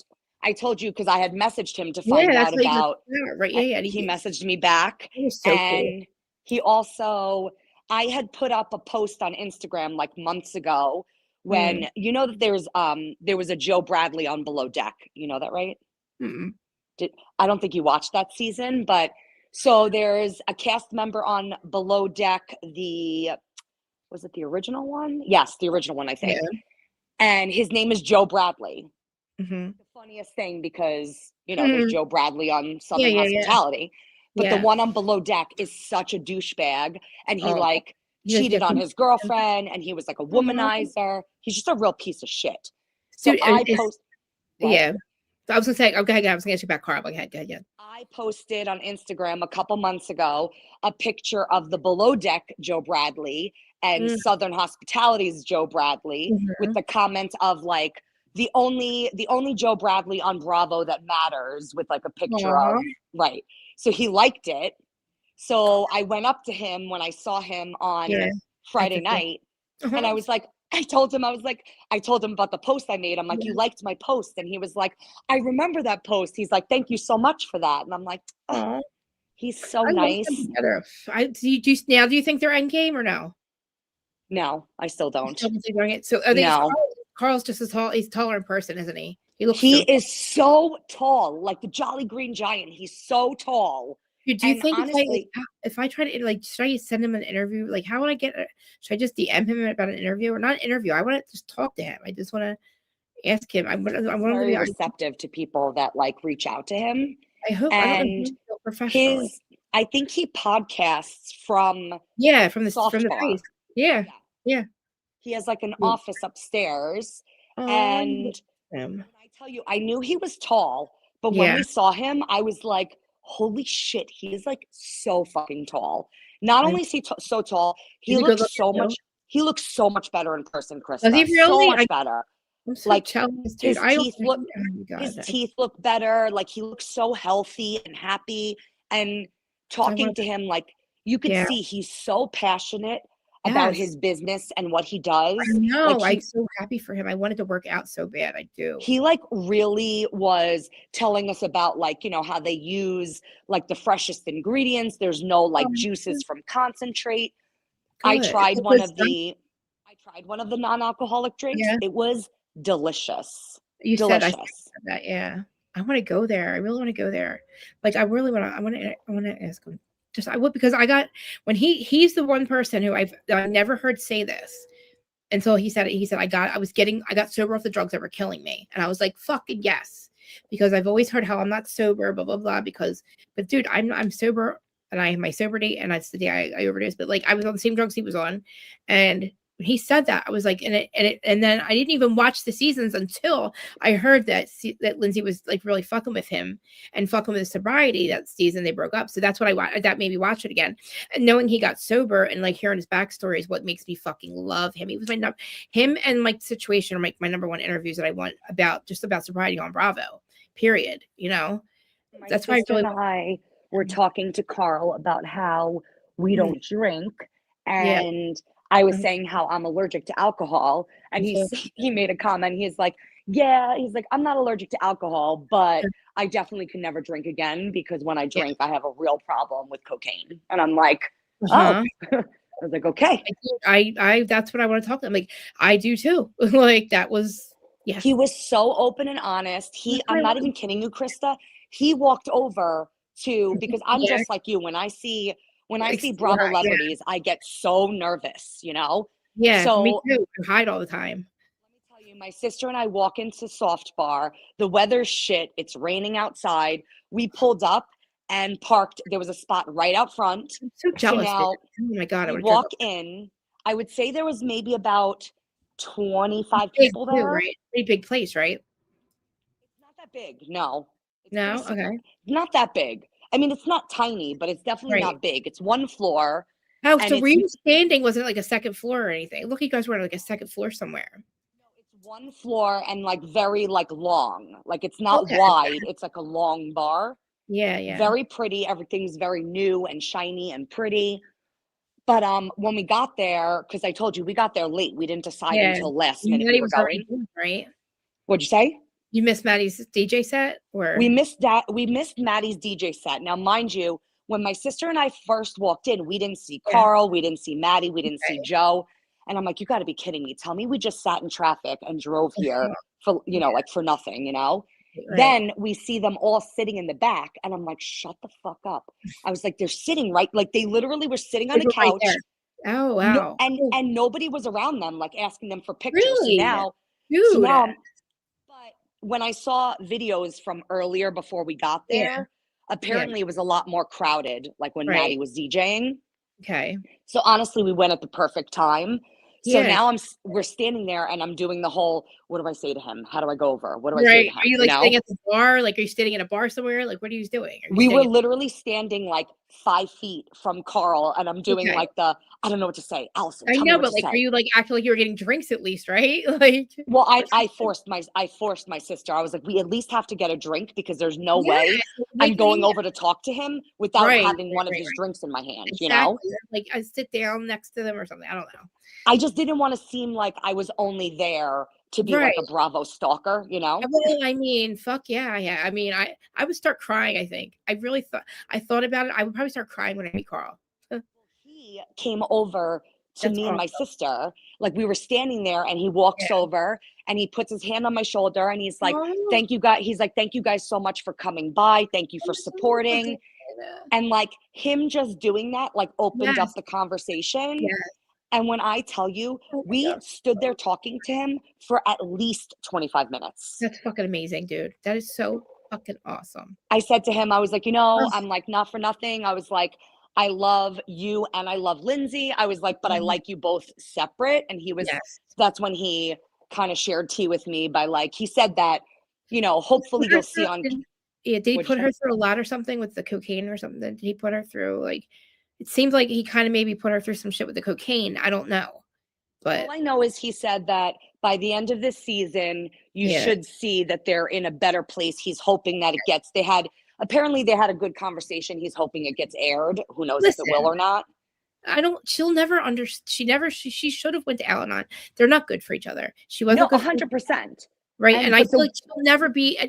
I told you because I had messaged him to find out about. Right. Yeah. He messaged me back, so and cool. he also. I had put up a post on Instagram like months ago when you know that there was a Joe Bradley on Below Deck. You know that, right? Mm-mm. I don't think you watched that season, but so there's a cast member on Below Deck. Was it the original one? Yes, the original one, I think. Yeah. And his name is Joe Bradley. Mm-hmm. The funniest thing because, there's Joe Bradley on Southern Hospitality. But the one on Below Deck is such a douchebag. And he cheated on his girlfriend, and he was like a womanizer. He's just a real piece of shit. So dude, I was gonna say, okay, I was gonna ask you about Carl. Okay, yeah. I posted on Instagram a couple months ago a picture of the Below Deck Joe Bradley and Southern Hospitality's Joe Bradley with the comment of like the only Joe Bradley on Bravo that matters, with like a picture of right. So he liked it. So I went up to him when I saw him on Friday night, and I was like, I told him about the post I made. I'm like, you liked my post. And he was like, I remember that post. He's like, thank you so much for that. And I'm like, oh, he's so nice. Do you think they're endgame or no? No, I still don't. So are they, Carl's just as tall. He's taller in person, isn't he? He is so tall, like the Jolly Green Giant. He's so tall. Dude, do you think honestly, if I try to should I send him an interview? Like, how would I get? Should I just DM him about an interview or not an interview? I want to just talk to him. I just want to ask him. I want to be receptive to people that like reach out to him. I hope. And I think he podcasts from the face. Yeah. He has like an office upstairs, and when I tell you, I knew he was tall, but when we saw him, I was like, holy shit, he is like so fucking tall. Not only is he so tall, he looks so much better in person, Krista. Does he really? So much better. I'm so jealous, dude. His teeth look better. Like he looks so healthy and happy. And talking to him, like you could see he's so passionate about his business and what he does. I know. I'm so happy for him. I wanted to work out so bad. I do. He like really was telling us about like, how they use like the freshest ingredients. There's no like juices from concentrate. I Good. tried It one was of some- the non-alcoholic drinks. Yeah. It was delicious. You said I said Delicious. that. Yeah. I want to go there. I really want to go there. Like I really want to. I want to ask him. Just I would because I got when he's the one person who I never heard say this until he said it. He said I got sober off the drugs that were killing me, and I was like fucking yes, because I've always heard how I'm not sober, blah blah blah. But dude, I'm sober, and I have my sober date, and that's the day I overdosed. But like I was on the same drugs he was on, and when he said that, I was like, and then I didn't even watch the seasons until I heard that Lindsay was like really fucking with him and fucking with his sobriety that season they broke up. So that's what that made me watch it again. And knowing he got sober and like hearing his backstory is what makes me fucking love him. He was him and like Situation are like my number one interviews that I want about sobriety on Bravo. Period. You know, My that's why I sister really. and I were talking to Carl about how we don't drink, Yeah. and I was saying how I'm allergic to alcohol, and he made a comment. He's like, "Yeah," he's like, "I'm not allergic to alcohol, but I definitely can never drink again because when I drink, I have a real problem with cocaine." And I'm like, "Oh," I was like, "Okay." I that's what I want to talk to him. Like I do too. Like that was. Yeah. He was so open and honest. I'm not even kidding you, Krista. He walked over to, because I'm just like you. When I see Bravo celebrities, I get so nervous, you know? Yeah, So me too. I hide all the time. let me tell you, my sister and I walk into Soft Bar. The weather's shit. It's raining outside. We pulled up and parked. There was a spot right out front. I'm so jealous. now, Oh my god! we walk in. I would say there was maybe about 25 people too, there. right? Pretty big place, right? It's not that big. No. No, okay. Not that big. I mean, it's not tiny, but it's definitely not big. It's one floor. Oh, and so were you standing? Wasn't it like a second floor or anything? Look, you guys were on like a second floor somewhere. No, it's one floor and like very like long. Like it's not wide. It's like a long bar. Yeah, yeah. Very pretty. Everything's very new and shiny and pretty. But when we got there, because I told you we got there late. We didn't decide until last minute we were going. Right? What'd you say? You missed Maddie's DJ set, or we missed Maddie's DJ set. Now, mind you, when my sister and I first walked in, we didn't see Carl, we didn't see Maddie, we didn't see Joe. And I'm like, you got to be kidding me. Tell me we just sat in traffic and drove here for, like for nothing, you know? Right. Then we see them all sitting in the back. And I'm like, shut the fuck up. I was like, they're sitting right. Like they literally were sitting on a couch. Right. Oh, wow. And nobody was around them, like asking them for pictures. Really? So now, but when I saw videos from earlier before we got there, apparently it was a lot more crowded, like when Maddie was DJing. Okay. So honestly, we went at the perfect time. So now we're standing there and I'm doing the whole, what do I say to him? How do I go over? What do I say to him? Are you like sitting at the bar? Like, are you sitting in a bar somewhere? Like, what are you doing? We were literally standing like 5 feet from Carl and I'm doing like I don't know what to say. Allison, I know, but like, are you like acting like you were getting drinks at least, right? Like, well, I forced my sister. I was like, we at least have to get a drink because there's no way I'm going over to talk to him without having one of his drinks in my hand, you know? Like I sit down next to them or something. I don't know. I just didn't want to seem like I was only there to be like a Bravo stalker, you know? Well, I mean, fuck yeah. I mean, I would start crying, I think. I thought about it. I would probably start crying when I meet Carl. He came over to me and my sister. Like we were standing there and he walks over and he puts his hand on my shoulder and he's like, thank you guys. He's like, thank you guys so much for coming by. Thank you for supporting. And like him just doing that, like opened up the conversation. And when I tell you, we stood there talking to him for at least 25 minutes. That's fucking amazing, dude. That is so fucking awesome. I said to him, I was like, you know, I'm like, not for nothing. I was like, I love you and I love Lindsay. I was like, but I like you both separate. And he was, that's when he kind of shared tea with me by like, he said that, you know, hopefully you'll see on. Yeah, did he put her through a lot or something with the cocaine or something? Did he put her through like, it seems like he kind of maybe put her through some shit with the cocaine. I don't know. But all I know is he said that by the end of this season, you should see that they're in a better place. He's hoping that it gets, apparently they had a good conversation. He's hoping it gets aired. Who knows if it will or not. She'll never she should have went to Al-Anon. They're not good for each other. She wasn't 100%. Right. And I feel like she'll never be,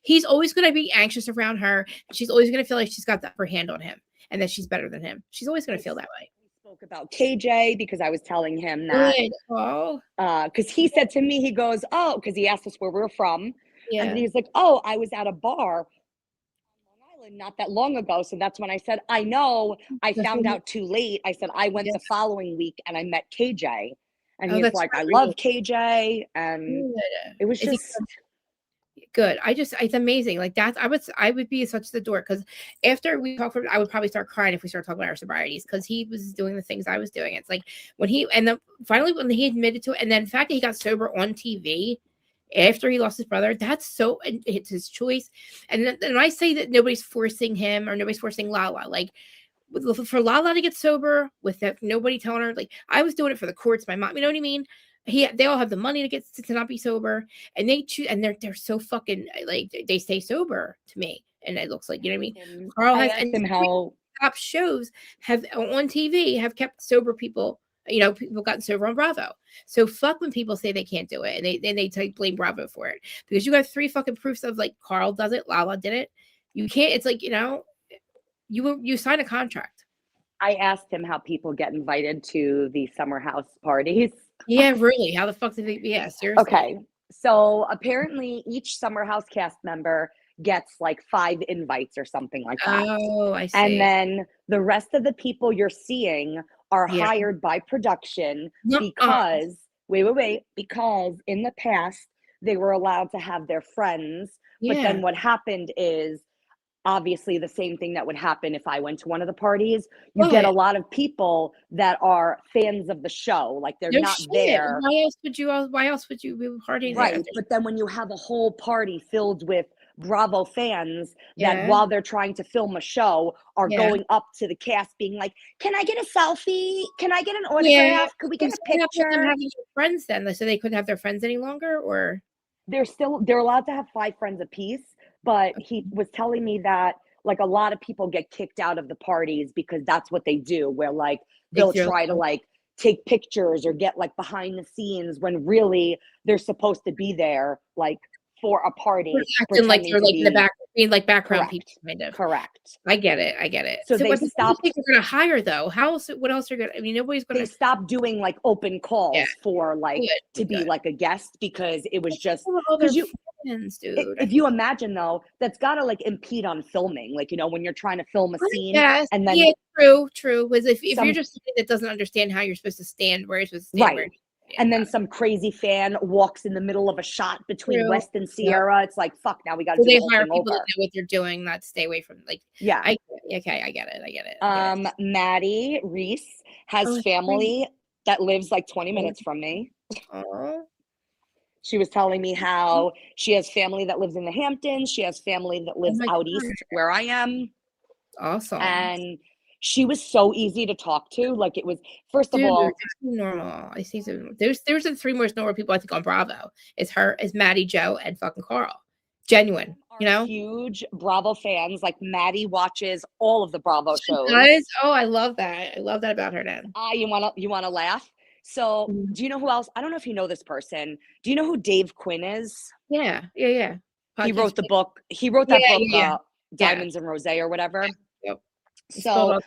he's always going to be anxious around her. She's always going to feel like she's got the upper hand on him and that she's better than him. She's always going to feel that way. spoke about KJ because I was telling him that Good. Oh, because he said to me, he goes, oh, because he asked us where we were from. And then yeah. he's like, oh, I was at a bar on Long Island not that long ago. So that's when I said, I know. I That's found when- out too late. I said, I went Yeah. the following week and I met KJ. And Oh, he's that's like, I great. love KJ. And Good. it was Is he just, good? It's amazing. Like that, I would be such the dork because after we talk, I would probably start crying if we start talking about our sobrieties because he was doing the things I was doing. It's like when he and then finally when he admitted to it, and then the fact that he got sober on TV after he lost his brother, that's so it's his choice. And then I say that nobody's forcing him or nobody's forcing Lala. Like for Lala to get sober with that, nobody telling her. Like I was doing it for the courts, my mom. You know what I mean? They all have the money to get to not be sober, and they choose, and they're so fucking like they stay sober to me, and it looks like, you know what I mean. Carl I has asked and him how, top shows have on TV have kept sober people. You know, people gotten sober on Bravo. So fuck when people say they can't do it, and they blame Bravo for it because you got 3 fucking proofs of like Carl does it, Lala did it. You can't. It's like, you know, you sign a contract. I asked him how people get invited to the summer house parties. Yeah, really. How the fuck did they? Yeah, seriously. Okay. So apparently each summer house cast member gets like 5 invites or something like that. Oh, I see. And then the rest of the people you're seeing are Yeah. hired by production Nuh-uh. because because in the past they were allowed to have their friends. But then what happened is obviously the same thing that would happen if I went to one of the parties. You get a lot of people that are fans of the show, like they're not there. Why else would you be partying Right. there? But then when you have a whole party filled with Bravo fans that while they're trying to film a show are going up to the cast being like, can I get a selfie? Can I get an autograph? Could we get a picture? Them having friends then, so they couldn't have their friends any longer, or they're allowed to have 5 friends apiece. But he was telling me that like a lot of people get kicked out of the parties because that's what they do, where like they'll try to like take pictures or get like behind the scenes when really they're supposed to be there like for a party. acting like they're like in the back, being like background Correct. people, kind of. Correct. I get it. So they what stopped. They're going to hire though. What else are going to? I mean, nobody's going They to stopped doing like open calls for like to be like a guest because it was just because dude. If you imagine though, that's got to like impede on filming. Like, you know, when you're trying to film a scene, Yes, and then true. Was if you're just somebody that doesn't understand how you're supposed to stand, where you're supposed to stand, right. And then some crazy fan walks in the middle of a shot between West and Sierra. It's like, fuck, now we got to do they the whole hire thing people over. that know what they're doing, not stay away from like. Yeah. I get it. Maddie Reese has family that lives like 20 minutes from me. Oh. She was telling me how she has family that lives in the Hamptons. She has family that lives out east where I am. Awesome. And she was so easy to talk to. Like it was, first of all, normal. I see. There's the 3 most normal people I think on Bravo. It's her, it's Maddie, Joe, and fucking Carl. Genuine, you know. Huge Bravo fans. Like Maddie watches all of the Bravo shows. Guys, oh, I love that. I love that about her. Then. You wanna laugh? So, do you know who else? I don't know if you know this person. Do you know who Dave Quinn is? Yeah. He wrote the book. He wrote that book, Diamonds and Rosé or whatever. Yep. So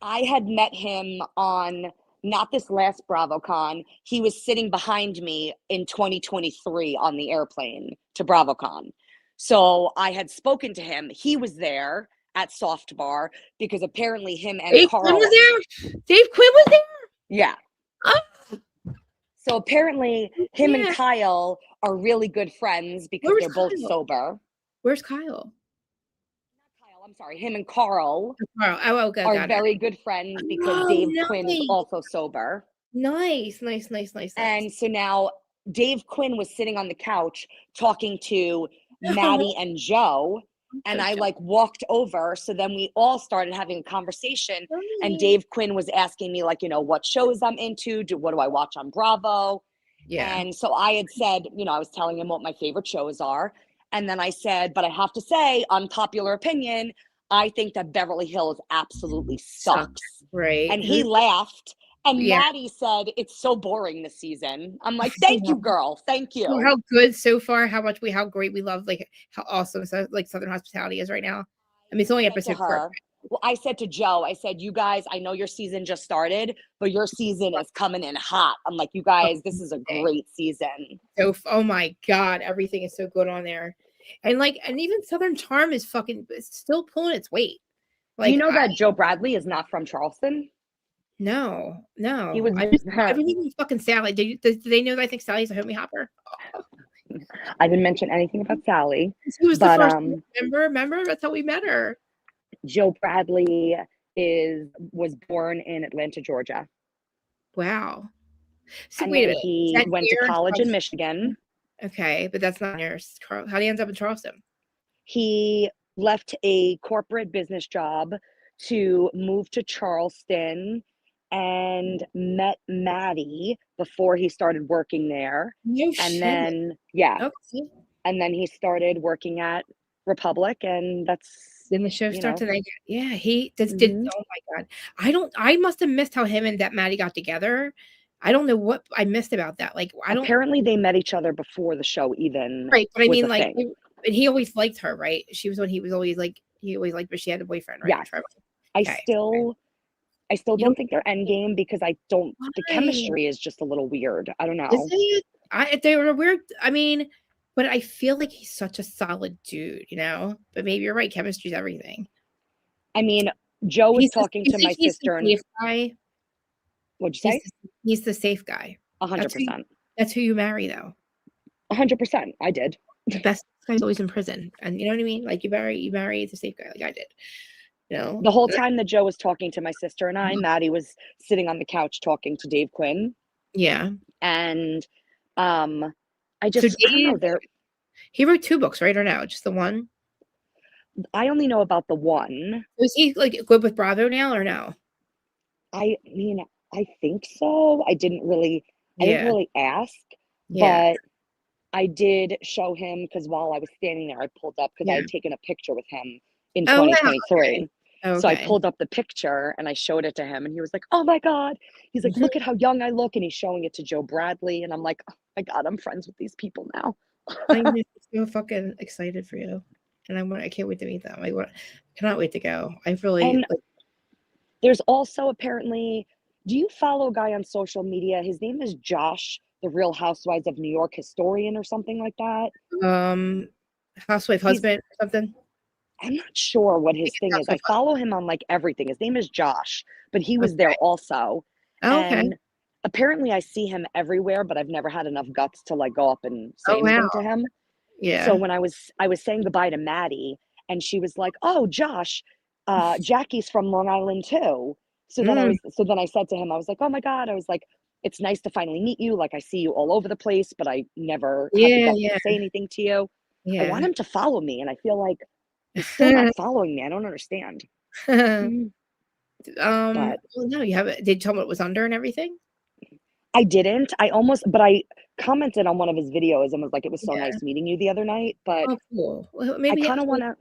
I had met him on not this last BravoCon. He was sitting behind me in 2023 on the airplane to BravoCon. So I had spoken to him. He was there at Soft Bar because apparently him and Dave Carl Quinn was there. Dave Quinn was there. Yeah. So apparently him and Kyle are really good friends because they're both sober. Where's Kyle? I'm sorry, him and Carl are very good friends because Dave Quinn is also sober. Nice. And so now Dave Quinn was sitting on the couch talking to Maddie and Joe, and I like walked over. So then we all started having a conversation, and Dave Quinn was asking me like, you know, what shows I'm into, what do I watch on Bravo? Yeah. And so I had said, you know, I was telling him what my favorite shows are. And then I said, but I have to say, unpopular opinion, I think that Beverly Hills absolutely sucks. Right. And he laughed. And Maddie said, it's so boring this season. I'm like, thank you, girl. Thank you. How good so far, how great we love, like how awesome like Southern hospitality is right now. I mean, it's only episode 4. Well, I said to Joe, I said, you guys, I know your season just started, but your season is coming in hot. I'm like, you guys, this is a great season. So, oh my God, everything is so good on there. And even Southern Charm is it's still pulling its weight. Do you know that Joe Bradley is not from Charleston? No. He was. I believe in fucking Sally. Do they know that I think Sally's a homie hopper? I didn't mention anything about Sally. Who was the first remember? That's how we met her. Joe Bradley was born in Atlanta, Georgia. Wow. So and wait a minute. He went to college in Michigan. Okay, but that's not near How did he end up in Charleston? He left a corporate business job to move to Charleston and met Maddie before he started working there. No shit. And then Okay. And then he started working at Republic, and that's then the show starts. And he did. Oh my God, I must have missed how him and that Maddie got together. I don't know what I missed about that. Like, apparently they met each other before the show even. Right, but I mean, like, and he always liked her, right? She was when he was always like, he always liked, but she had a boyfriend, right? Yeah. I still don't think they're endgame because the chemistry is just a little weird. I don't know. Is it? They were weird. I mean, but I feel like he's such a solid dude, you know? But maybe you're right. Chemistry's everything. I mean, Joe was talking to my sister. The safe guy. What'd you say? He's the safe guy. 100%. That's who you marry, though. 100%. I did. The best guy's always in prison. And you know what I mean? Like, you marry the safe guy, like I did. You know? The whole time that Joe was talking to my sister and I, Maddie was sitting on the couch talking to Dave Quinn. Yeah. And I don't know. He wrote 2 books, right? Or no? Just the one? I only know about the one. Was he like good with Bravo now or no? I mean, I think so. I didn't really ask, but I did show him because while I was standing there, I pulled up because I had taken a picture with him in 2023. Wow. Okay. So I pulled up the picture and I showed it to him, and he was like, "Oh my God!" He's like, "Look at how young I look," and he's showing it to Joe Bradley, and I'm like, "Oh my God, I'm friends with these people now." I'm just so fucking excited for you, and I can't wait to meet them. I cannot wait to go. I really. There's also apparently. Do you follow a guy on social media? His name is Josh, the Real Housewives of New York historian or something like that. Housewife husband or something. I'm not sure what his thing is. I follow him on like everything. His name is Josh, but he was there also. Oh, okay. And apparently I see him everywhere, but I've never had enough guts to like go up and say anything to him. Yeah. So when I was saying goodbye to Maddie, and she was like, "Oh, Josh, Jackie's from Long Island too." So then I said to him, I was like, "Oh my God," I was like, "It's nice to finally meet you. Like I see you all over the place, but I never had the guts to say anything to you." Yeah. I want him to follow me, and I feel like he's still not following me. I don't understand. Well, no, you haven't. Did you tell him what was under and everything? I didn't. I commented on one of his videos and was like, "It was so nice meeting you the other night." But cool. Well, maybe I kind of want to.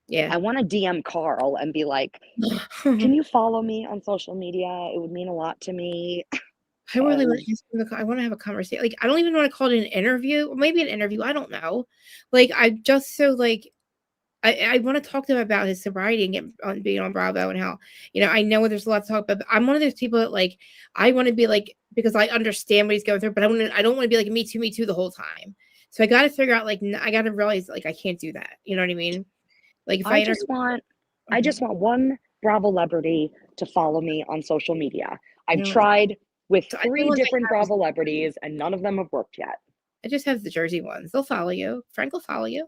Yeah. I want to DM Carl and be like, "Can you follow me on social media? It would mean a lot to me." I really want to have a conversation. Like, I don't even want to call it an interview. Maybe an interview. I don't know. Like, I just so like. I want to talk to him about his sobriety and being on Bravo and how, you know, I know there's a lot to talk about, but I'm one of those people that like, I want to be like, because I understand what he's going through, but I don't want to be like, me too the whole time. So I got to figure out, like, I got to realize, like, I can't do that. You know what I mean? Like, if I just want one Bravo celebrity to follow me on social media. I've tried with 3 different Bravo celebrities and none of them have worked yet. I just have the Jersey ones. They'll follow you. Frank will follow you.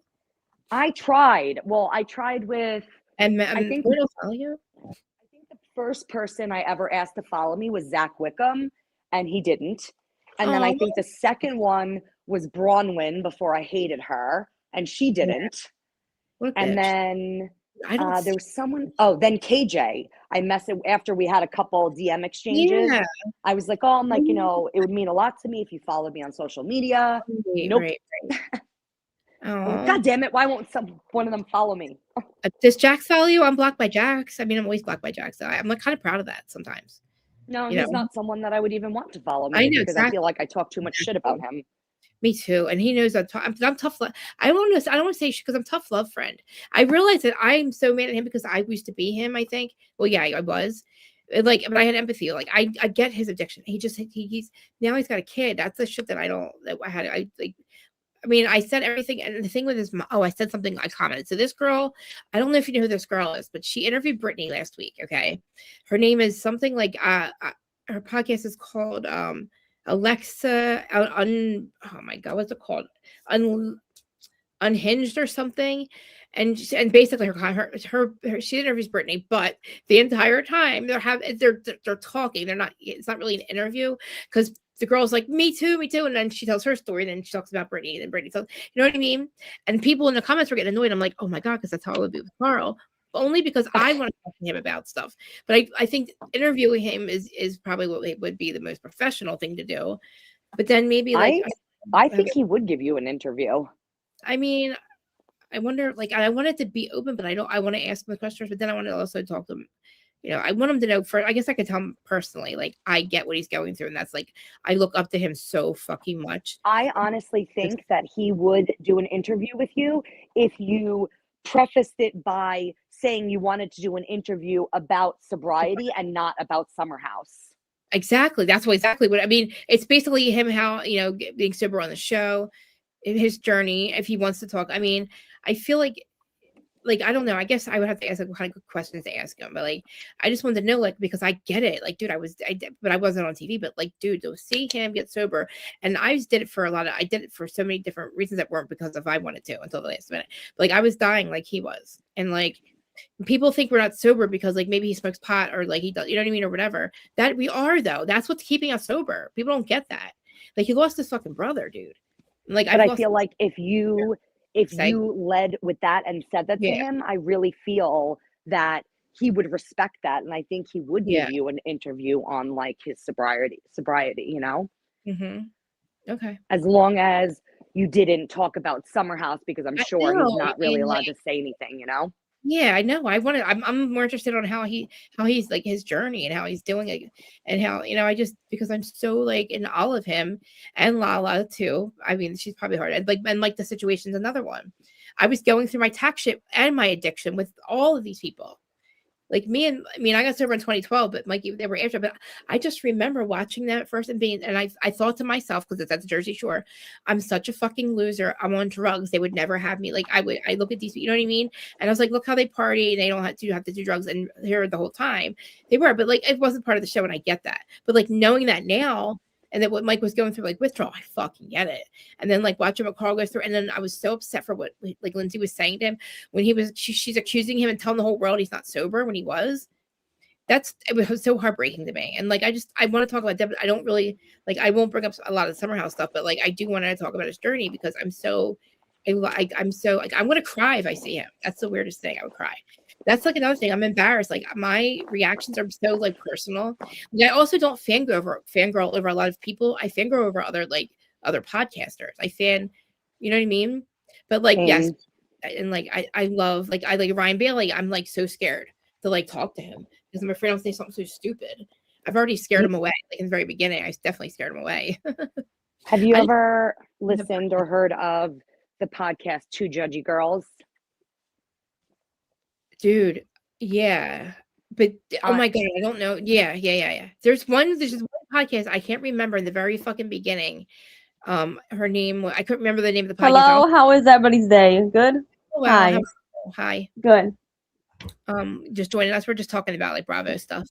I tried. Well, I tried with, and I think they'll follow you. I think the first person I ever asked to follow me was Zach Wickham, and he didn't. And then I think the second one was Bronwyn before I hated her, and she didn't. Yeah. And then there was someone. Oh, then KJ. I messaged after we had a couple DM exchanges. Yeah. I was like, "Oh, I'm like, you know, it would mean a lot to me if you followed me on social media." Nope. Right. Oh, God damn it! Why won't one of them follow me? Does Jax follow you? I'm blocked by Jax. I mean, I'm always blocked by Jax. So I'm like kind of proud of that sometimes. No, he's not someone that I would even want to follow me. I know because I feel like I talk too much shit about him. Me too. And he knows I'm tough. I don't want to say because I'm tough love friend. I realize that I'm so mad at him because I used to be him, I think. Well, yeah, I was. Like, but I had empathy. Like, I get his addiction. He's now he's got a kid. That's the shit that I like. I mean, I said everything, and the thing with his I said something. I commented. So this girl, I don't know if you know who this girl is, but she interviewed Brittany last week. Okay, her name is something like her podcast is called Alexa. Oh my god, what's it called? Unhinged or something. And basically she interviews Brittany, but the entire time they're talking. They're not. It's not really an interview because the girl's like, me too, and then she tells her story, and then she talks about Brittany, and then Brittany tells, you know what I mean? And people in the comments were getting annoyed. I'm like, oh my god, because that's how I would be with Carl. Only because I want to talk to him about stuff. But I think interviewing him is probably what would be the most professional thing to do. But then maybe like I think he would give you an interview. I mean, I wonder, like, I want it to be open, but I want to ask him the questions, but then I want to also talk to him. You know, I want him to know I guess I could tell him personally, like, I get what he's going through. And that's like, I look up to him so fucking much. I honestly think that he would do an interview with you if you prefaced it by saying you wanted to do an interview about sobriety and not about Summer House. Exactly. That's exactly what I mean. It's basically him, how, you know, being sober on the show, in his journey, if he wants to talk. I mean, I feel like I don't know. I guess I would have to ask like what kind of questions to ask him, but like I just wanted to know, like, because I get it. Like, dude, but I wasn't on TV. But like, dude, to see him get sober, and I did it for so many different reasons that weren't because I wanted to until the last minute. But, like, I was dying like he was, and like people think we're not sober because like maybe he smokes pot or like he does, you know what I mean, or whatever. That we are though. That's what's keeping us sober. People don't get that. Like, he lost his fucking brother, dude. Like, but I feel like if you led with that and said that to Yeah. him, I really feel that he would respect that, and I think he would give you an interview on like his sobriety, you know. Okay. As long as you didn't talk about Summer House, because I'm sure he's not really allowed to say anything, you know. Yeah, I know. I'm more interested on how he's like his journey and how he's doing it, and how, you know, I just, because I'm so like in all of him, and Lala too. I mean, she's probably hard. And like the situation's another one. I was going through my tax shit and my addiction with all of these people. Like I got sober in 2012, but like they were after. But I just remember watching them at first and I thought to myself, because it's at the Jersey Shore, I'm such a fucking loser. I'm on drugs. They would never have me. Like I look at these, you know what I mean? And I was like, look how they party. They don't have to do drugs, and here the whole time they were. But like, it wasn't part of the show, and I get that. But like, knowing that now, and that what Mike was going through, like withdrawal, I fucking get it. And then like watching what Carl goes through, and then I was so upset for what like Lindsay was saying to him when she's accusing him and telling the whole world he's not sober when he was. It was so heartbreaking to me. And like, I want to talk about that, but I don't really like. I won't bring up a lot of the Summer House stuff, but like, I do want to talk about his journey because I'm so like, I'm gonna cry if I see him. That's the weirdest thing. I would cry. That's like another thing. I'm embarrassed. Like, my reactions are so like personal. Like, I also don't fangirl over a lot of people. I fangirl over other podcasters. You know what I mean? But like, yes. And like, I love, like, I like Ryan Bailey. I'm like so scared to like talk to him because I'm afraid I'll say something so stupid. I've already scared him away. Like, in the very beginning, I definitely scared him away. Have you ever listened or heard of the podcast Two Judgy Girls? Dude, yeah. But oh my god, I don't know. Yeah. There's just one podcast I can't remember in the very fucking beginning. Her name, I couldn't remember the name of the podcast. Hello, how is everybody's day? Good? Oh, wow. Hi. Hi. Good. Just joining us. We're just talking about like Bravo stuff.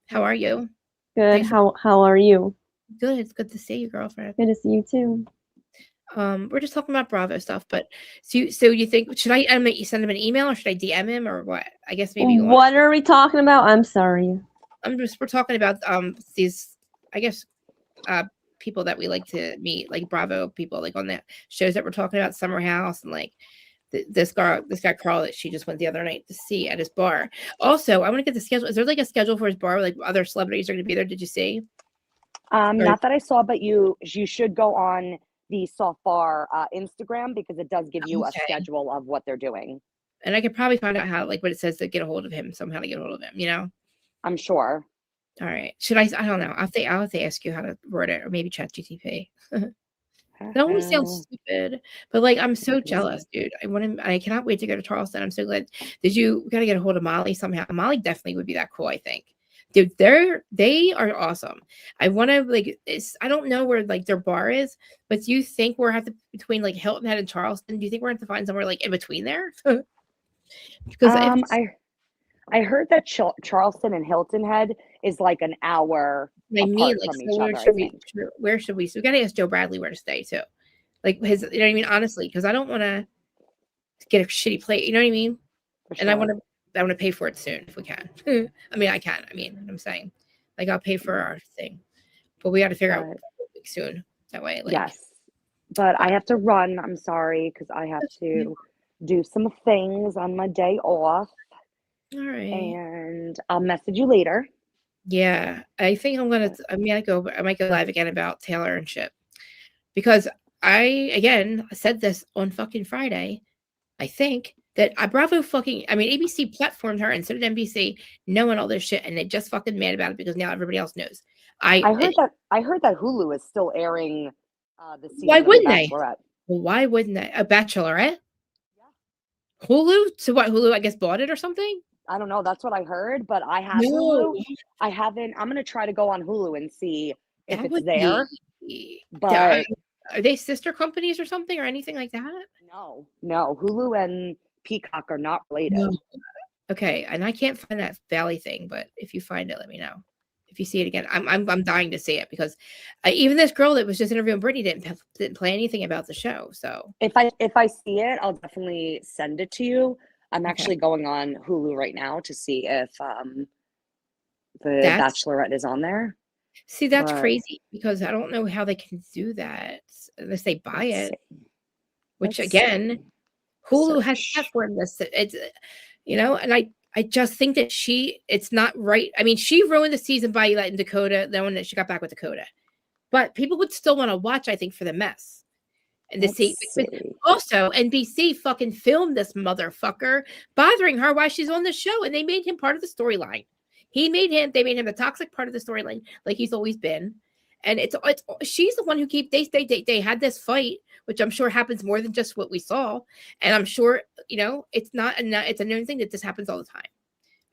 How are you? Good. How are you? Good. It's good to see you, girlfriend. Good to see you too. We're just talking about Bravo stuff, but so you think, should I send him an email or should I DM him or what? I guess maybe. What are we talking about? I'm sorry. We're talking about these, I guess, people that we like to meet, like Bravo people, like on the shows that we're talking about, Summer House, and like this guy Carl that she just went the other night to see at his bar. Also, I want to get the schedule. Is there like a schedule for his bar where like other celebrities are going to be there? Did you see? Not that I saw, but you should go on the Soft Bar Instagram because it does give you a schedule of what they're doing. And I could probably find out how, like, what it says to get a hold of him, somehow to get a hold of him, you know? I'm sure. All right. Should I don't know. I'll have to ask you how to word it, or maybe ChatGPT. That always sounds stupid, but like I'm so jealous, dude. I cannot wait to go to Charleston. I'm so glad. We gotta get a hold of Molly somehow. Molly definitely would be that cool, I think. Dude, they are awesome. I want to like I don't know where like their bar is, but do you think we're have to between like Hilton Head and Charleston? Do you think we're going to find somewhere like in between there? Because I heard that Charleston and Hilton Head is like an hour apart from each other. Where should we? So we got to ask Joe Bradley where to stay too. Like his, you know what I mean? Honestly, because I don't want to get a shitty plate. You know what I mean? And I want to pay for it soon if we can. I mean, I can. I mean, I'm saying, like, I'll pay for our thing, but we got to figure out soon. That way, like, yes. But I have to run. I'm sorry because I have to do some things on my day off. All right. And I'll message you later. Yeah, I think I might go live again about Taylor and shit because I said this on fucking Friday. I think that ABC platformed her and so did NBC knowing all this shit and they just fucking mad about it because now everybody else knows. I heard that Hulu is still airing the season. Why wouldn't of they? Bachelorette. Well, why wouldn't they? A Bachelorette? Yeah. Hulu? So what? Hulu, I guess, bought it or something? I don't know. That's what I heard, but I have Hulu. I haven't. I'm gonna try to go on Hulu and see if it's there. But are they sister companies or something or anything like that? No. Hulu and Peacock are not related. No. Okay, and I can't find that Valley thing, but if you find it, let me know. If you see it again, I'm dying to see it because even this girl that was just interviewing Brittany didn't play anything about the show. So if I see it, I'll definitely send it to you. I'm actually going on Hulu right now to see if the Bachelorette is on there. See, that's crazy because I don't know how they can do that unless they buy it. Which again, Hulu has platformed this. It's and I just think that it's not right. I mean, she ruined the season by letting Dakota, the one that she got back with Dakota. But people would still want to watch, I think, for the mess. And to see. Also, NBC fucking filmed this motherfucker bothering her while she's on the show, and they made him part of the storyline. They made him the toxic part of the storyline, like he's always been. And she's the one who they had this fight, which I'm sure happens more than just what we saw. And I'm sure, it's a known thing that this happens all the time.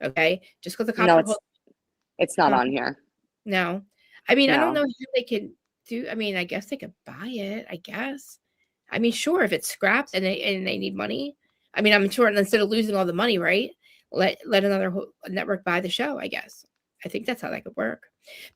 Okay. Just because the cops it's not on here. No. I mean, I don't know how they can do. I mean, I guess they could buy it, I guess. I mean, sure, if it's scrapped and they need money. I mean, I'm sure instead of losing all the money, right? Let another network buy the show, I guess. I think that's how that could work.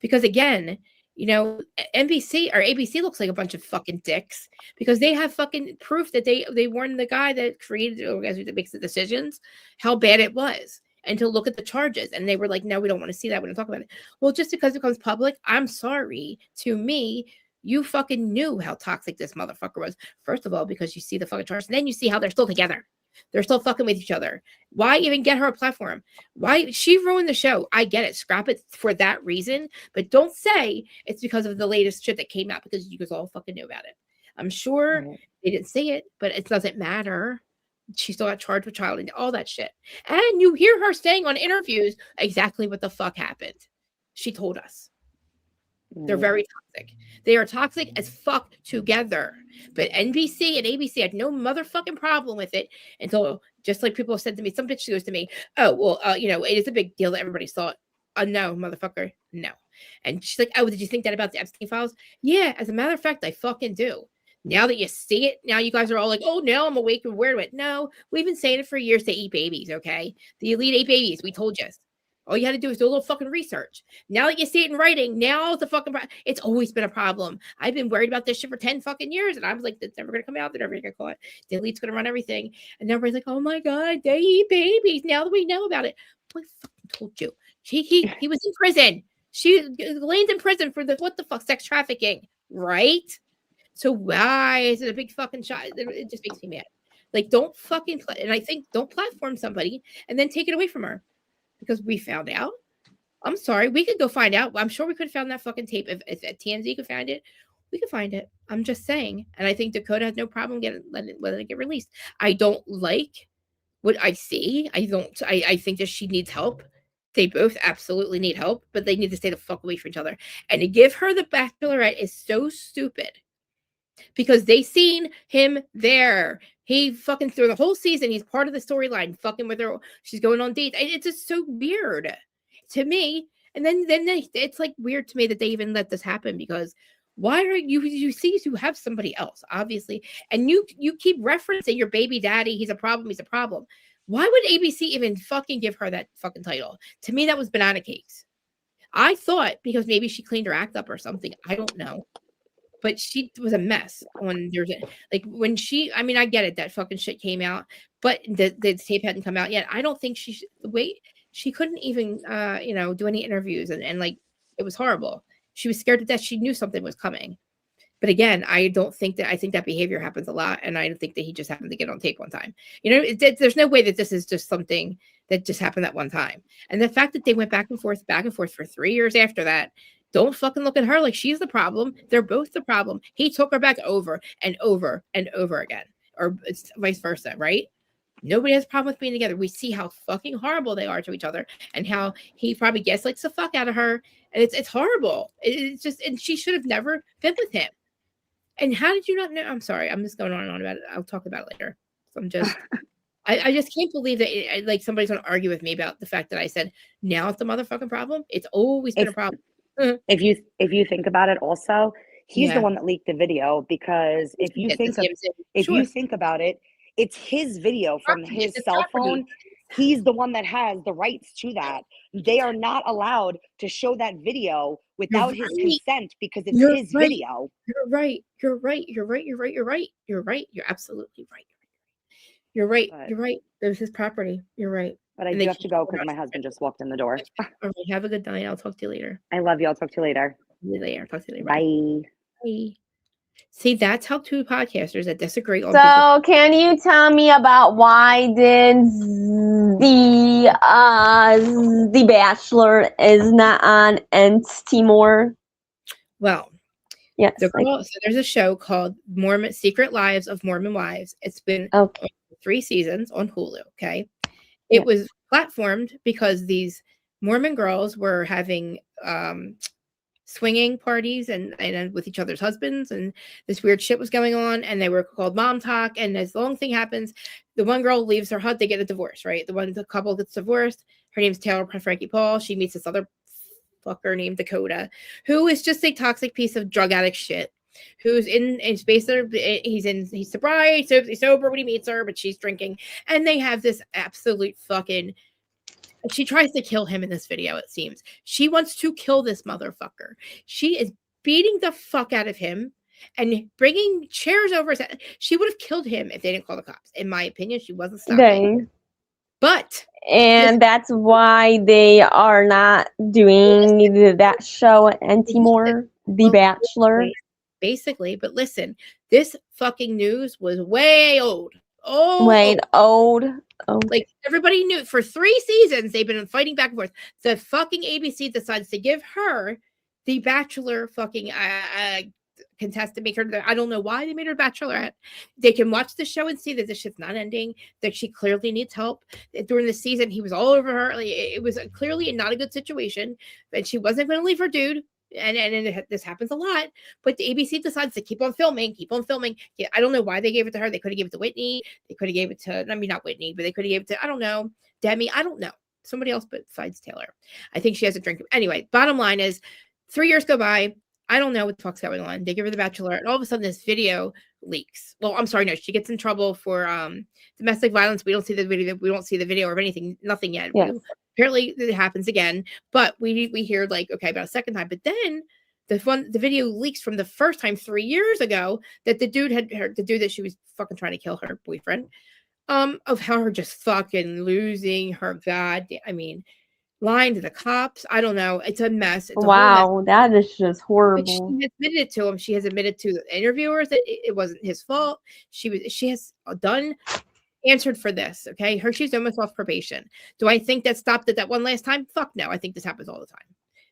Because again, NBC or ABC looks like a bunch of fucking dicks because they have fucking proof that they warned the guy that created the organization that makes the decisions how bad it was and to look at the charges. And they were like, no, we don't want to see that. We don't talk about it. Well, just because it becomes public, I'm sorry. To me, you fucking knew how toxic this motherfucker was. First of all, because you see the fucking charges, and then you see how they're still together. They're still fucking with each other. Why even get her a platform? Why? She ruined the show. I get it. Scrap it for that reason. But don't say it's because of the latest shit that came out because you guys all fucking knew about it. I'm sure they didn't say it, but it doesn't matter. She still got charged with child and all that shit. And you hear her saying on interviews exactly what the fuck happened. She told us. They're very toxic. They are toxic as fuck together. But NBC and ABC had no motherfucking problem with it until, just like people have said to me, some bitch goes to me, oh, well, it is a big deal that everybody saw it. No, motherfucker, no. And she's like, oh, did you think that about the Epstein files? Yeah, as a matter of fact, I fucking do. Now that you see it, now you guys are all like, oh, now I'm awake and aware of it. No, we've been saying it for years. They eat babies, okay? The elite ate babies. We told you. All you had to do is do a little fucking research. Now that you see it in writing, now it's a fucking it's always been a problem. I've been worried about this shit for 10 fucking years. And I was like, it's never going to come out. They're never going to get caught. The elite's going to run everything. And everybody's like, oh my God, they eat babies. Now that we know about it. I fucking told you. He was in prison. Elaine's in prison for what the fuck, sex trafficking, right? So why is it a big fucking shot? It just makes me mad. Like, don't fucking and I think don't platform somebody and then take it away from her. Because we found out. I'm sorry. We could go find out. I'm sure we could have found that fucking tape. If TMZ could find it, we could find it. I'm just saying. And I think Dakota has no problem letting it get released. I don't like what I see. I think that she needs help. They both absolutely need help, but they need to stay the fuck away from each other. And to give her the Bachelorette is so stupid. because they seen him there. He fucking through the whole season. He's part of the storyline, fucking with her. She's going on dates. It's just so weird to me. And then it's like weird to me that they even let this happen, because why are you see you have somebody else, obviously, and you keep referencing your baby daddy. He's a problem. He's a problem. Why would ABC even fucking give her that fucking title? To me, that was banana cakes. I thought because maybe she cleaned her act up or something. I don't know. But she was a mess when there's like when she, I mean, I get it that fucking shit came out, but the tape hadn't come out yet. I don't think she couldn't even do any interviews, and like it was horrible. She was scared to death. She knew something was coming. But again, I think that behavior happens a lot, and I don't think that he just happened to get on tape one time. There's no way that this is just something that just happened that one time. And the fact that they went back and forth for 3 years after that, don't fucking look at her like she's the problem. They're both the problem. He took her back over and over and over again, or it's vice versa, right? Nobody has a problem with being together. We see how fucking horrible they are to each other, and how he probably gaslights the fuck out of her, and it's horrible. It's just, and she should have never been with him. And how did you not know? I'm sorry. I'm just going on and on about it. I'll talk about it later. So I'm just, I just can't believe that like somebody's going to argue with me about the fact that I said, now it's the motherfucking problem. It's always been a problem. If you think about it, also, he's the one that leaked the video, because if you think about it, it's his video from his cell phone. He's the one that has the rights to that. They are not allowed to show that video without his consent, because it's his video. You're right. You're absolutely right. You're right. It was his property. You're right. But I do have to go because my husband just walked in the door. All right, have a good night. I'll talk to you later. I love you. I'll talk to you later. Talk to you later. Bye. Bye. See, that's how two podcasters that disagree on. So, can you tell me about why did the Bachelor is not on Timor? Well, yes. So there's a show called Secret Lives of Mormon Wives. It's been 3 seasons on Hulu. Okay, it was platformed because these Mormon girls were having swinging parties and with each other's husbands, and this weird shit was going on, and they were called Mom Talk. And as long thing happens, the one girl leaves her hut, they get a divorce, right? The couple gets divorced. Her name's Taylor Frankie Paul. She meets this other fucker named Dakota, who is just a toxic piece of drug addict shit, who's in space. He's sober when he meets her, but she's drinking, and they have this absolute fucking. She tries to kill him in this video, it seems. She wants to kill this motherfucker. She is beating the fuck out of him and bringing chairs over his head. She would have killed him if they didn't call the cops. In my opinion, she wasn't stopping. And that's why they are not doing that show anymore, The Bachelor. Basically, but listen, this fucking news was way old. Like everybody knew for 3 seasons they've been fighting back and forth. The fucking ABC decides to give her the Bachelor fucking contestant, make her. I don't know why they made her Bachelorette. They can watch the show and see that this shit's not ending. That she clearly needs help. During the season, he was all over her. Like, it was clearly not a good situation, and she wasn't going to leave her dude. And this happens a lot, but the ABC decides to keep on filming. Yeah, I don't know why they gave it to her. They could have given it to Whitney. They could have gave it to, I mean, not Whitney, but they could have gave it to, I don't know, Demi. I don't know. Somebody else besides Taylor. I think she has a drink. Anyway, bottom line is 3 years go by. I don't know what the fuck's going on. They give her the Bachelor, and all of a sudden this video leaks. Well, I'm sorry, no, she gets in trouble for domestic violence. We don't see the video. We don't see the video or anything. Nothing yet. Yes. Apparently it happens again, but we hear like, okay, about a second time. But then the video leaks from the first time 3 years ago that the dude that she was fucking trying to kill her boyfriend, of her just fucking losing her lying to the cops. I don't know. It's a mess. It's wow, that is just horrible. But she admitted to him. She has admitted to the interviewers that it wasn't his fault. She has answered for this. Okay, she's almost off probation. Do I think that stopped at that one last time? Fuck no. I think this happens all the time.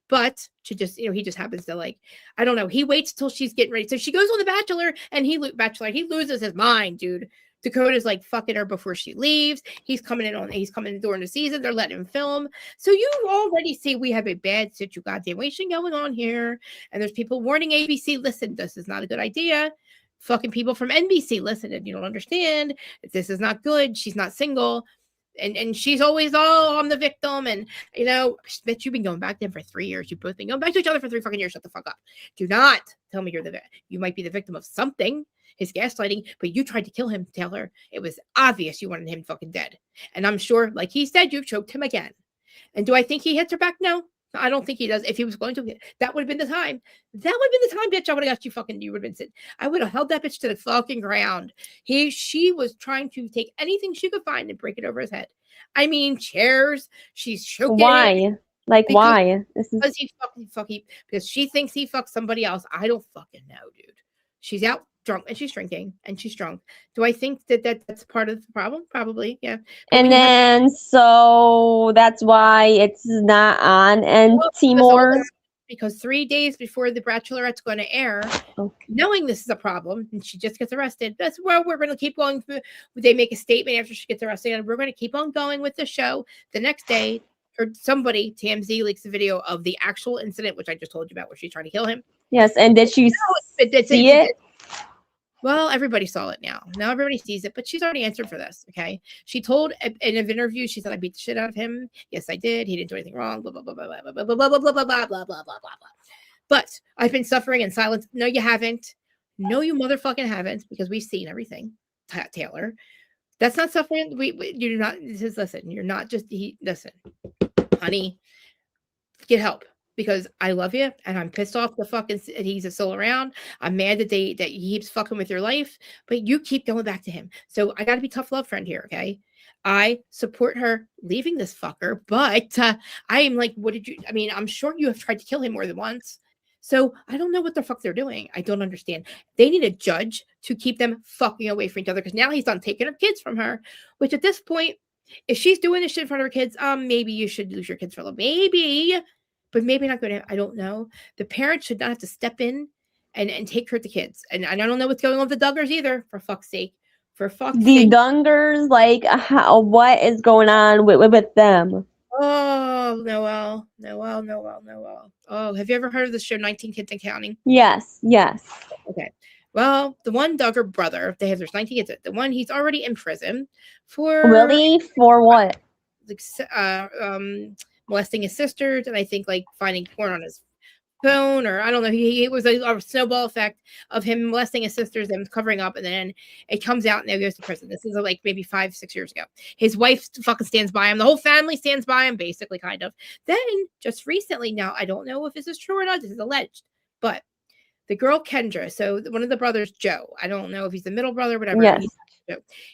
But she just, he just happens to like, I don't know. He waits till she's getting ready. So she goes on The Bachelor, and he loses his mind, dude. Dakota's like fucking her before she leaves. He's coming in during the season. They're letting him film. So you already see we have a bad situation going on here. And there's people warning ABC, listen, this is not a good idea. fucking people from NBC. Listen, if you don't understand, if this is not good, she's not single. And she's always, oh, I'm the victim. And, you know, bitch, you've been going back there for 3 years. You've both been going back to each other for 3 fucking years. Shut the fuck up. Do not tell me you might be the victim of something, his gaslighting, but you tried to kill him, Taylor. It was obvious you wanted him fucking dead. And I'm sure, like he said, you've choked him again. And do I think he hits her back? No. I don't think he does. If he was going to, that would have been the time. That would have been the time, bitch. I would have got you fucking, you would have been sitting. I would have held that bitch to the fucking ground. She was trying to take anything she could find and break it over his head. I mean, chairs. She's choking. Why? Like, why? Because because she thinks he fucked somebody else. I don't fucking know, dude. She's out drunk and she's drinking and she's drunk. Do I think that's part of the problem? Probably, yeah. But and then so that's why it's not on anymore. Because 3 days before the Bachelorette's going to air, knowing this is a problem, and she just gets arrested, that's where we're going to keep going. They make a statement after she gets arrested, and we're going to keep on going with the show. The next day, or somebody, TMZ, leaks a video of the actual incident, which I just told you about, where she's trying to kill him. Yes, and did she see it? Well, everybody saw it now. Now everybody sees it, but she's already answered for this, okay? She told in an interview, she said, I beat the shit out of him. Yes, I did. He didn't do anything wrong. Blah, blah, blah, blah, blah, blah, blah, blah, blah, blah, blah, blah, blah, blah, blah, blah. But I've been suffering in silence. No, you haven't. No, you motherfucking haven't, because we've seen everything, Taylor. That's not suffering. You're not, listen, you're not just, listen, honey, get help. Because I love you and I'm pissed off the fucking he's still around. I'm mad that he keeps fucking with your life, but you keep going back to him. So I got to be tough love friend here, okay? I support her leaving this fucker, but I am like, I'm sure you have tried to kill him more than once. So I don't know what the fuck they're doing. I don't understand. They need a judge to keep them fucking away from each other because now he's done taking her kids from her, which at this point, if she's doing this shit in front of her kids, maybe you should lose your kids for a little, maybe. But maybe not good. I don't know. The parents should not have to step in and take her to kids. And I don't know what's going on with the Duggars either, for fuck's sake. For fuck's sake. The Duggars, like, what is going on with them? Oh, Noelle. Oh, have you ever heard of the show 19 Kids and Counting? Yes. Okay. Well, the one Duggar brother, there's 19 kids. The one, he's already in prison for... Really? For what? Molesting his sisters, and I think like finding porn on his phone, or I don't know. He was a snowball effect of him molesting his sisters and covering up, and then it comes out and now he goes to prison. This is like maybe 5-6 years ago. His wife fucking stands by him. The whole family stands by him, basically, kind of. Then just recently, now I don't know if this is true or not. This is alleged, but the girl Kendra, so one of the brothers, Joe. I don't know if he's the middle brother, whatever. Yes.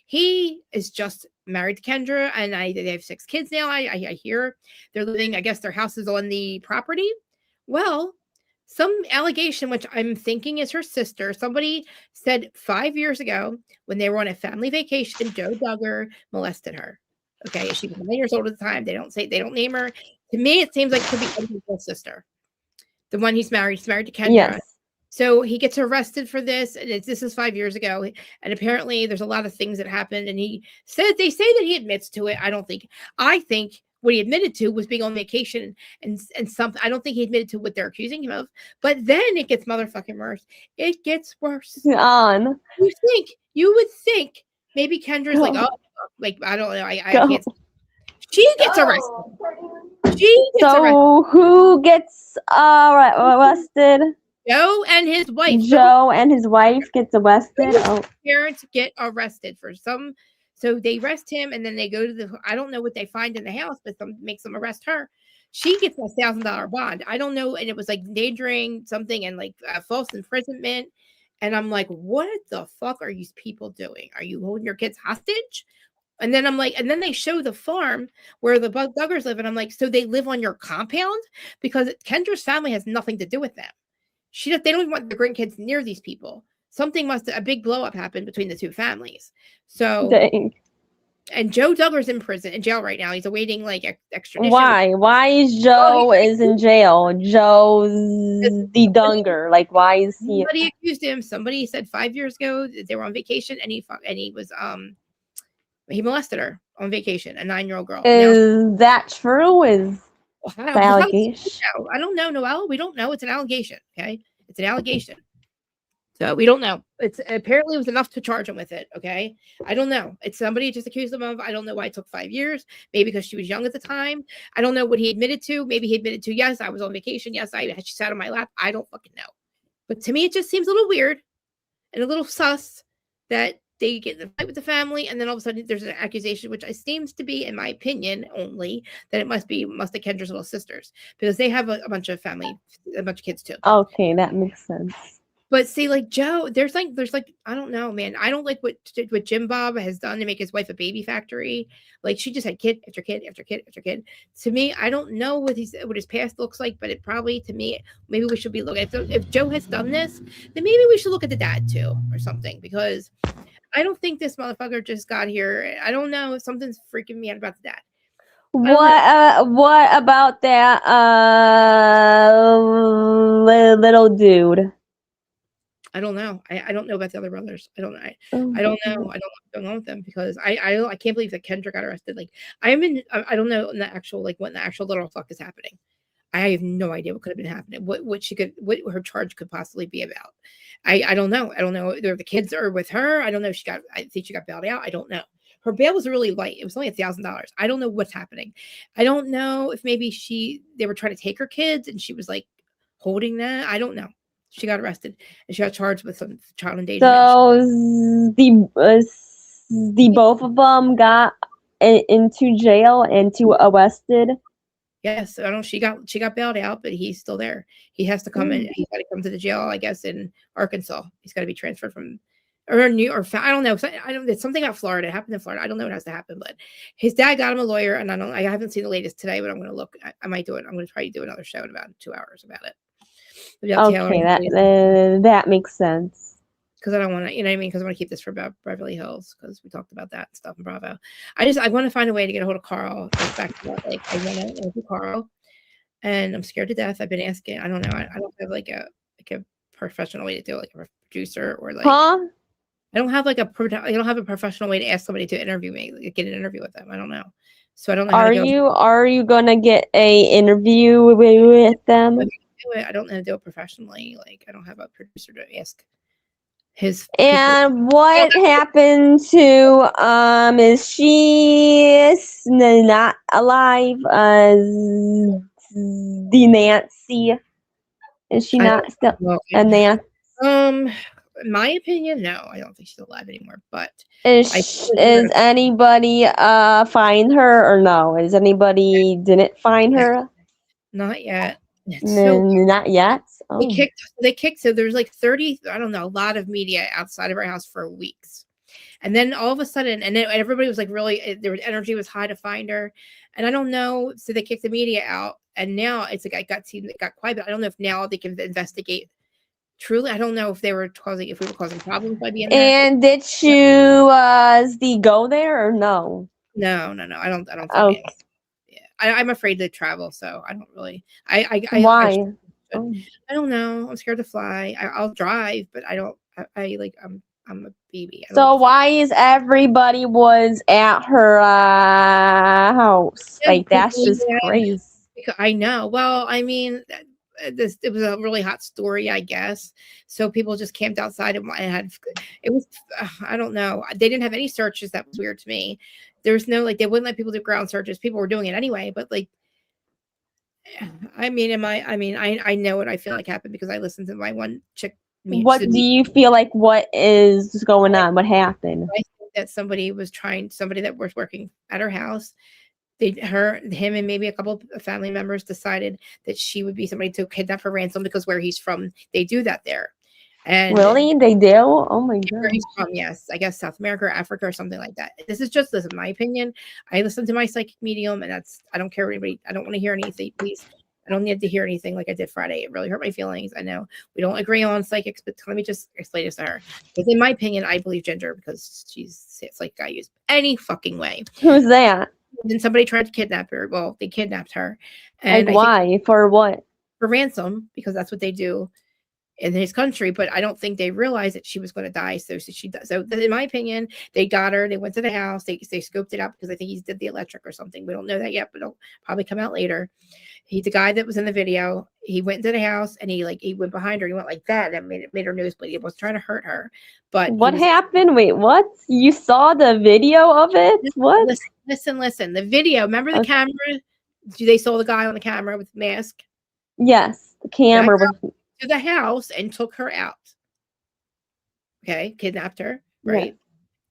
He is just married to Kendra, and they have 6 kids now. I hear they're living, I guess their house is on the property. Well, some allegation, which I'm thinking is her sister, somebody said 5 years ago when they were on a family vacation, Joe Duggar molested her. Okay, she was 9 years old at the time. They don't name her. To me, it seems like it could be Kendra's sister. The one he's married to Kendra. Yes. So he gets arrested for this, and this is 5 years ago. And apparently, there's a lot of things that happened. And they say that he admits to it. I think what he admitted to was being on vacation and something. I don't think he admitted to what they're accusing him of. But then it gets motherfucking worse. It gets worse. You would think maybe Kendra's like, oh, like I don't know. I can't. She gets arrested. Who gets arrested? Joe and his wife. Joe and his wife gets arrested. Parents get arrested for some. So they arrest him, and then they go to the. I don't know what they find in the house, but makes them arrest her. She gets a $1,000 bond. I don't know, and it was like endangering something and like false imprisonment. And I'm like, what the fuck are these people doing? Are you holding your kids hostage? And then I'm like, and then they show the farm where the Duggars live, and I'm like, so they live on your compound? Because Kendra's family has nothing to do with them. They don't even want their grandkids near these people. A big blow up happened between the two families. So, dang. And Joe Duggar's in jail right now. He's awaiting like extradition. Why? Why is Joe is in jail? Joe's the Duggar. Like, why is he? Somebody accused him. Somebody said 5 years ago that they were on vacation, and he was he molested her on vacation, a 9-year-old girl. Is that true? The allegation? I don't know, Noelle. We don't know. It's an allegation. Okay, it's an allegation. So we don't know. It's apparently it was enough to charge him with it. Okay. I don't know. It's somebody just accused him of. I don't know why it took 5 years. Maybe because she was young at the time. I don't know what he admitted to. Maybe he admitted to, yes, I was on vacation. Yes, she sat on my lap. I don't fucking know. But to me, it just seems a little weird and a little sus that they get in a fight with the family, and then all of a sudden there's an accusation, which seems to be, in my opinion, only that it must be Kendra's little sisters, because they have a bunch of kids too. Okay, that makes sense. But see, like Joe, there's like I don't know, man. I don't like what Jim Bob has done to make his wife a baby factory. Like she just had kid after kid after kid after kid. To me, I don't know what his past looks like, but it probably, to me, maybe we should be looking. If Joe has done this, then maybe we should look at the dad too, or something, because I don't think this motherfucker just got here. I don't know if something's freaking me out about the dad. What about that little dude? I don't know. I don't know about the other brothers. I don't know. I don't know. I don't know what's going on with them, because I can't believe that Kendra got arrested. Like I don't know in the actual, like, what in the actual little fuck is happening. I have no idea what could have been happening. What her charge could possibly be about. I don't know. I don't know if the kids are with her. I don't know if I think she got bailed out. I don't know. Her bail was really light. It was only $1,000. I don't know what's happening. I don't know if maybe they were trying to take her kids and she was like holding that. I don't know. She got arrested and she got charged with some child endangerment. So the both of them got into jail and arrested. Yes, I don't know. She got bailed out, but he's still there. He has to come in. He's got to come to the jail, I guess, in Arkansas. He's got to be transferred from or New or I don't know. It's something about Florida. It happened in Florida. I don't know what has to happen, but his dad got him a lawyer, and I haven't seen the latest today, but I'm going to look. I might do it. I'm going to try to do another show in about 2 hours about it. Okay, that makes sense. Because I don't want to, you know what I mean? Because I want to keep this for Beverly Hills, because we talked about that stuff in Bravo. I want to find a way to get a hold of Carl. Back to that, like I want to interview Carl, and I'm scared to death. I've been asking. I don't know. I don't have like a professional way to do it, like a producer or like. Huh? I don't have a professional way to ask somebody to interview me, like get an interview with them. I don't know. So I don't know. Are you gonna get a interview with them? I don't know how to do it professionally. Like I don't have a producer to ask. And what happened to is she not alive? The Nancy, is she not still a Nancy? In my opinion, no, I don't think she's alive anymore. But is anybody find her or no? Is anybody didn't find her? Not yet. Not yet. Oh. They kicked. So there's like 30, I don't know, a lot of media outside of our house for weeks. And then all of a sudden, and then everybody was like really, energy was high to find her. And I don't know. So they kicked the media out. And now it's like it got quiet, but I don't know if now they can investigate. Truly, I don't know if we were causing problems by being there. And did you go there or no? No. I don't think okay. I'm afraid to travel, so I don't really. Why? I don't know. I'm scared to fly. I'll drive, but I don't. I'm a baby. So why is everybody was at her house? Like that's just crazy. I know. Well, I mean, it was a really hot story, I guess. So people just camped outside and it was. I don't know. They didn't have any searches. That was weird to me. There's no they wouldn't let people do ground searches. People were doing it anyway, but I know what I feel like happened because I listened to my one chick. What do you feel like? What is going on? What happened? I think that somebody that was working at her house. Him and maybe a couple of family members decided that she would be somebody to kidnap for ransom because where he's from, they do that there. And really, they do? Oh my god! Where he's from, yes, I guess South America or Africa or something like that. This is my opinion. I listen to my psychic medium, and I don't care what anybody. I don't want to hear anything. Please, I don't need to hear anything like I did Friday. It really hurt my feelings. I know we don't agree on psychics, but let me just explain this to her. Because in my opinion, I believe Ginger because it's like I use any fucking way. Who's that? And then somebody tried to kidnap her. Well, they kidnapped her. And why? For what? For ransom, because that's what they do in his country. But I don't think they realized that she was going to die. So she does. So in my opinion, they got her. They went to the house. They scoped it out because I think he did the electric or something. We don't know that yet, but it'll probably come out later. The guy that was in the video, he went into the house and he went behind her. He went like that. And made her nose bleed. He was trying to hurt her, but What happened? Wait, what? You saw the video of it? What? Listen. The video. Remember the camera? They saw the guy on the camera with the mask. Yes, the camera was to the house and took her out. Okay, kidnapped her, right? Yeah.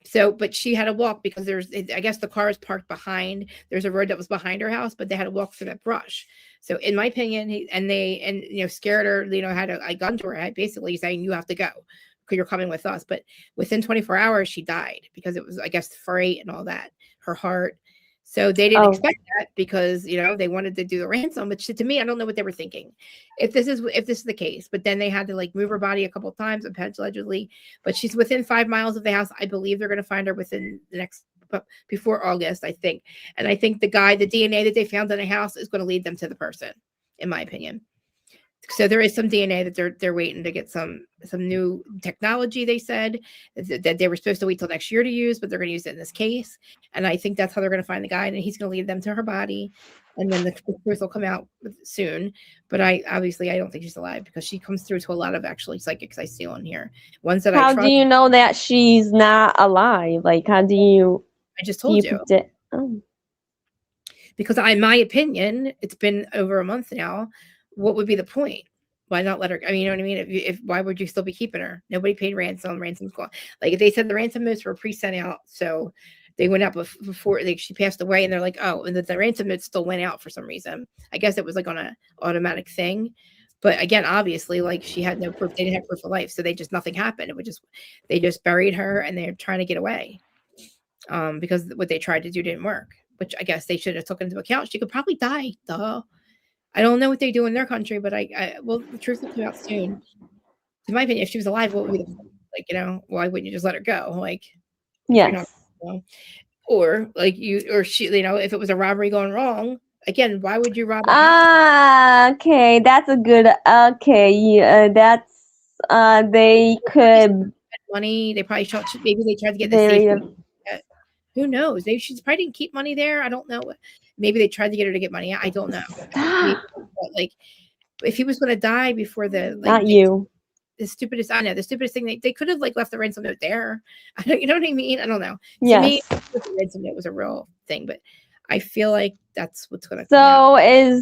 So, but she had to walk because I guess the car is parked behind. There's a road that was behind her house, but they had to walk through that brush. So, in my opinion, scared her. Had a gun to her head, basically saying you have to go because you're coming with us. But within 24 hours, she died because it was, I guess, freight and all that. Her heart. So they didn't expect that because they wanted to do the ransom. But to me, I don't know what they were thinking. If this is the case, but then they had to move her body a couple of times, allegedly. But she's within 5 miles of the house. I believe they're going to find her within the next before August, I think. And I think the DNA that they found in the house is going to lead them to the person, in my opinion. So there is some DNA that they're waiting to get some new technology. They said that they were supposed to wait till next year to use, but they're going to use it in this case. And I think that's how they're going to find the guy, and he's going to lead them to her body, and then the truth will come out soon. But I don't think she's alive because she comes through to a lot of actually psychics I see on here. Ones that how do you know that she's not alive? How do you? I just told you. Because in my opinion, it's been over a month now. What would be the point? Why not let her? I mean, you know what I mean? If why would you still be keeping her? Nobody paid ransom. Ransom's gone. They said the ransom notes were pre-sent out, so they went out before she passed away, and they're like, oh, and the ransom notes still went out for some reason. I guess it was on an automatic thing. But again, obviously, she had no proof. They didn't have proof of life, so nothing happened. They just buried her, and they're trying to get away, because what they tried to do didn't work. Which I guess they should have taken into account. She could probably die. Duh. I don't know what they do in their country, but well, the truth will come out soon. In my opinion, if she was alive, what would be the why wouldn't you just let her go? Yes. Or she, if it was a robbery going wrong, again, why would you rob? Okay, that's a good. Okay, that's they could money. They probably maybe they tried to get the safe. Who knows? She probably didn't keep money there. I don't know. Maybe they tried to get her to get money. I don't know. If he was going to die before not you. The stupidest. I know the stupidest thing. They could have left the ransom note there. You know what I mean? I don't know. Yes. To me, the ransom note was a real thing, but I feel like that's what's going to.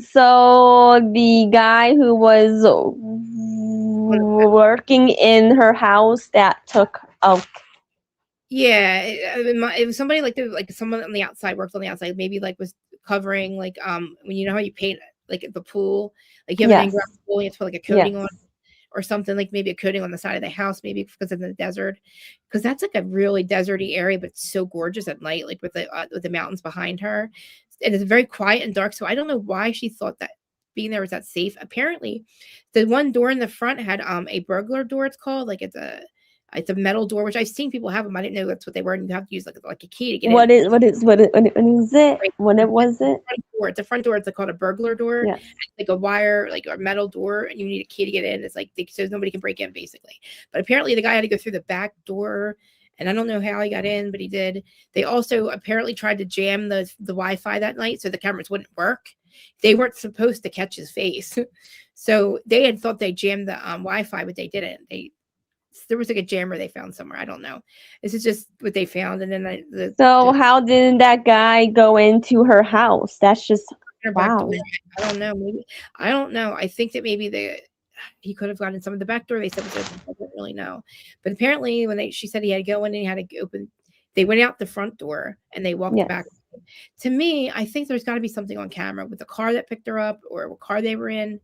So the guy who was working in her house that took. Yeah, it was somebody someone on the outside worked on the outside. Maybe was covering when how you paint the pool, you have an in-ground pool, you have to put a coating on or something, maybe a coating on the side of the house, maybe because of the desert, because that's a really deserty area, but it's so gorgeous at night, with the mountains behind her, and it's very quiet and dark. So I don't know why she thought that being there was that safe. Apparently, the one door in the front had a burglar door. It's called it's a metal door, which I've seen people have them. I didn't know that's what they were. And you have to use a key to get in. What is it? When was it? It's a front door. It's called a burglar door. Yes. A wire, a metal door, and you need a key to get in. It's so nobody can break in, basically. But apparently the guy had to go through the back door, and I don't know how he got in, but he did. They also apparently tried to jam the Wi-Fi that night so the cameras wouldn't work. They weren't supposed to catch his face. So they had thought they jammed the Wi-Fi, but they didn't. There was a jammer they found somewhere. I don't know. This is just what they found. And then how did that guy go into her house? That's just wow. I don't know. Maybe I don't know. I think that maybe he could have gotten some of the back door. They said I don't really know. But apparently when she said he had to go in and he had to open, they went out the front door and they walked back. To me, I think there's got to be something on camera with the car that picked her up or what car they were in.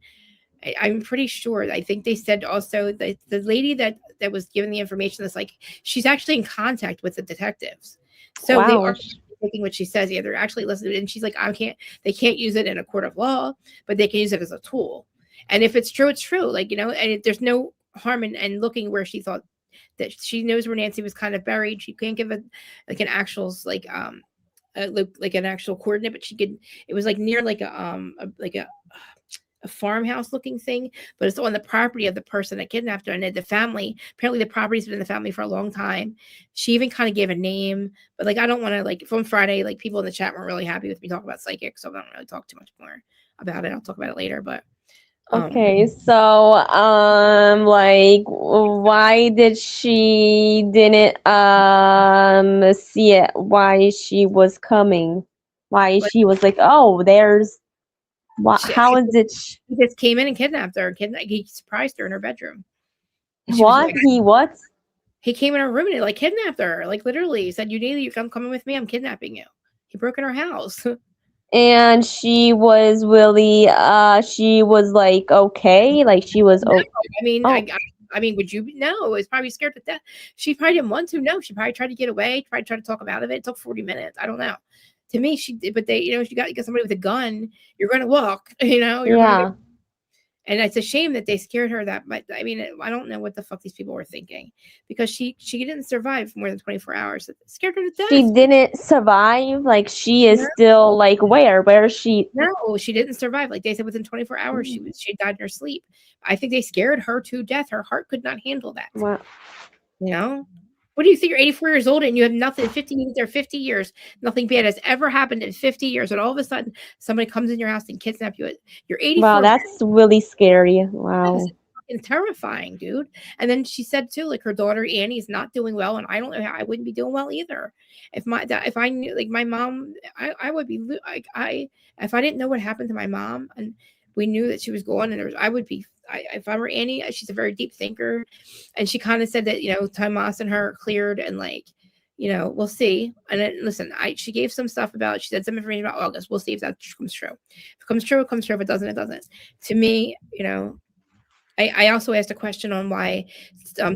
I'm pretty sure. I think they said also that the lady that was given the information that's she's actually in contact with the detectives. So they are taking what she says. Yeah, they're actually listening. And she's they can't use it in a court of law, but they can use it as a tool. And if it's true, it's true. And there's no harm in looking where she thought that she knows where Nancy was kind of buried. She can't give an actual an actual coordinate, but she could. It was near a farmhouse looking thing, but it's on the property of the person that kidnapped her. And the family, apparently the property's been in the family for a long time. She even kind of gave a name, but I don't want to from Friday, people in the chat weren't really happy with me talking about psychics. So I don't really talk too much more about it. I'll talk about it later, but Okay, so like, why did she didn't see it? Why she was coming? Why Like- she was like, oh, there's what? She- How is it? He just came in and kidnapped her. He surprised her in her bedroom. And she was What like, he what? he came in her room and he like kidnapped her. Like literally, he said, you come coming with me. I'm kidnapping you. He broke in her house. And she was really she was like okay, like she was No, I mean, oh. I mean, would you? No, it's probably scared to death. She probably didn't want to. No, she probably tried to get away. Probably tried to talk him out of it. It took 40 minutes. I don't know. To me, she did, but they, you got somebody with a gun. You're going to walk. You're Yeah. and it's a shame that they scared her that much. I mean, I don't know what the fuck these people were thinking, because she didn't survive more than 24 hours. It scared her to death. She didn't survive. Like she is No. still like where is she? No, she didn't survive. Like they said, within 24 hours, she died in her sleep. I think they scared her to death. Her heart could not handle that. Wow. What do you think? You're 84 years old and you have nothing. 50 years, nothing bad has ever happened in 50 years, and all of a sudden somebody comes in your house and kidnaps you. You're 84. Wow, that's really scary. Wow. That is fucking terrifying, dude. And then she said too, like her daughter Annie's not doing well, and I don't know how I wouldn't be doing well either. If I knew, like my mom, I would be like if I didn't know what happened to my mom and we knew that she was gone, and I would be. If I were Annie, she's a very deep thinker, and she kind of said that Tomas and her cleared, and like we'll see. And then listen, she gave some stuff about, she said some information about August. We'll see if that comes true. If it comes true, it comes true. If it doesn't, it doesn't. To me, I also asked a question on why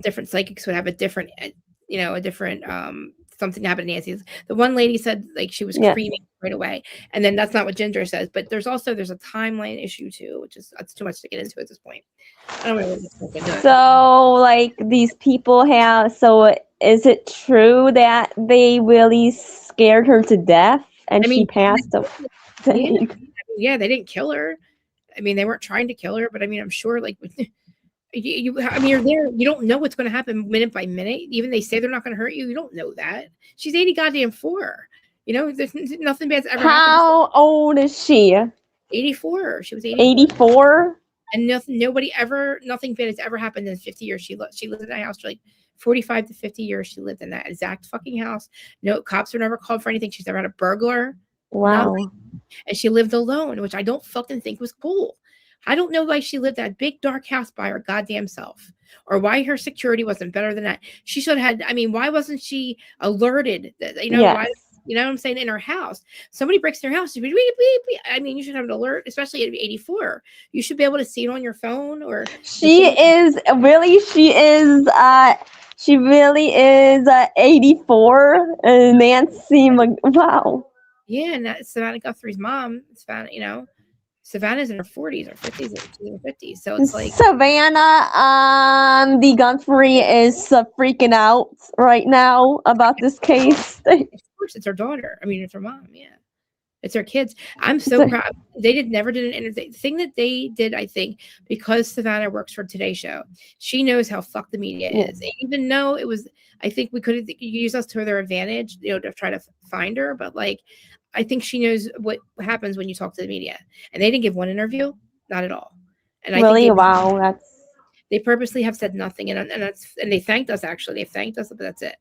different psychics would have a different something happened to Nancy's. The one lady said like she was screaming right away, and then that's not what Ginger says. But there's a timeline issue too, which is that's too much to get into at this point. I don't know. So like these people have. So is it true that they really scared her to death and she passed away? Yeah, they didn't kill her. I mean, they weren't trying to kill her, but I mean, I'm sure like. I mean, you're there. You don't know what's going to happen minute by minute. Even they say they're not going to hurt you. You don't know that. She's 80 goddamn 4. There's nothing bad's ever happened. How old is she? 84. She was 84. And nothing bad has ever happened in 50 years. She lived in that house for like 45 to 50 years. She lived in that exact fucking house. No cops were never called for anything. She's never had a burglar. Wow. Nothing. And she lived alone, which I don't fucking think was cool. I don't know why she lived that big dark house by her goddamn self, or why her security wasn't better than that. She should have had. I mean, why wasn't she alerted? Why? You know what I'm saying? In her house, somebody breaks in her house. I mean, you should have an alert, especially at 84. You should be able to see it on your phone. Or she really is 84. Nancy, wow. Yeah, and that's Savannah Guthrie's mom. Savannah's in her 40s or 50s or 50s. So it's like Savannah, the Guthrie is freaking out right now about this case. Of course, it's her daughter. I mean, it's her mom. Yeah, it's her kids. I'm so proud. They never did an interview. The thing that they did, I think, because Savannah works for Today Show, she knows how fucked the media is. Even though it was, I think we could use us to their advantage, to try to find her. But like, I think she knows what happens when you talk to the media, and they didn't give one interview, not at all. And really, they purposely have said nothing, and they thanked us. Actually, they thanked us, but that's it.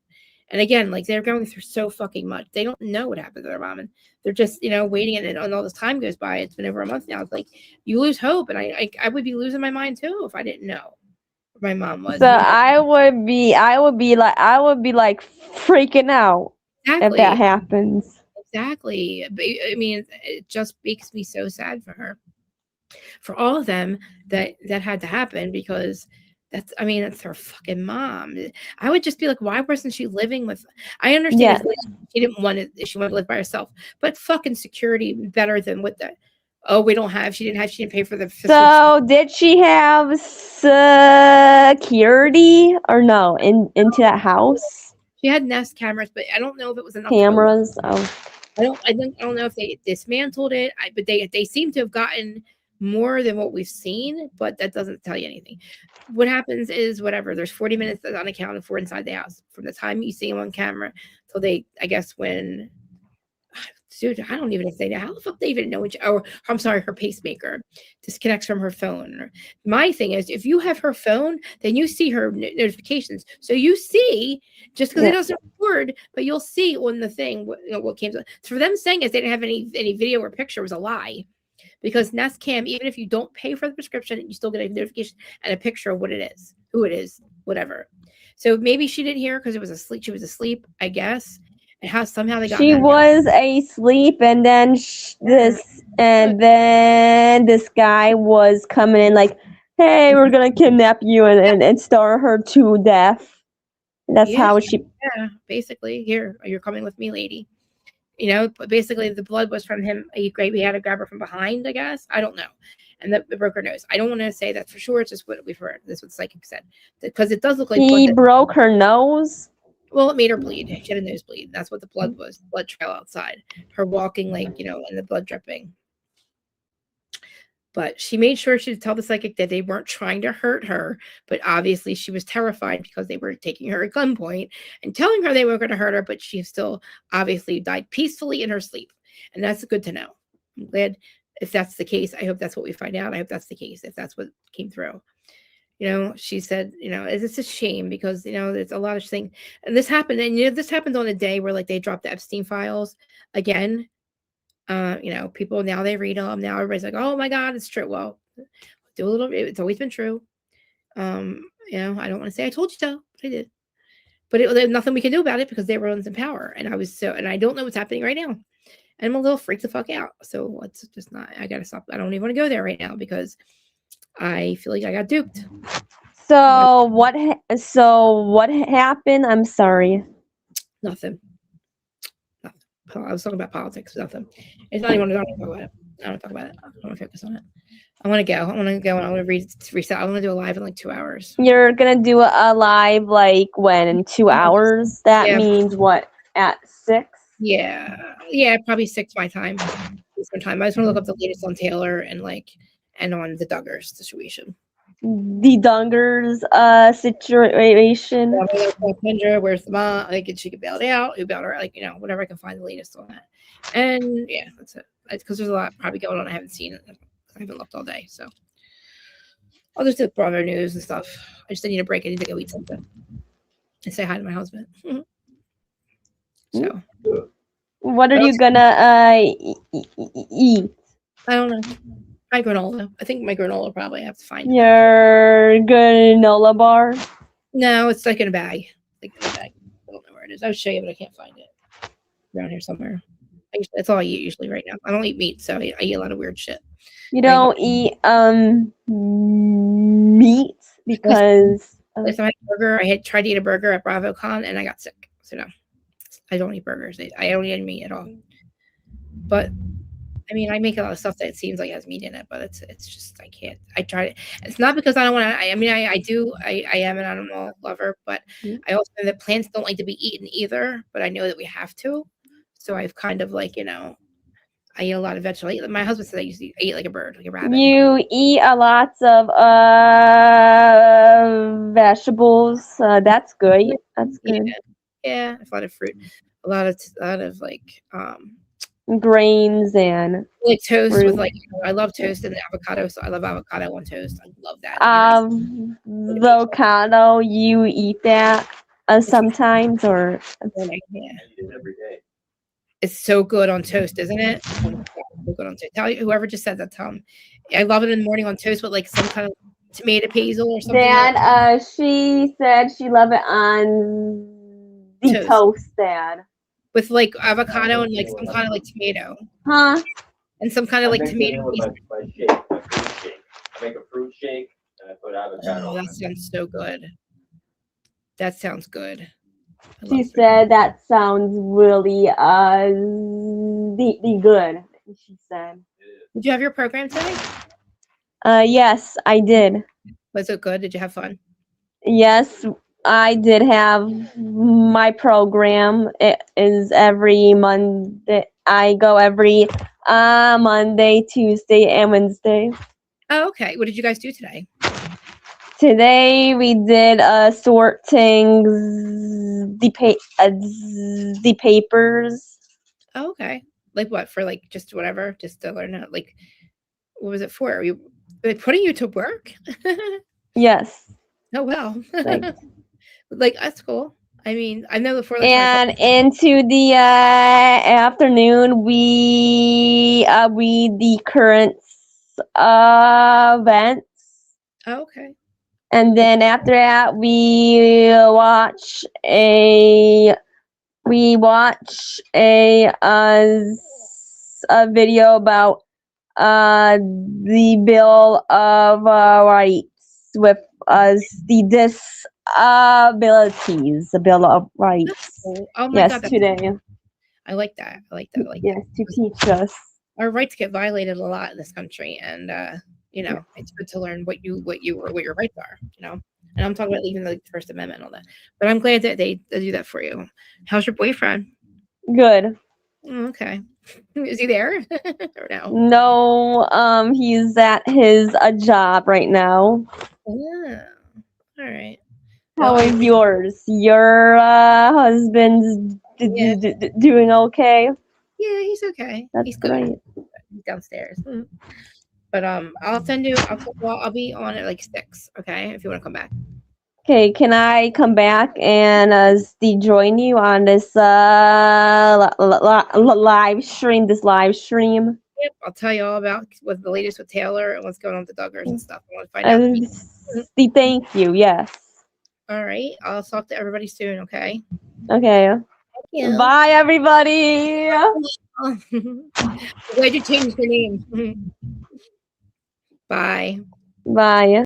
And again, like they're going through so fucking much, they don't know what happened to their mom, and they're just waiting, and all this time goes by. It's been over a month now. It's like you lose hope, and I would be losing my mind too if I didn't know where my mom was. So I would be like freaking out if that happens. Exactly. I mean, it just makes me so sad for her, for all of them that had to happen, because that's her fucking mom. I would just be like, why wasn't she living with? I understand she didn't want to. She wanted to live by herself, but fucking security better than what the. Oh, we don't have. She didn't pay for the. So did she have security or no into that house? She had Nest cameras, but I don't know if it was enough cameras. Oh. I don't know if they dismantled it, but they seem to have gotten more than what we've seen, but that doesn't tell you anything. What happens is whatever. There's 40 minutes that's unaccounted for inside the house from the time you see them on camera till they, I guess, when Dude, I don't even say that. How the fuck they even know or I'm sorry, her pacemaker disconnects from her phone. My thing is, if you have her phone, then you see her notifications. So you see, just because it doesn't record, but you'll see on the thing what came. So for them saying is they didn't have any video or picture was a lie. Because Nest Cam, even if you don't pay for the prescription, you still get a notification and a picture of what it is, who it is, whatever. So maybe she didn't hear because it was asleep. She was asleep, I guess. And how somehow they got. She was asleep, and then this guy was coming in like, "Hey, we're gonna kidnap you and starve her to death." That's how she. Yeah, basically, here you're coming with me, lady. You know, but basically the blood was from him. We had to grab her from behind, I guess. I don't know. And the broker knows. I don't want to say that for sure. It's just what we've heard. This is what psychic said. Because it does look like he broke her nose. Well, it made her bleed. She had a nosebleed. That's what the blood was. Blood trail outside. Her walking, like, and the blood dripping. But she made sure she tell the psychic that they weren't trying to hurt her. But obviously she was terrified because they were taking her at gunpoint and telling her they were going to hurt her. But she still obviously died peacefully in her sleep. And that's good to know. I'm glad if that's the case. I hope that's what we find out. I hope that's the case, if that's what came through. She said, it's a shame because, there's a lot of things. And this happened. And, this happened on a day where, like, they dropped the Epstein files again. People now they read them. Now everybody's like, oh, my God, it's true. Well, it's always been true. I don't want to say I told you so, but I did. But there's nothing we can do about it because they were in power. And I don't know what's happening right now. And I'm a little freaked the fuck out. So it's just not, I got to stop. I don't even want to go there right now because I feel like I got duped. So what happened? I'm sorry. Nothing. I was talking about politics. Nothing. It's not even. I don't talk about it. I don't talk about it. I don't want to focus on it. I want to go. And I want to reset. I want to do a live in like 2 hours. You're gonna do a live like when in 2 hours? That means what, at 6? Yeah, probably 6 my time. Eastern time. I just want to look up the latest on Taylor and on the Duggars situation. The Duggars situation. Kendra, where's the mom? Like, she get bailed out. Who bailed her? Like, whatever I can find the latest on that. And yeah, that's it. Because there's a lot probably going on. I haven't seen it. I haven't looked all day, so I'll just do Bravo news and stuff. I just need a break. I need to go eat something and say hi to my husband. So, what are you gonna eat? I don't know. My granola. I think my granola probably I have to find. Your granola bar? No, it's like in a bag. I don't know where it is. I'll show you, but I can't find it. Around here somewhere. That's all I eat usually right now. I don't eat meat, so I eat a lot of weird shit. You don't eat meat because last time I had a burger, I had tried to eat a burger at BravoCon and I got sick. So no, I don't eat burgers. I don't eat any meat at all. But I mean, I make a lot of stuff that it seems like has meat in it, but it's just I can't. I try it. It's not because I don't want to. I mean, I do. I am an animal lover, but I also know that plants don't like to be eaten either. But I know that we have to. So I've kind of I eat a lot of vegetables. My husband said I eat like a bird, like a rabbit. You eat a lot of vegetables. That's good. That's good. Yeah, a lot of fruit, a lot of grains and like toast fruit. with I love toast and avocado. So I love avocado on toast. I love that. Avocado. You eat that sometimes or? Yeah. It's so good on toast, isn't it? So good on toast. Tell you, whoever just said that, tell them. I love it in the morning on toast with some kind of tomato basil or something. Dad, she said she loved it on the toast, Dad. With avocado and some kind of tomato. Huh? And some kind of tomato. My fruit shake. I make a fruit shake and I put avocado. Oh, that sounds so good. That sounds good. She said that sounds really good. She said. Did you have your program today? Yes, I did. Was it good? Did you have fun? Yes, I did have my program. It is every Monday. I go every Monday, Tuesday, and Wednesday. Oh, okay. What did you guys do today? Today we did sorting the papers. Oh, okay. Like what? For like just whatever, just to learn how, like, what was it for? Are you like putting you to work? Yes. Oh well. Like, Like that's cool. I mean, I know before. and into the afternoon, we read the current events. Oh, okay. And then after that, we watch a video about the Bill of Rights with the disabilities, the Bill of Rights. Cool. Oh my Yes, God, today. I like that. I like that. I like Yes, that. to teach us. Our rights get violated a lot in this country, and you know, it's good to learn what your rights are. You know, and I'm talking about even the First Amendment and all that. But I'm glad that they do that for you. How's your boyfriend? Good. Okay. Is he there or no? No, he's at his job right now. Yeah. All right. How Well, is yours? Your husband's doing okay? yeah, he's okay. That's He's good. great. He's downstairs. But I'll send you. I'll be on at like 6. Okay, if you want to come back. Okay, can I come back and join you on this live stream? Yep, I'll tell you all about what's the latest with Taylor and what's going on with the Duggars and stuff. I want to find out. Thank you. Yes. All right, I'll talk to everybody soon. Okay. Okay. Thank you. Bye, everybody. Glad you changed your name. Bye. Bye.